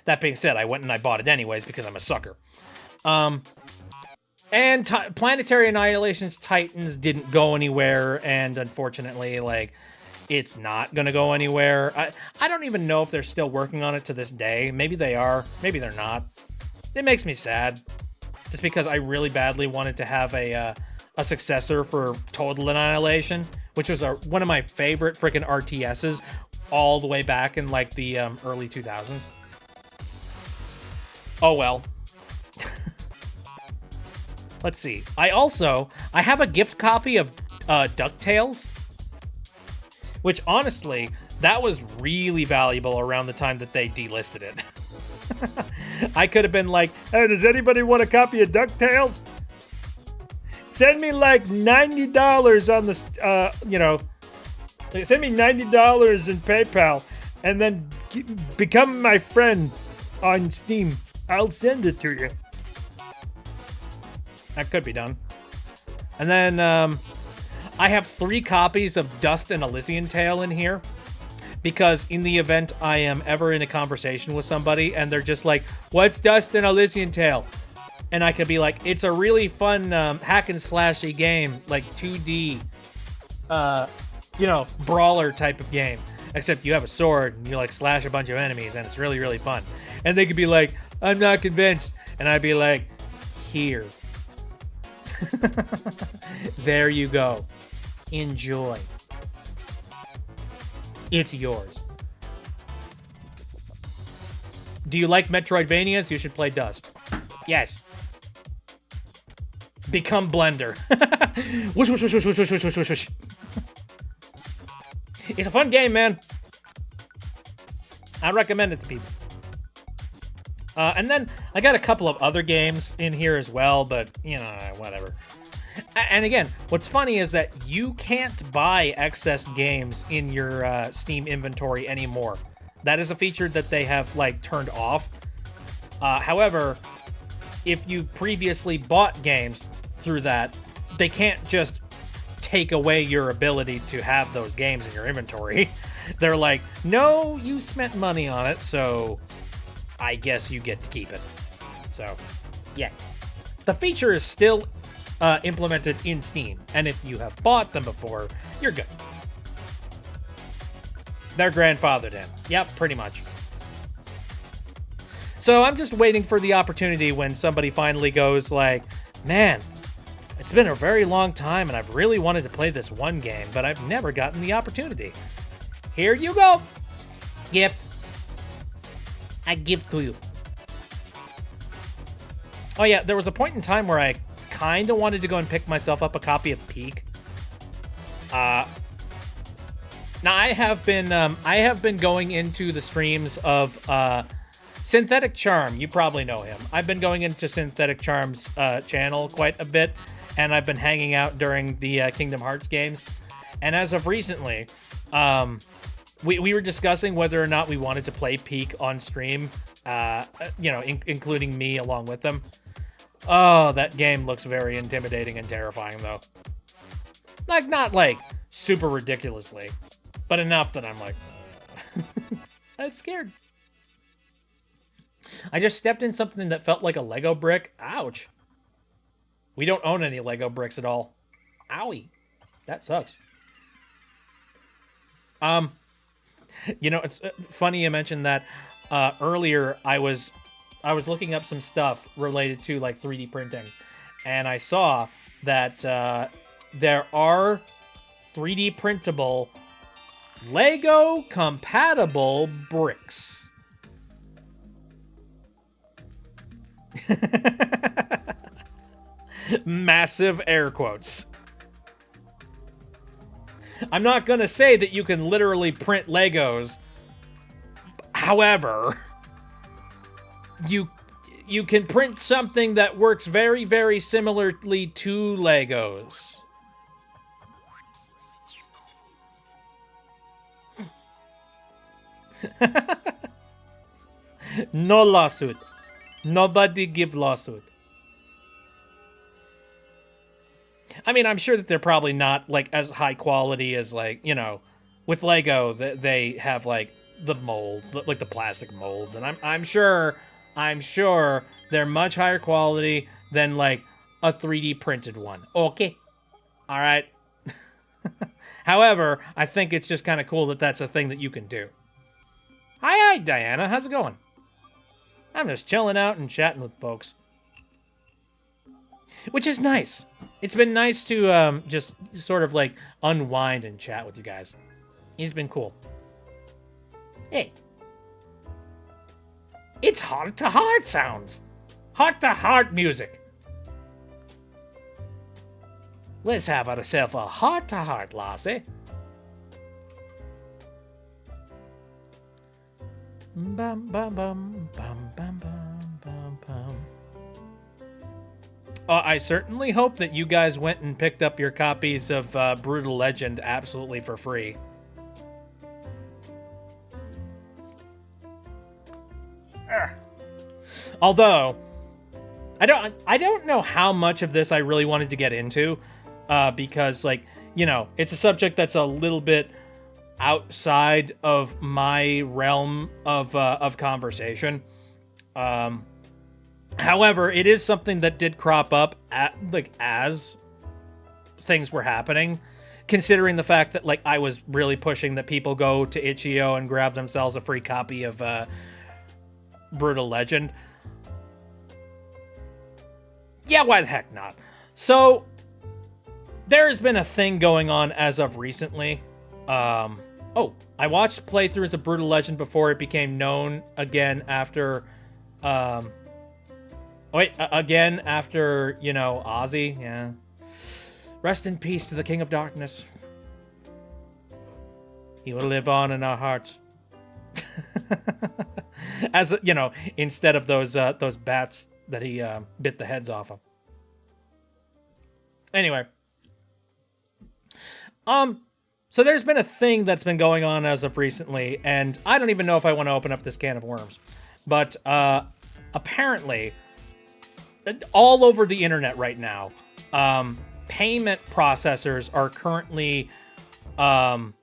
That being said, I went and I bought it anyways because I'm a sucker. And Planetary Annihilation's Titans didn't go anywhere, and unfortunately, like, it's not gonna go anywhere. I don't even know if they're still working on it to this day. Maybe they are, maybe they're not. It makes me sad, just because I really badly wanted to have a successor for Total Annihilation, which was one of my favorite freaking RTSs all the way back in, like, the early 2000s. Oh well. Let's see. I have a gift copy of DuckTales, which honestly, that was really valuable around the time that they delisted it. I could have been like, hey, does anybody want a copy of DuckTales? Send me like $90 on the, you know, send me $90 in PayPal and then become my friend on Steam. I'll send it to you. That could be done. And then I have 3 copies of Dust and Elysian Tale in here, because in the event I am ever in a conversation with somebody and they're just like, what's Dust and Elysian Tale? And I could be like, it's a really fun hack and slashy game, like 2D, you know, brawler type of game. Except you have a sword and you like slash a bunch of enemies and it's really, really fun. And they could be like, I'm not convinced. And I'd be like, here. There you go. Enjoy. It's yours. Do you like Metroidvanias? You should play Dust. Yes. Become Blender. Whoosh, whoosh, whoosh, whoosh, whoosh, whoosh, whoosh, whoosh. It's a fun game, man. I recommend it to people. And then I got a couple of other games in here as well, but, whatever. And again, what's funny is that you can't buy excess games in your Steam inventory anymore. That is a feature that they have, turned off. However, if you previously bought games through that, they can't just take away your ability to have those games in your inventory. They're like, no, you spent money on it, so I guess you get to keep it. So, yeah. The feature is still implemented in Steam, and if you have bought them before, you're good. They're grandfathered in. Yep, pretty much. So I'm just waiting for the opportunity when somebody finally goes like, man, it's been a very long time and I've really wanted to play this one game, but I've never gotten the opportunity. Here you go. Gift. I give to you. Oh yeah, there was a point in time where I kind of wanted to go and pick myself up a copy of Peak. Now I have been going into the streams of Synthetic Charm. You probably know him. I've been going into Synthetic Charm's channel quite a bit, and I've been hanging out during the Kingdom Hearts games. And as of recently, we were discussing whether or not we wanted to play Peak on stream, including me along with them. Oh, that game looks very intimidating and terrifying, though. Not super ridiculously, but enough that I'm like, I'm scared. I just stepped in something that felt like a Lego brick. Ouch. We don't own any Lego bricks at all. Owie. That sucks. It's funny you mentioned that. Earlier, I was looking up some stuff related to 3D printing, and I saw that there are 3D printable Lego compatible bricks. Massive air quotes. I'm not gonna say that you can literally print Legos. However, you can print something that works very, very similarly to Legos. No lawsuit. Nobody give lawsuit. I mean, I'm sure that they're probably not as high quality as with Lego that they have the molds, the plastic molds, and I'm sure they're much higher quality than a 3D printed one. Okay. All right. However, I think it's just kind of cool that that's a thing that you can do. Hi, Diana. How's it going? I'm just chilling out and chatting with folks. Which is nice. It's been nice to just sort of unwind and chat with you guys. It's been cool. Hey. It's heart-to-heart sounds. Heart-to-heart music. Let's have ourselves a heart-to-heart, Lassie. Bum, bum, bum, bum, bum, bum, bum, bum. I certainly hope that you guys went and picked up your copies of Brutal Legend absolutely for free. Although, I don't know how much of this I really wanted to get into, because it's a subject that's a little bit outside of my realm of conversation. However, it is something that did crop up as things were happening, considering the fact that I was really pushing that people go to Itch.io and grab themselves a free copy of Brutal Legend. Yeah, why the heck not? So, there's been a thing going on as of recently. I watched playthroughs of Brutal Legend before it became known again after... again after, Ozzy, yeah. Rest in peace to the King of Darkness. He will live on in our hearts. as instead of those bats that he bit the heads off of. Anyway, so there's been a thing that's been going on as of recently, and I don't even know if I want to open up this can of worms, but apparently, all over the internet right now, payment processors are currently kind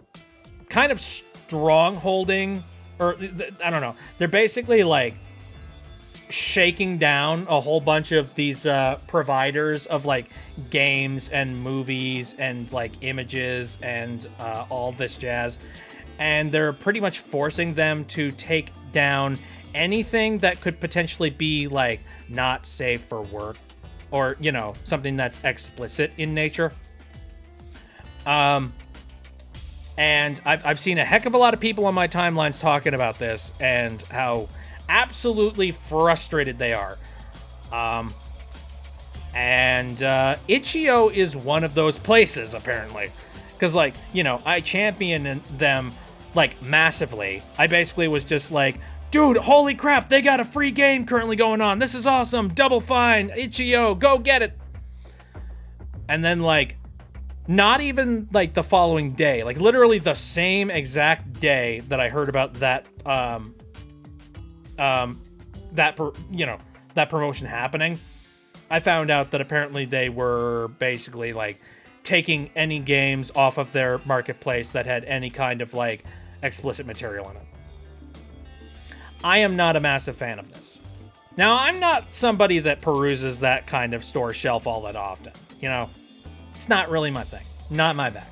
of strongholding, or I don't know. They're basically like shaking down a whole bunch of these providers of like games and movies and like images and all this jazz, and they're pretty much forcing them to take down anything that could potentially be like not safe for work, or something that's explicit in nature. And I've seen a heck of a lot of people on my timelines talking about this and how absolutely frustrated they are. And Itch.io is one of those places, apparently. Because, I champion them, massively. I basically was just like, dude, holy crap, they got a free game currently going on. This is awesome. Double Fine, Itch.io, go get it. And then, not even, the following day, literally the same exact day that I heard about that, that promotion happening, I found out that apparently they were basically taking any games off of their marketplace that had any kind of explicit material in it. I am not a massive fan of this. Now, I'm not somebody that peruses that kind of store shelf all that often. It's not really my thing. Not my bag.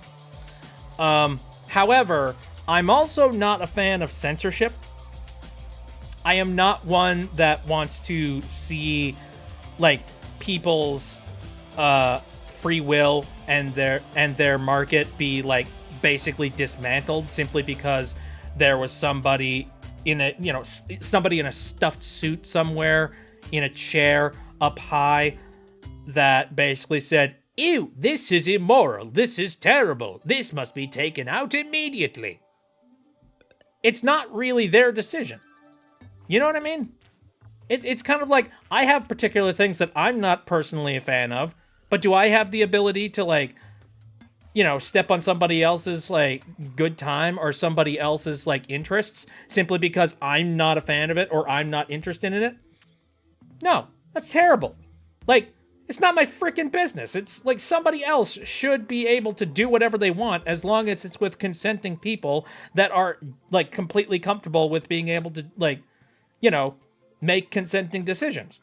However, I'm also not a fan of censorship. I am not one that wants to see people's free will and their market be basically dismantled simply because there was somebody in a somebody in a stuffed suit somewhere in a chair up high that basically said, "Ew, this is immoral, this is terrible, this must be taken out immediately." It's not really their decision. You know what I mean? It's kind of like, I have particular things that I'm not personally a fan of, but do I have the ability to step on somebody else's good time or somebody else's interests simply because I'm not a fan of it or I'm not interested in it? No, that's terrible. It's not my freaking business. It's somebody else should be able to do whatever they want as long as it's with consenting people that are completely comfortable with being able to make consenting decisions.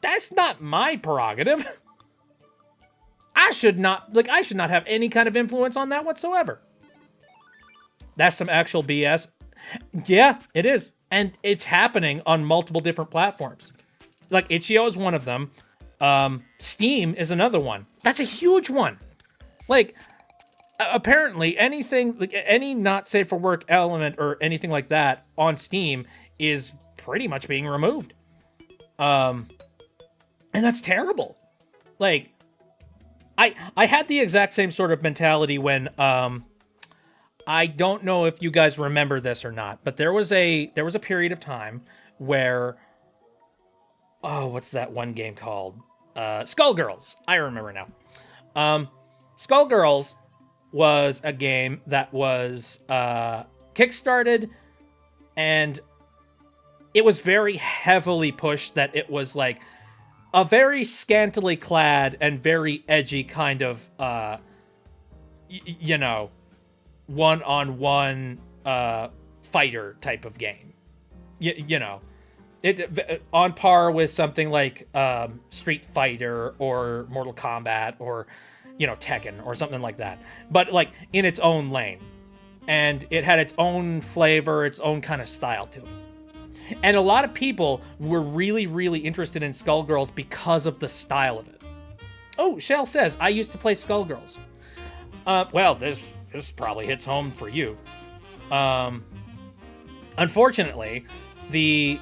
That's not my prerogative. I should not have any kind of influence on that whatsoever. That's some actual BS. Yeah, it is. And it's happening on multiple different platforms. Itch.io is one of them. Steam is another one. That's a huge one. Apparently anything, any not safe for work element or anything like that on Steam is pretty much being removed. And that's terrible. I had the exact same sort of mentality when, I don't know if you guys remember this or not, but there was a period of time where, what's that one game called? Skullgirls. I remember now. Skullgirls was a game that was kickstarted, and it was very heavily pushed that it was a very scantily clad and very edgy kind of one-on-one fighter type of game. It on par with something like Street Fighter or Mortal Kombat or Tekken or something like that, but in its own lane, and it had its own flavor, its own kind of style to it. And a lot of people were really, really interested in Skullgirls because of the style of it. Oh, Shell says, I used to play Skullgirls. Well, this probably hits home for you. Unfortunately, the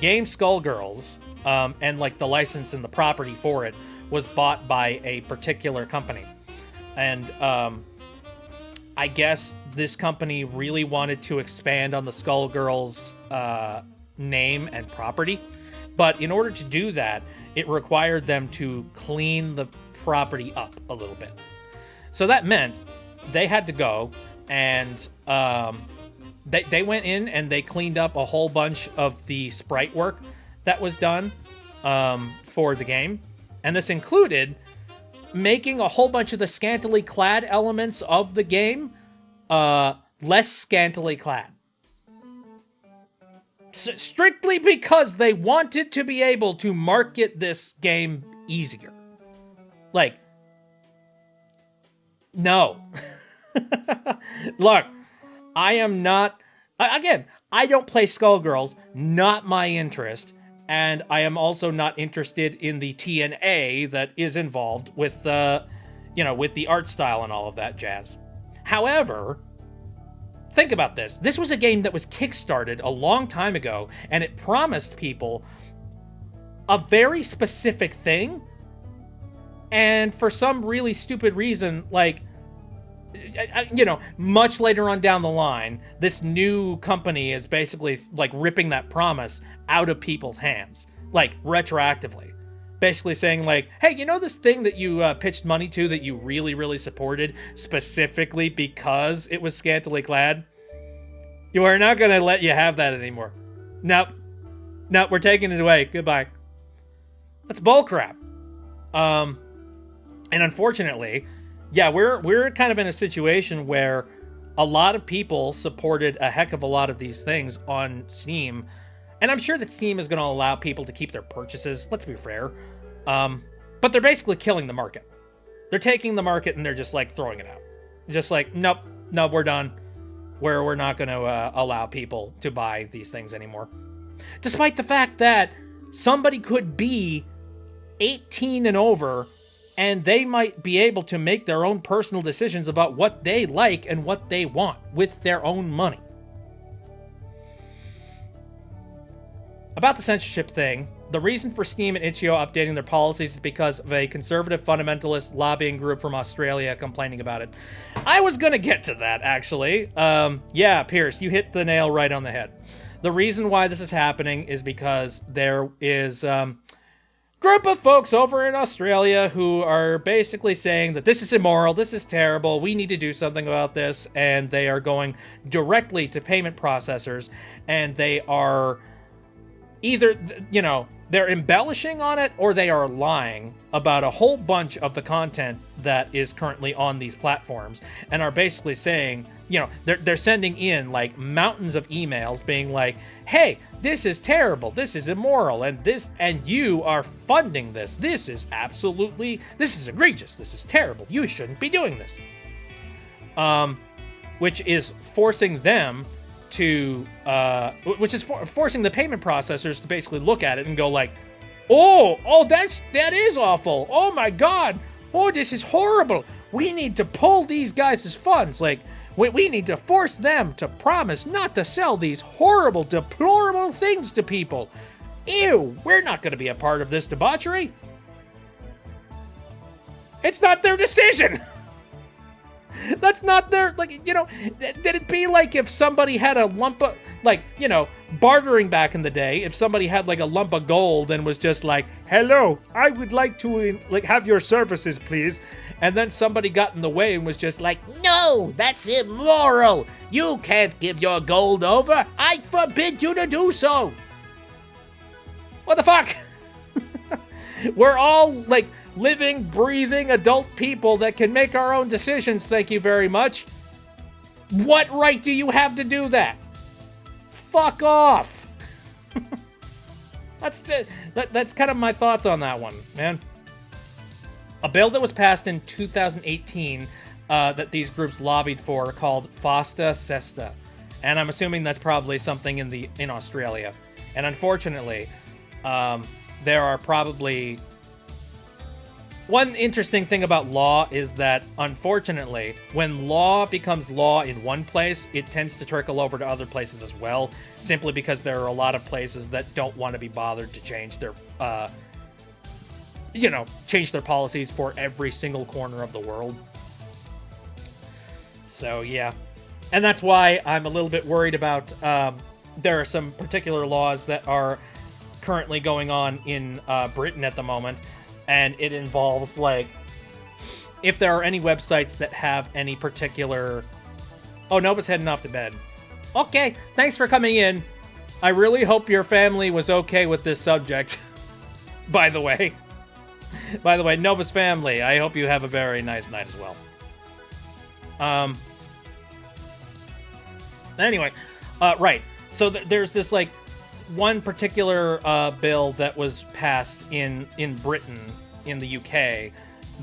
game Skullgirls, and the license and the property for it was bought by a particular company. And I guess this company really wanted to expand on the Skullgirls name and property. But in order to do that, it required them to clean the property up a little bit. So that meant they had to go and they went in and they cleaned up a whole bunch of the sprite work that was done for the game. And this included making a whole bunch of the scantily clad elements of the game less scantily clad. Strictly because they wanted to be able to market this game easier. Like, no. Look, I am not... Again, I don't play Skullgirls, not my interest, and I am also not interested in the TNA that is involved with, with the art style and all of that jazz. However, think about this. This was a game that was kickstarted a long time ago, and it promised people a very specific thing, and for some really stupid reason, like, much later on down the line, this new company is basically like ripping that promise out of people's hands, like retroactively. Basically saying like, hey, you know this thing that you pitched money to that you really, really supported specifically because it was scantily clad? You are not going to let you have that anymore. Nope, we're taking it away. Goodbye. That's bullcrap. And unfortunately, yeah, we're kind of in a situation where a lot of people supported a heck of a lot of these things on Steam, and I'm sure that Steam is going to allow people to keep their purchases, let's be fair, but they're basically killing the market. They're taking the market and they're just like throwing it out. Just like, nope, we're done. We're not going to allow people to buy these things anymore. Despite the fact that somebody could be 18 and over, and they might be able to make their own personal decisions about what they like and what they want with their own money. About the censorship thing, the reason for Steam and itch.io updating their policies is because of a conservative fundamentalist lobbying group from Australia complaining about it. I was going to get to that, actually. Yeah, Pierce, you hit the nail right on the head. The reason why this is happening is because there is... group of folks over in Australia who are basically saying that this is immoral, this is terrible, we need to do something about this, and they are going directly to payment processors, and they are either, they're embellishing on it, or they are lying about a whole bunch of the content that is currently on these platforms, and are basically saying, they're sending in like mountains of emails being like, hey, this is terrible, this is immoral, and you are funding this. This is egregious, this is terrible, you shouldn't be doing this. Which is forcing them to, forcing the payment processors to basically look at it and go like, oh, that is awful, oh my god, oh, this is horrible, we need to pull these guys' funds, like, we need to force them to promise not to sell these horrible, deplorable things to people. Ew, we're not going to be a part of this debauchery. It's not their decision. That's not their, did it be like if somebody had a lump of, bartering back in the day, if somebody had like a lump of gold and was just like, hello, I would like to have your services, please. And then somebody got in the way and was just like, no, that's immoral. You can't give your gold over. I forbid you to do so. What the fuck? We're all like living, breathing adult people that can make our own decisions. Thank you very much. What right do you have to do that? Fuck off. That's kind of my thoughts on that one, man. A bill that was passed in 2018 that these groups lobbied for called FOSTA SESTA. And I'm assuming that's probably something in Australia. And unfortunately, there are probably... One interesting thing about law is that, unfortunately, when law becomes law in one place, it tends to trickle over to other places as well, simply because there are a lot of places that don't want to be bothered to change their... change their policies for every single corner of the world. So, yeah. And that's why I'm a little bit worried about there are some particular laws that are currently going on in Britain at the moment, and it involves, like, if there are any websites that have any particular... Oh, Nova's heading off to bed. Okay, thanks for coming in. I really hope your family was okay with this subject. By the way. By the way, Nova's family, I hope you have a very nice night as well. Anyway, right. So there's this, like, one particular bill that was passed in Britain, in the UK,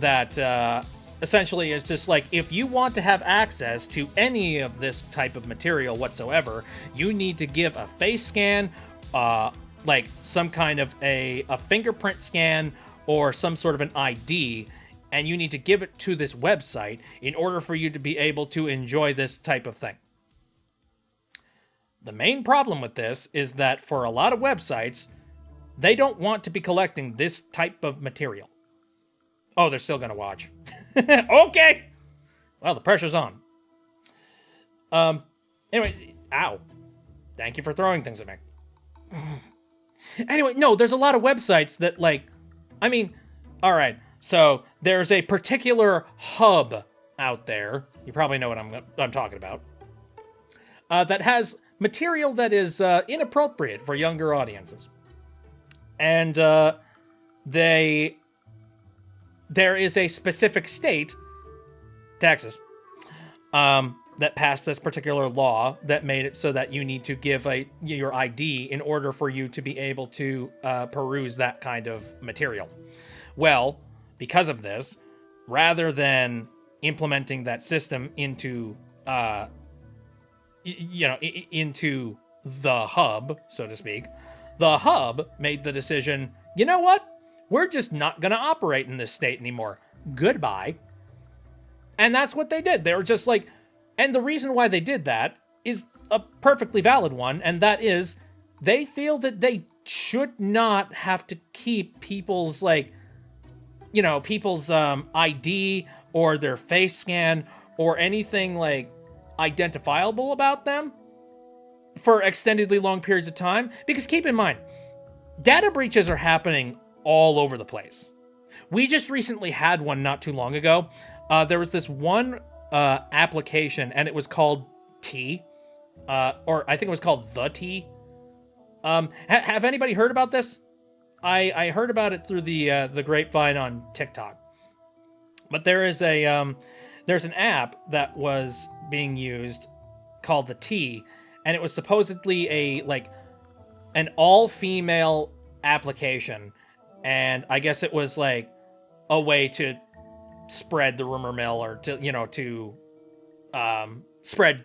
that essentially is just like, if you want to have access to any of this type of material whatsoever, you need to give a face scan, like some kind of a fingerprint scan, or some sort of an ID, and you need to give it to this website in order for you to be able to enjoy this type of thing. The main problem with this is that for a lot of websites, they don't want to be collecting this type of material. Oh, they're still going to watch. Okay! Well, the pressure's on. Anyway, ow. Thank you for throwing things at me. Anyway, no, there's a lot of websites that, like, I mean, alright, so there's a particular hub out there, you probably know what I'm talking about, that has material that is inappropriate for younger audiences. And there is a specific state, Texas, that passed this particular law that made it so that you need to give your ID in order for you to be able to peruse that kind of material. Well, because of this, rather than implementing that system into into the hub, so to speak, the hub made the decision, you know what? We're just not going to operate in this state anymore. Goodbye. And that's what they did. They were just like, and the reason why they did that is a perfectly valid one, and that is they feel that they should not have to keep people's, like, you know, people's ID or their face scan or anything, like, identifiable about them for extendedly long periods of time. Because keep in mind, data breaches are happening all over the place. We just recently had one not too long ago. There was this one application, and it was called T, or I think it was called The T. Have anybody heard about this? I heard about it through the grapevine on TikTok. But there is there's an app that was being used called The T, and it was supposedly an all-female application, and I guess it was like a way to spread the rumor mill, or to spread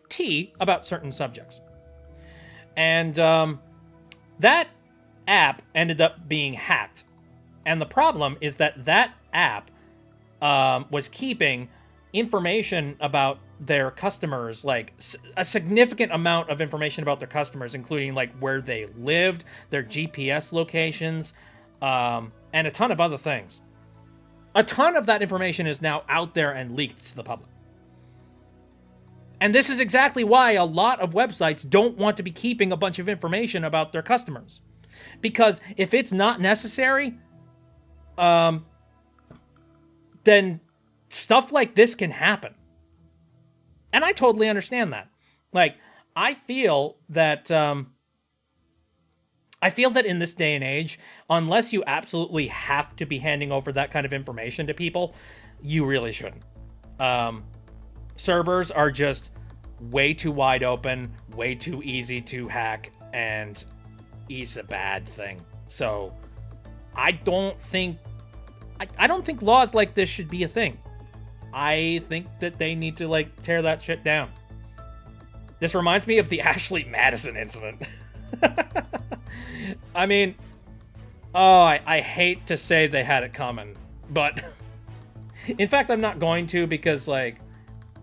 tea about certain subjects. And that app ended up being hacked, and the problem is that app was keeping information about their customers, like a significant amount of information about their customers, including like where they lived, their GPS locations, and a ton of other things. A ton of that information is now out there and leaked to the public. And this is exactly why a lot of websites don't want to be keeping a bunch of information about their customers. Because if it's not necessary, then stuff like this can happen. And I totally understand that. Like, I feel that in this day and age, unless you absolutely have to be handing over that kind of information to people, you really shouldn't. Servers are just way too wide open, way too easy to hack, and it's a bad thing. So I don't think laws like this should be a thing. I think that they need to, like, tear that shit down. This reminds me of the Ashley Madison incident. I mean, I hate to say they had it coming, but in fact, I'm not going to, because, like,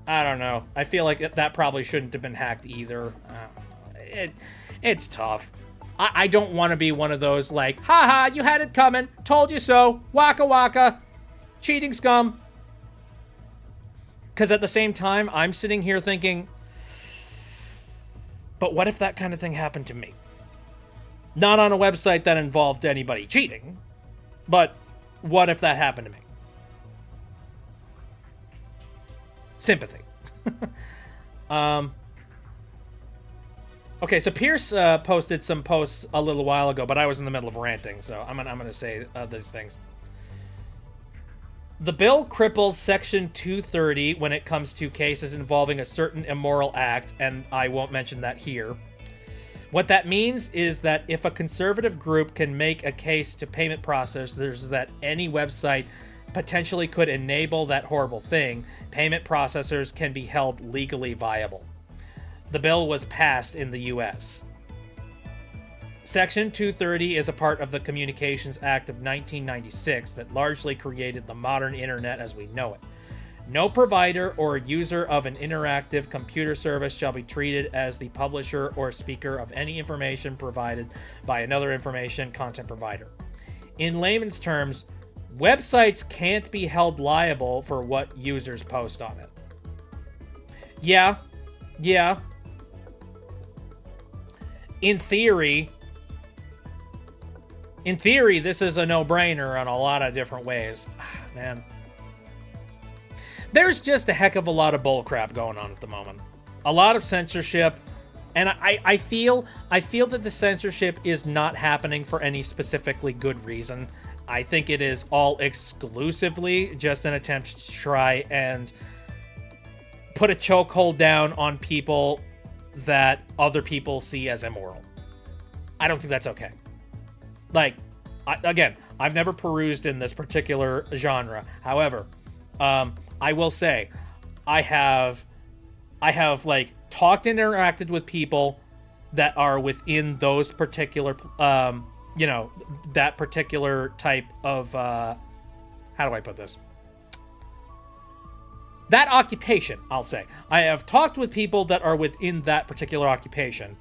I don't know. I feel like that probably shouldn't have been hacked either. It's tough. I don't want to be one of those, like, haha, you had it coming, told you so, waka waka, cheating scum. Because at the same time, I'm sitting here thinking, But what if that kind of thing happened to me? Not on a website that involved anybody cheating, but what if that happened to me? Sympathy. Okay, so Pierce posted some posts a little while ago, but I was in the middle of ranting, so I'm gonna say these things. The bill cripples Section 230 when it comes to cases involving a certain immoral act, and I won't mention that here. What that means is that if a conservative group can make a case to payment processors that any website potentially could enable that horrible thing, payment processors can be held legally viable. The bill was passed in the US. Section 230 is a part of the Communications Act of 1996 that largely created the modern internet as we know it. No provider or user of an interactive computer service shall be treated as the publisher or speaker of any information provided by another information content provider. In layman's terms, websites can't be held liable for what users post on it. Yeah. In theory, this is a no-brainer on a lot of different ways. Man. There's just a heck of a lot of bullcrap going on at the moment. A lot of censorship, and I feel that the censorship is not happening for any specifically good reason. I think it is all exclusively just an attempt to try and put a chokehold down on people that other people see as immoral. I don't think that's okay. Like, again, I've never perused in this particular genre. However, I will say, I have like talked and interacted with people that are within those particular, that particular type of, how do I put this? That occupation, I'll say. I have talked with people that are within that particular occupation.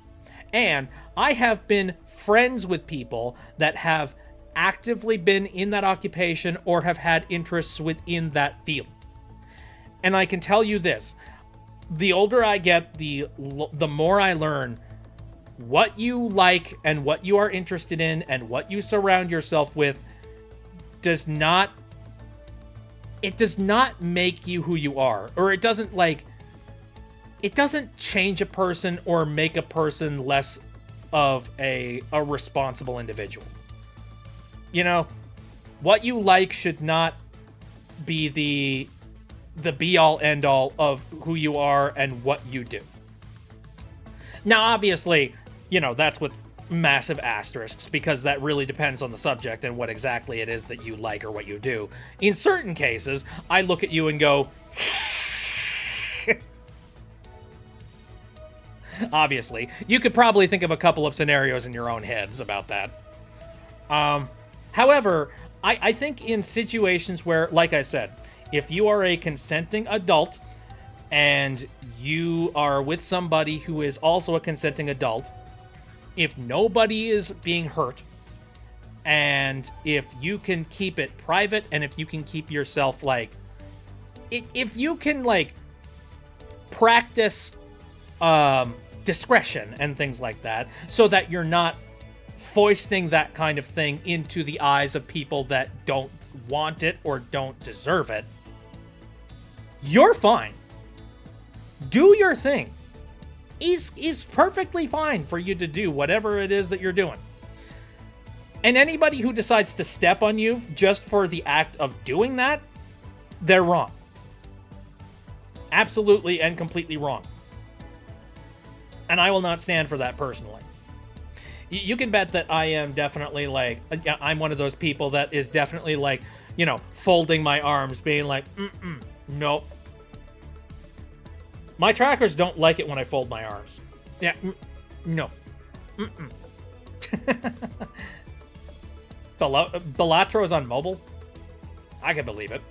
And I have been friends with people that have actively been in that occupation or have had interests within that field. And I can tell you this, the older I get, the more I learn what you like and what you are interested in and what you surround yourself with does not make you who you are, or it doesn't change a person or make a person less of a responsible individual. You know, what you like should not be the be-all end-all of who you are and what you do. Now, obviously, that's with massive asterisks, because that really depends on the subject and what exactly it is that you like or what you do. In certain cases, I look at you and go, obviously. You could probably think of a couple of scenarios in your own heads about that. However, I think in situations where, like I said, if you are a consenting adult and you are with somebody who is also a consenting adult, if nobody is being hurt, and if you can keep it private, and if you can keep yourself, if you can, practice discretion and things like that, so that you're not foisting that kind of thing into the eyes of people that don't want it or don't deserve it, you're fine. Do your thing. Is perfectly fine for you to do whatever it is that you're doing. And anybody who decides to step on you just for the act of doing that, they're wrong. Absolutely and completely wrong. And I will not stand for that personally. You can bet that I am definitely I'm one of those people that is definitely folding my arms, being like, nope. My trackers don't like it when I fold my arms. Yeah, no. Balatro is on mobile? I can believe it.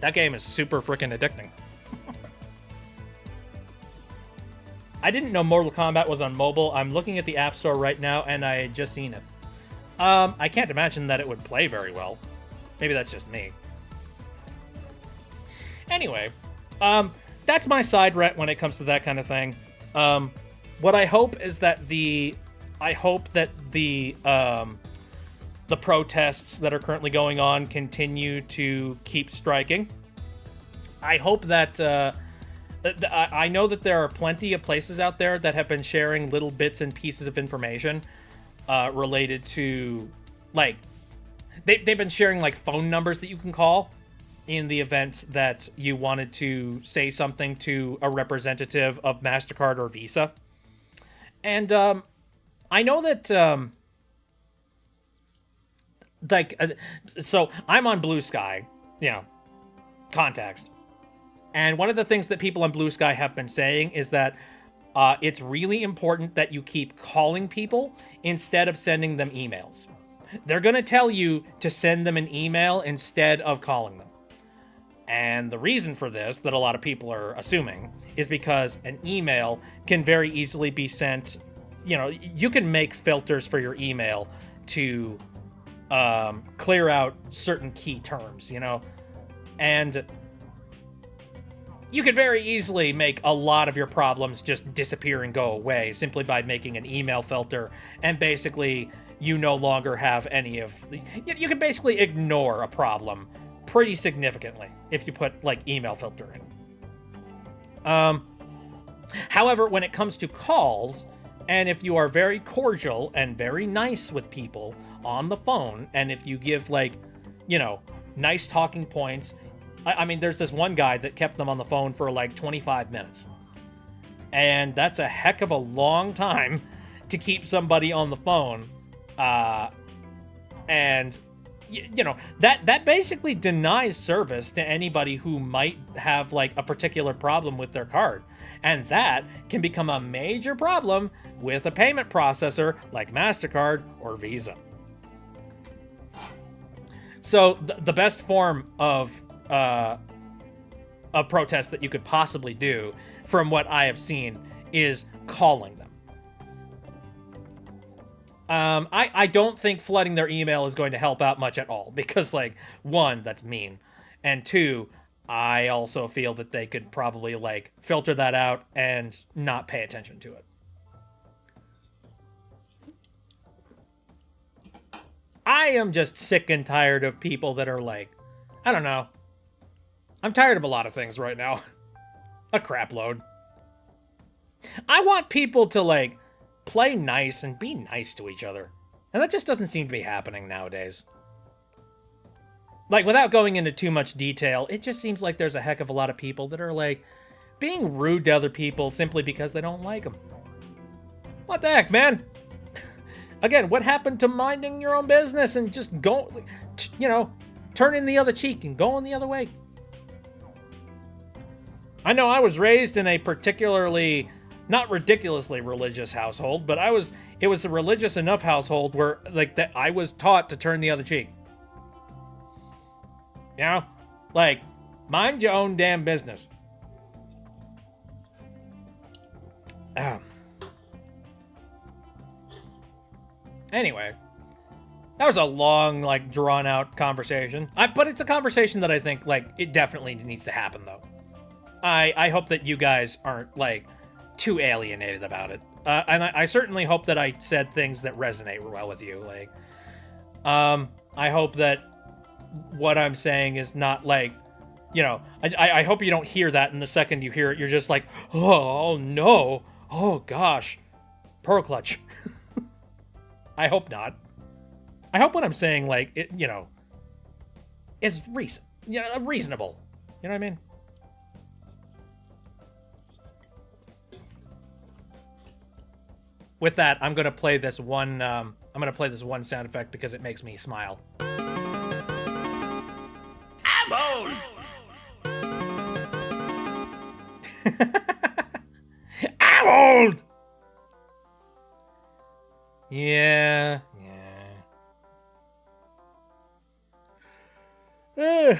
That game is super freaking addicting. I didn't know Mortal Kombat was on mobile. I'm looking at the App Store right now, and I had just seen it. I can't imagine that it would play very well. Maybe that's just me. Anyway, that's my side rant when it comes to that kind of thing. what I hope is that the protests that are currently going on continue to keep striking. I hope that I know that there are plenty of places out there that have been sharing little bits and pieces of information related to, like, they've been sharing like phone numbers that you can call in the event that you wanted to say something to a representative of MasterCard or Visa. And I know that so I'm on Blue Sky, context. And one of the things that people on Blue Sky have been saying is that it's really important that you keep calling people instead of sending them emails. They're going to tell you to send them an email instead of calling them. And the reason for this, that a lot of people are assuming, is because an email can very easily be sent. You can make filters for your email to clear out certain key terms, and you could very easily make a lot of your problems just disappear and go away simply by making an email filter, and basically you no longer have any of you can basically ignore a problem pretty significantly if you put like email filter in. However, when it comes to calls, and if you are very cordial and very nice with people on the phone, and if you give nice talking points, I mean, there's this one guy that kept them on the phone for like 25 minutes. And that's a heck of a long time to keep somebody on the phone. And that basically denies service to anybody who might have like a particular problem with their card. And that can become a major problem with a payment processor like MasterCard or Visa. So the best form of protest that you could possibly do, from what I have seen, is calling them. I don't think flooding their email is going to help out much at all, because, like, one, that's mean, and two, I also feel that they could probably, like, filter that out and not pay attention to it. I am just sick and tired of people that are like, I don't know. I'm tired of a lot of things right now. A crap load. I want people to, like, play nice and be nice to each other. And that just doesn't seem to be happening nowadays. Like, without going into too much detail, it just seems like there's a heck of a lot of people that are, like, being rude to other people simply because they don't like them. What the heck, man? Again, what happened to minding your own business and just go, turning the other cheek and going the other way? I know I was raised in a particularly, not ridiculously religious household, but it was a religious enough household where, like, that I was taught to turn the other cheek. Like, mind your own damn business. Anyway, that was a long, like, drawn-out conversation. But it's a conversation that I think, like, it definitely needs to happen, though. I hope that you guys aren't, like, too alienated about it. And I certainly hope that I said things that resonate well with you. Like, I hope that what I'm saying is not, like, I hope you don't hear that, and the second you hear it, you're just like, oh no, oh gosh, pearl clutch. I hope not. I hope what I'm saying, like, it, is reasonable. You know what I mean? With that, I'm gonna play this one. I'm gonna play this one sound effect because it makes me smile. I'm old. I'm old. Yeah.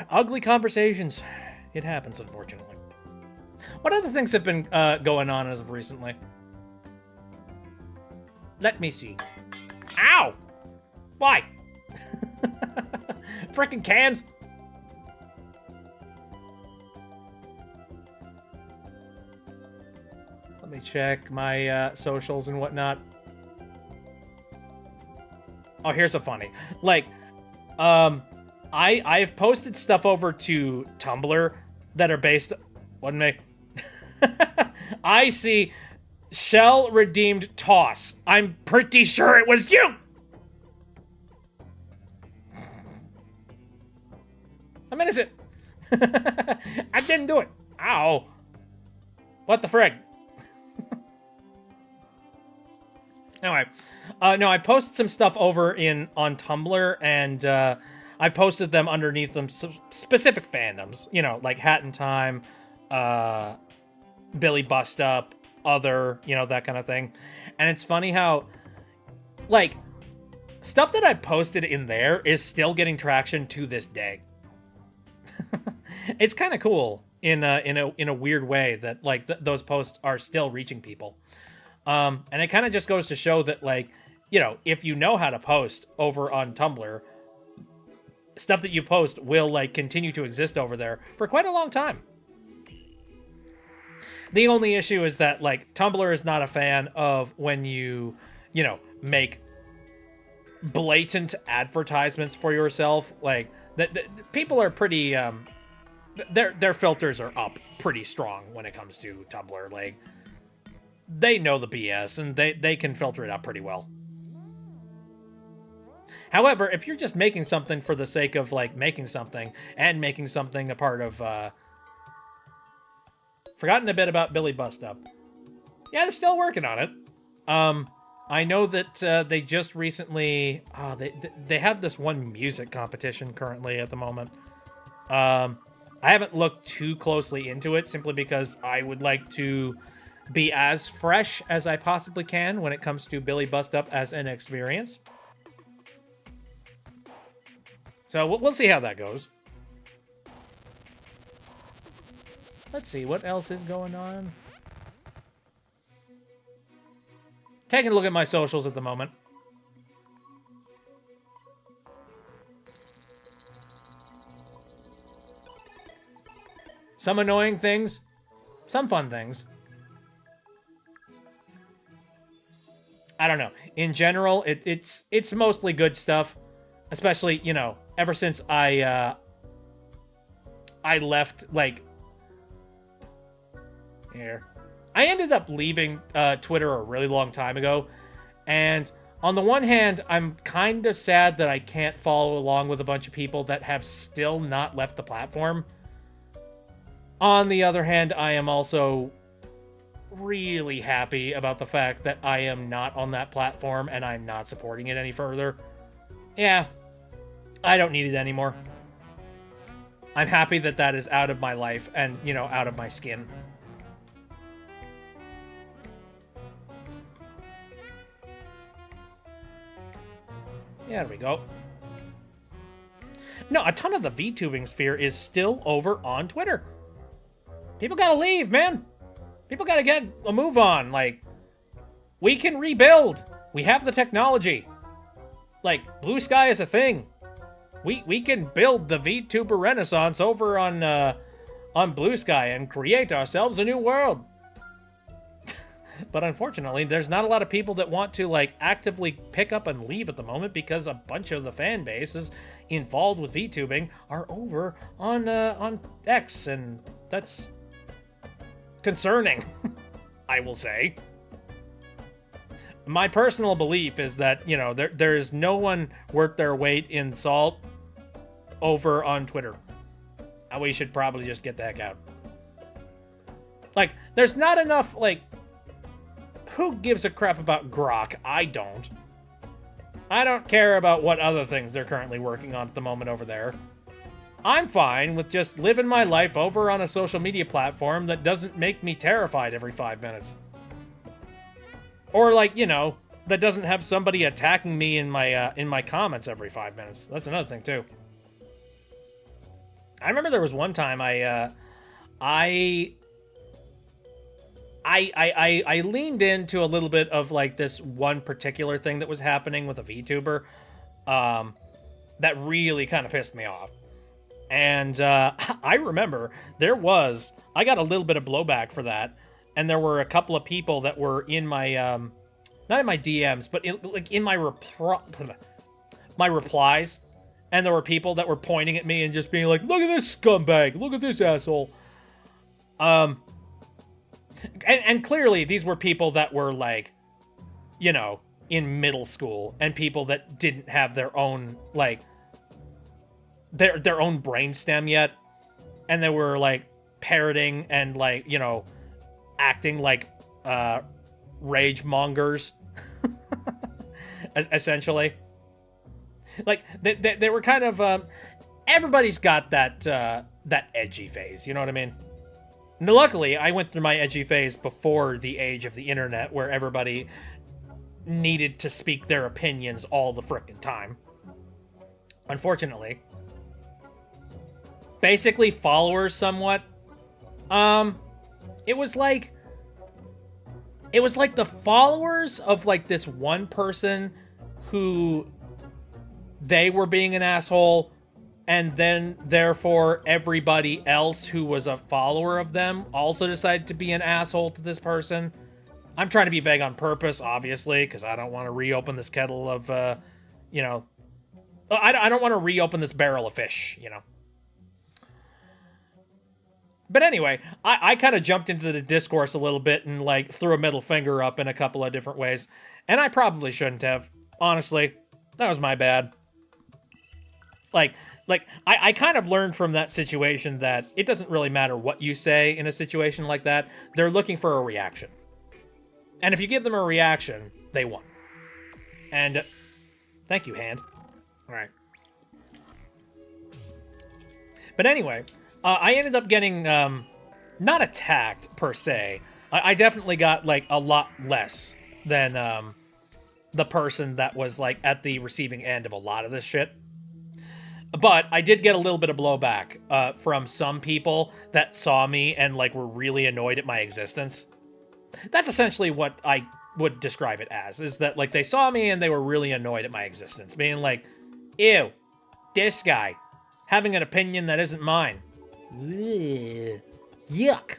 Ugly conversations. It happens, unfortunately. What other things have been going on as of recently? Let me see. Ow! Why? Frickin' cans! Let me check my socials and whatnot. Oh, here's a funny. Like, I've posted stuff over to Tumblr that are based. Wasn't me. I see Shell redeemed Toss. I'm pretty sure it was you. I mean, is it? I didn't do it. Ow. What the frig? Anyway, no, I posted some stuff over on Tumblr, and I posted them underneath them specific fandoms, you know, like Hat in Time, Billy Bust Up, Other, you know, that kind of thing. And it's funny how, like, stuff that I posted in there is still getting traction to this day. It's kind of cool in a weird way that, like, those posts are still reaching people. And it kind of just goes to show that, like, you know, if you know how to post over on Tumblr, stuff that you post will, like, continue to exist over there for quite a long time. The only issue is that, like, Tumblr is not a fan of when you know, make blatant advertisements for yourself. Like, the people are pretty, their filters are up pretty strong when it comes to Tumblr. Like, they know the BS, and they can filter it out pretty well. However, if you're just making something for the sake of, like, making something, and making something a part of, forgotten a bit about Billy Bust Up. Yeah, they're still working on it. I know that they just recently, they have this one music competition currently at the moment. I haven't looked too closely into it, simply because I would like to be as fresh as I possibly can when it comes to Billy Bust Up as an experience. So we'll see how that goes. Let's see, what else is going on? Taking a look at my socials at the moment. Some annoying things, some fun things. I don't know. In general, it's mostly good stuff. Especially, you know, ever since I left, like, here. I ended up leaving Twitter a really long time ago. And on the one hand, I'm kind of sad that I can't follow along with a bunch of people that have still not left the platform. On the other hand, I am also really happy about the fact that I am not on that platform and I'm not supporting it any further. Yeah, I don't need it anymore. I'm happy that that is out of my life and, you know, out of my skin. Yeah, there we go. No, a ton of the VTubing sphere is still over on Twitter. People gotta leave, man. People gotta get a move on. Like, we can rebuild. We have the technology. Like, Blue Sky is a thing. We can build the VTuber renaissance over on Blue Sky and create ourselves a new world. But unfortunately, there's not a lot of people that want to, like, actively pick up and leave at the moment because a bunch of the fan bases involved with VTubing are over on X, and that's concerning, I will say. My personal belief is that, you know, there is no one worth their weight in salt over on Twitter. And we should probably just get the heck out. Like, there's not enough, like, who gives a crap about Grok? I don't. I don't care about what other things they're currently working on at the moment over there. I'm fine with just living my life over on a social media platform that doesn't make me terrified every 5 minutes. Or, like, you know, that doesn't have somebody attacking me in my comments every 5 minutes. That's another thing, too. I remember there was one time I leaned into a little bit of, like, this one particular thing that was happening with a VTuber that really kind of pissed me off. And I remember I got a little bit of blowback for that. and there were a couple of people that were in my not in my DMs, but in my my replies, and there were people that were pointing at me and just being like, "Look at this scumbag! Look at this asshole!" And clearly these were people that were like, you know, in middle school, and people that didn't have their own like their own brainstem yet, and they were like parroting and like, you know, acting like rage mongers essentially. Like they were kind of everybody's got that edgy phase, you know what I mean? And luckily I went through my edgy phase before the age of the internet, where everybody needed to speak their opinions all the frickin' time. Unfortunately, basically followers somewhat, it was like the followers of like this one person who they were being an asshole, and then therefore everybody else who was a follower of them also decided to be an asshole to this person. I'm trying to be vague on purpose, obviously, because I don't want to reopen this kettle of, you know, I don't want to reopen this barrel of fish, you know. But anyway, I kind of jumped into the discourse a little bit and like threw a middle finger up in a couple of different ways, and I probably shouldn't have. Honestly, that was my bad. Like I kind of learned from that situation that it doesn't really matter what you say in a situation like that. They're looking for a reaction. And if you give them a reaction, they won. And thank you, hand. All right. But anyway, I ended up getting not attacked per se. I definitely got like a lot less than the person that was like at the receiving end of a lot of this shit. But I did get a little bit of blowback from some people that saw me and like were really annoyed at my existence. That's essentially what I would describe it as, is that like they saw me and they were really annoyed at my existence, being like, ew, this guy having an opinion that isn't mine. Ugh, yuck.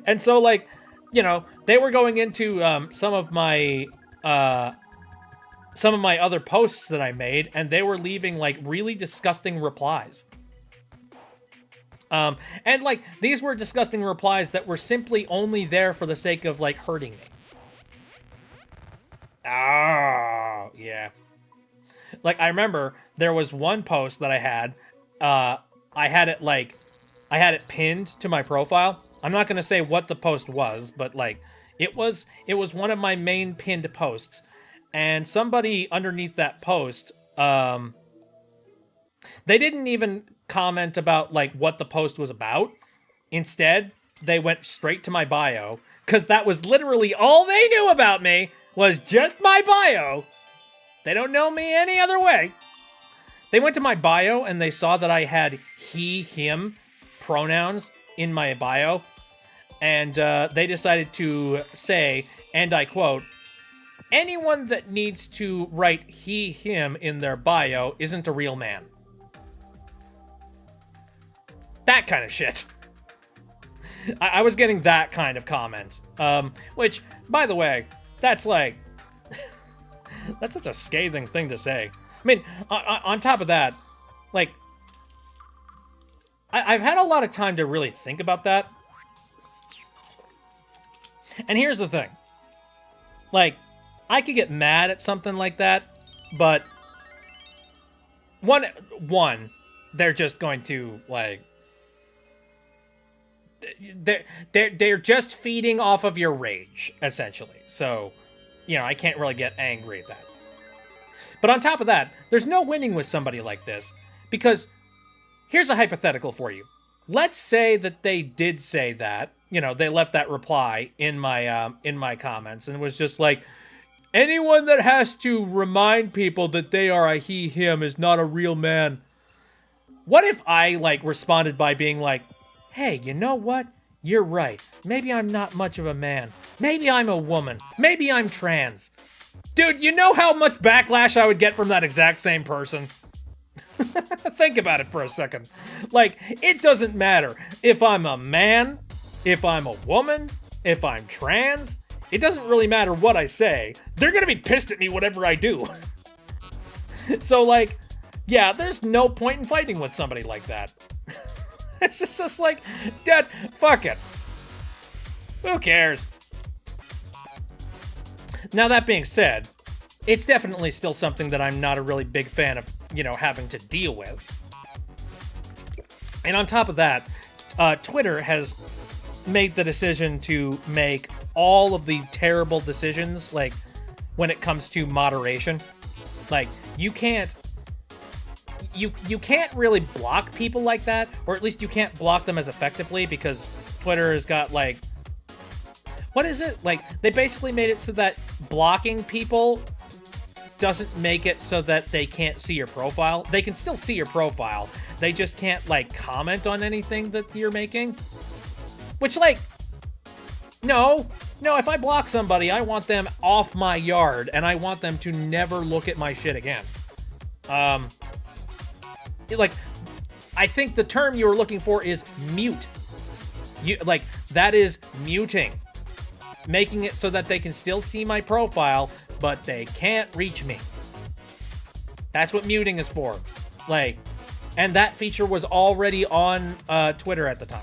And so like, you know, they were going into some of my other posts that I made, and they were leaving like really disgusting replies. And like these were disgusting replies that were simply only there for the sake of like hurting me. Oh, yeah. Like I remember there was one post that I had it pinned to my profile. I'm not going to say what the post was, but like it was one of my main pinned posts. And somebody underneath that post, they didn't even comment about like what the post was about. Instead, they went straight to my bio, because that was literally all they knew about me, was just my bio. They don't know me any other way. They went to my bio and they saw that I had he, him pronouns in my bio. And they decided to say, and I quote, "Anyone that needs to write he, him in their bio isn't a real man." That kind of shit. I was getting that kind of comment. Which, by the way, that's like... that's such a scathing thing to say. I mean, on top of that, like... I've had a lot of time to really think about that. And here's the thing. Like, I could get mad at something like that, but... One, they're just going to, like... They're just feeding off of your rage, essentially. So, you know, I can't really get angry at that. But on top of that, there's no winning with somebody like this, because here's a hypothetical for you. Let's say that they did say that, you know, they left that reply in my comments, and it was just like, anyone that has to remind people that they are a he, him is not a real man. What if I, like, responded by being like, hey, you know what? You're right. Maybe I'm not much of a man. Maybe I'm a woman. Maybe I'm trans. Dude, you know how much backlash I would get from that exact same person? Think about it for a second. Like, it doesn't matter if I'm a man if I'm a woman, if I'm trans, it doesn't really matter what I say. They're gonna be pissed at me whatever I do. So, like, yeah, there's no point in fighting with somebody like that. It's just like, Dad, fuck it. Who cares? Now, that being said, it's definitely still something that I'm not a really big fan of, having to deal with. And on top of that, Twitter has made the decision to make all of the terrible decisions, like, when it comes to moderation. Like, you can't really block people like that, or at least you can't block them as effectively, because Twitter has got, like, what is it? Like, they basically made it so that blocking people doesn't make it so that they can't see your profile. They can still see your profile. They just can't, like, comment on anything that you're making. Which, like, no, if I block somebody, I want them off my yard, and I want them to never look at my shit again. Like, I think the term you were looking for is mute. That is muting. Making it so that they can still see my profile, but they can't reach me. That's what muting is for. Like, and that feature was already on Twitter at the time.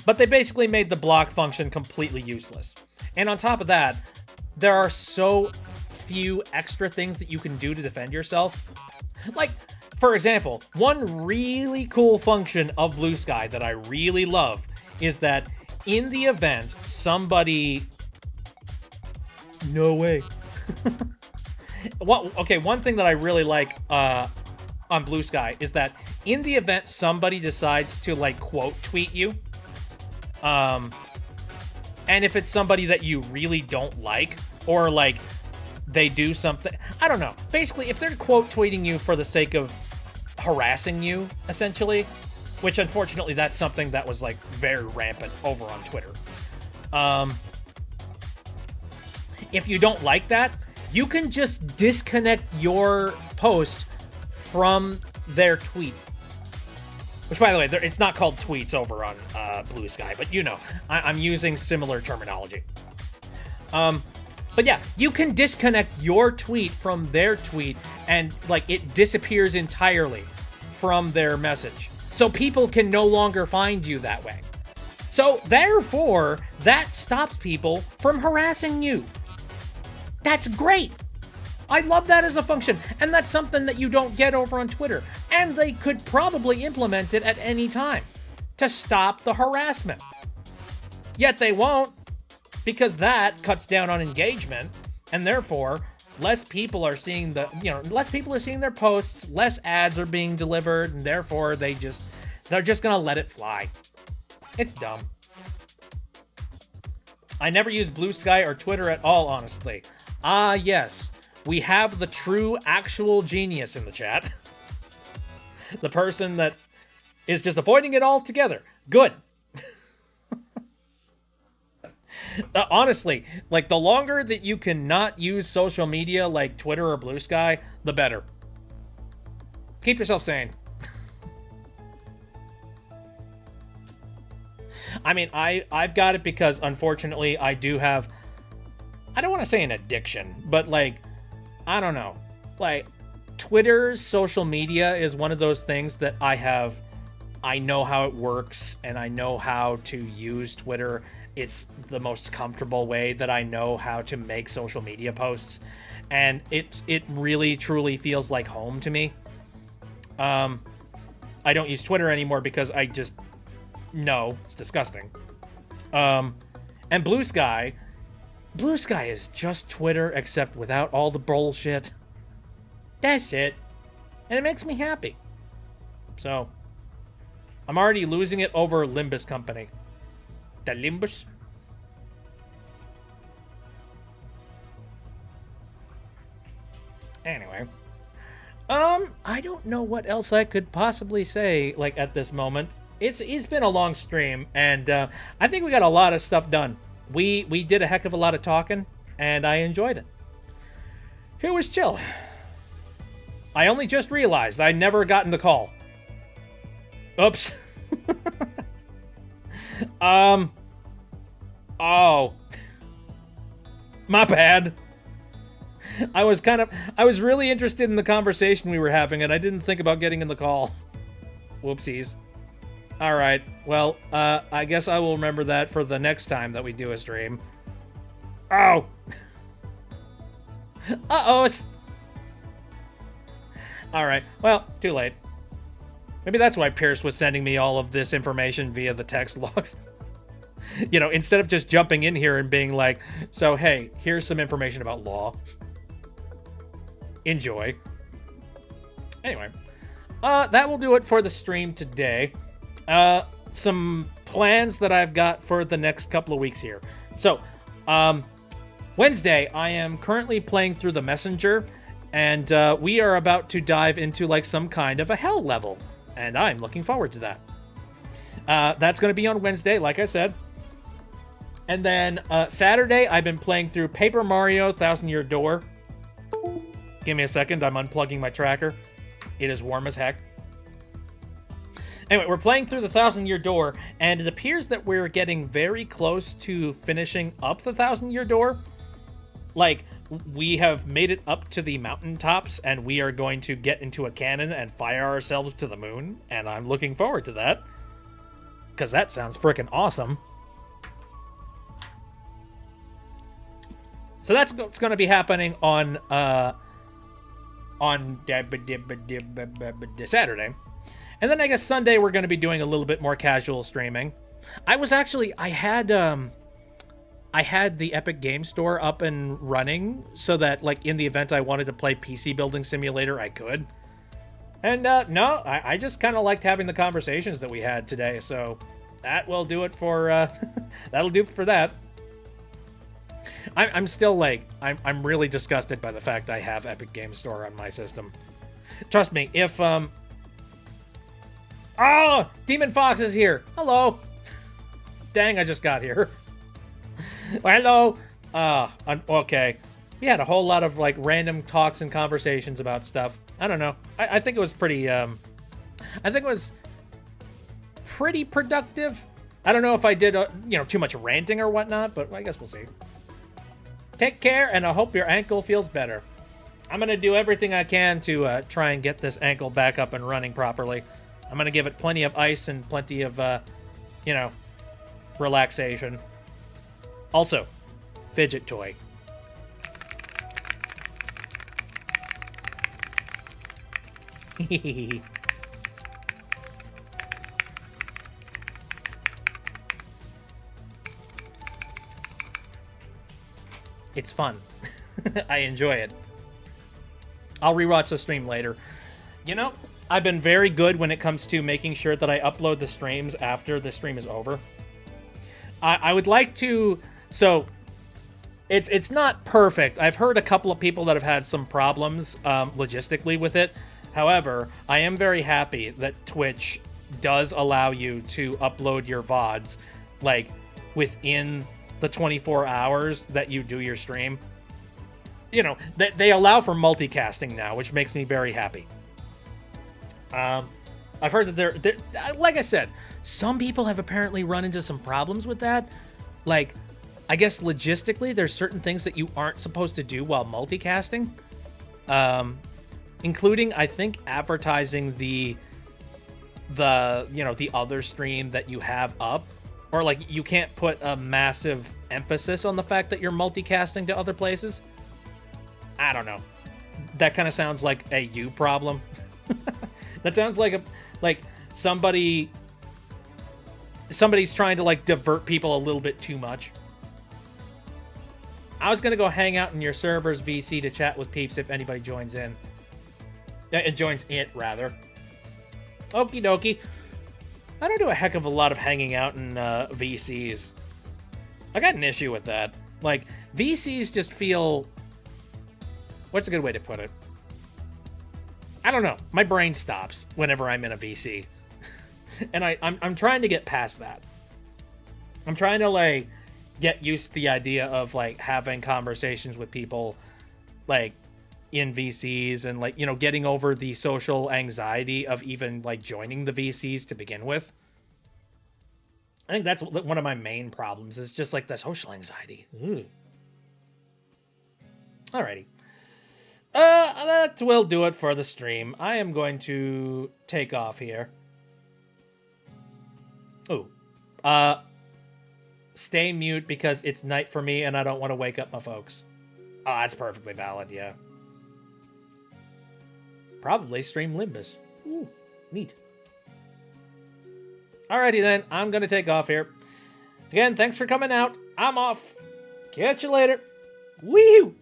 But they basically made the block function completely useless. And on top of that, there are so few extra things that you can do to defend yourself. Like, for example, one really cool function of Blue Sky that I really love is that in the event somebody... No way. One thing that I really like on Blue Sky is that in the event somebody decides to, like, quote tweet you, and if it's somebody that you really don't like, or, like, they do something, I don't know. Basically, if they're quote tweeting you for the sake of harassing you, essentially, which unfortunately that's something that was, like, very rampant over on Twitter. If you don't like that, you can just disconnect your post from their tweet. Which, by the way, it's not called tweets over on Blue Sky, but I'm using similar terminology. But yeah, you can disconnect your tweet from their tweet, and, like, it disappears entirely from their message. So people can no longer find you that way. So therefore, that stops people from harassing you. That's great. I love that as a function, and that's something that you don't get over on Twitter. And they could probably implement it at any time to stop the harassment. Yet they won't, because that cuts down on engagement, and therefore less people are seeing their posts, less ads are being delivered, and therefore they're just gonna let it fly. It's dumb. I never use Blue Sky or Twitter at all, honestly. Ah, yes. We have the true actual genius in the chat. The person that is just avoiding it altogether. Good. Honestly, like, the longer that you can not use social media like Twitter or Blue Sky, the better. Keep yourself sane. I mean, I've got it because, unfortunately, I do have... I don't want to say an addiction, but, like, I don't know. Like, Twitter's social media is one of those things that I know how it works, and I know how to use Twitter. It's the most comfortable way that I know how to make social media posts, and it really truly feels like home to me. I don't use Twitter anymore because I just know it's disgusting. And Blue Sky is just Twitter, except without all the bullshit. That's it. And it makes me happy. So, I'm already losing it over Limbus Company. The Limbus? Anyway. I don't know what else I could possibly say, like, at this moment. It's been a long stream, and I think we got a lot of stuff done. We did a heck of a lot of talking, and I enjoyed it. It was chill. I only just realized I'd never gotten the call. Oops. Oh. My bad. I was really interested in the conversation we were having, and I didn't think about getting in the call. Whoopsies. Alright, well, I guess I will remember that for the next time that we do a stream. Oh! Uh-ohs! Alright, well, too late. Maybe that's why Pierce was sending me all of this information via the text logs. You know, instead of just jumping in here and being like, so hey, here's some information about law. Enjoy. Anyway, that will do it for the stream today. Some plans that I've got for the next couple of weeks here. So, Wednesday, I am currently playing through the Messenger, and we are about to dive into like some kind of a hell level, and I'm looking forward to that. That's going to be on Wednesday, like I said. And then Saturday, I've been playing through Paper Mario Thousand Year Door. Give me a second, I'm unplugging my tracker. It is warm as heck. Anyway, we're playing through the Thousand Year Door, and it appears that we're getting very close to finishing up the Thousand Year Door. Like, we have made it up to the mountaintops, and we are going to get into a cannon and fire ourselves to the moon, and I'm looking forward to that. Because that sounds freaking awesome. So that's what's going to be happening on Saturday. And then I guess Sunday we're going to be doing a little bit more casual streaming. I had the Epic Game Store up and running so that, like, in the event I wanted to play PC Building Simulator, I could. And no, I just kind of liked having the conversations that we had today, so that will do it for that'll do for that. I'm still like, I'm really disgusted by the fact I have Epic Game Store on my system. Trust me, if oh, Demon Fox is here. Hello. Dang, I just got here. Well, hello. Okay. We had a whole lot of like random talks and conversations about stuff. I don't know. I think it was pretty I think it was pretty productive. I don't know if I did too much ranting or whatnot, but I guess we'll see. Take care, and I hope your ankle feels better. I'm going to do everything I can to try and get this ankle back up and running properly. I'm going to give it plenty of ice and plenty of, relaxation. Also, fidget toy. It's fun. I enjoy it. I'll rewatch the stream later. You know, I've been very good when it comes to making sure that I upload the streams after the stream is over. I would like to... So, it's not perfect. I've heard a couple of people that have had some problems logistically with it. However, I am very happy that Twitch does allow you to upload your VODs, like, within the 24 hours that you do your stream. You know, they allow for multicasting now, which makes me very happy. I've heard that they're like I said, some people have apparently run into some problems with that. Like, I guess logistically, there's certain things that you aren't supposed to do while multicasting. Including, I think, advertising the other stream that you have up. Or, like, you can't put a massive emphasis on the fact that you're multicasting to other places. I don't know. That kind of sounds like a you problem. That sounds like somebody's trying to, like, divert people a little bit too much. I was going to go hang out in your server's VC to chat with peeps if anybody joins in. Joins it, rather. Okie dokie. I don't do a heck of a lot of hanging out in VCs. I got an issue with that. Like, VCs just feel... What's a good way to put it? I don't know. My brain stops whenever I'm in a VC. And I'm trying to get past that. I'm trying to, like, get used to the idea of, like, having conversations with people, like, in VCs and, like, getting over the social anxiety of even, like, joining the VCs to begin with. I think that's one of my main problems, is just like the social anxiety. Ugh. Alrighty. That will do it for the stream. I am going to take off here. Oh. Stay mute because it's night for me and I don't want to wake up my folks. Oh, that's perfectly valid, yeah. Probably stream Limbus. Ooh, neat. Alrighty then, I'm gonna take off here. Again, thanks for coming out. I'm off. Catch you later. Woo!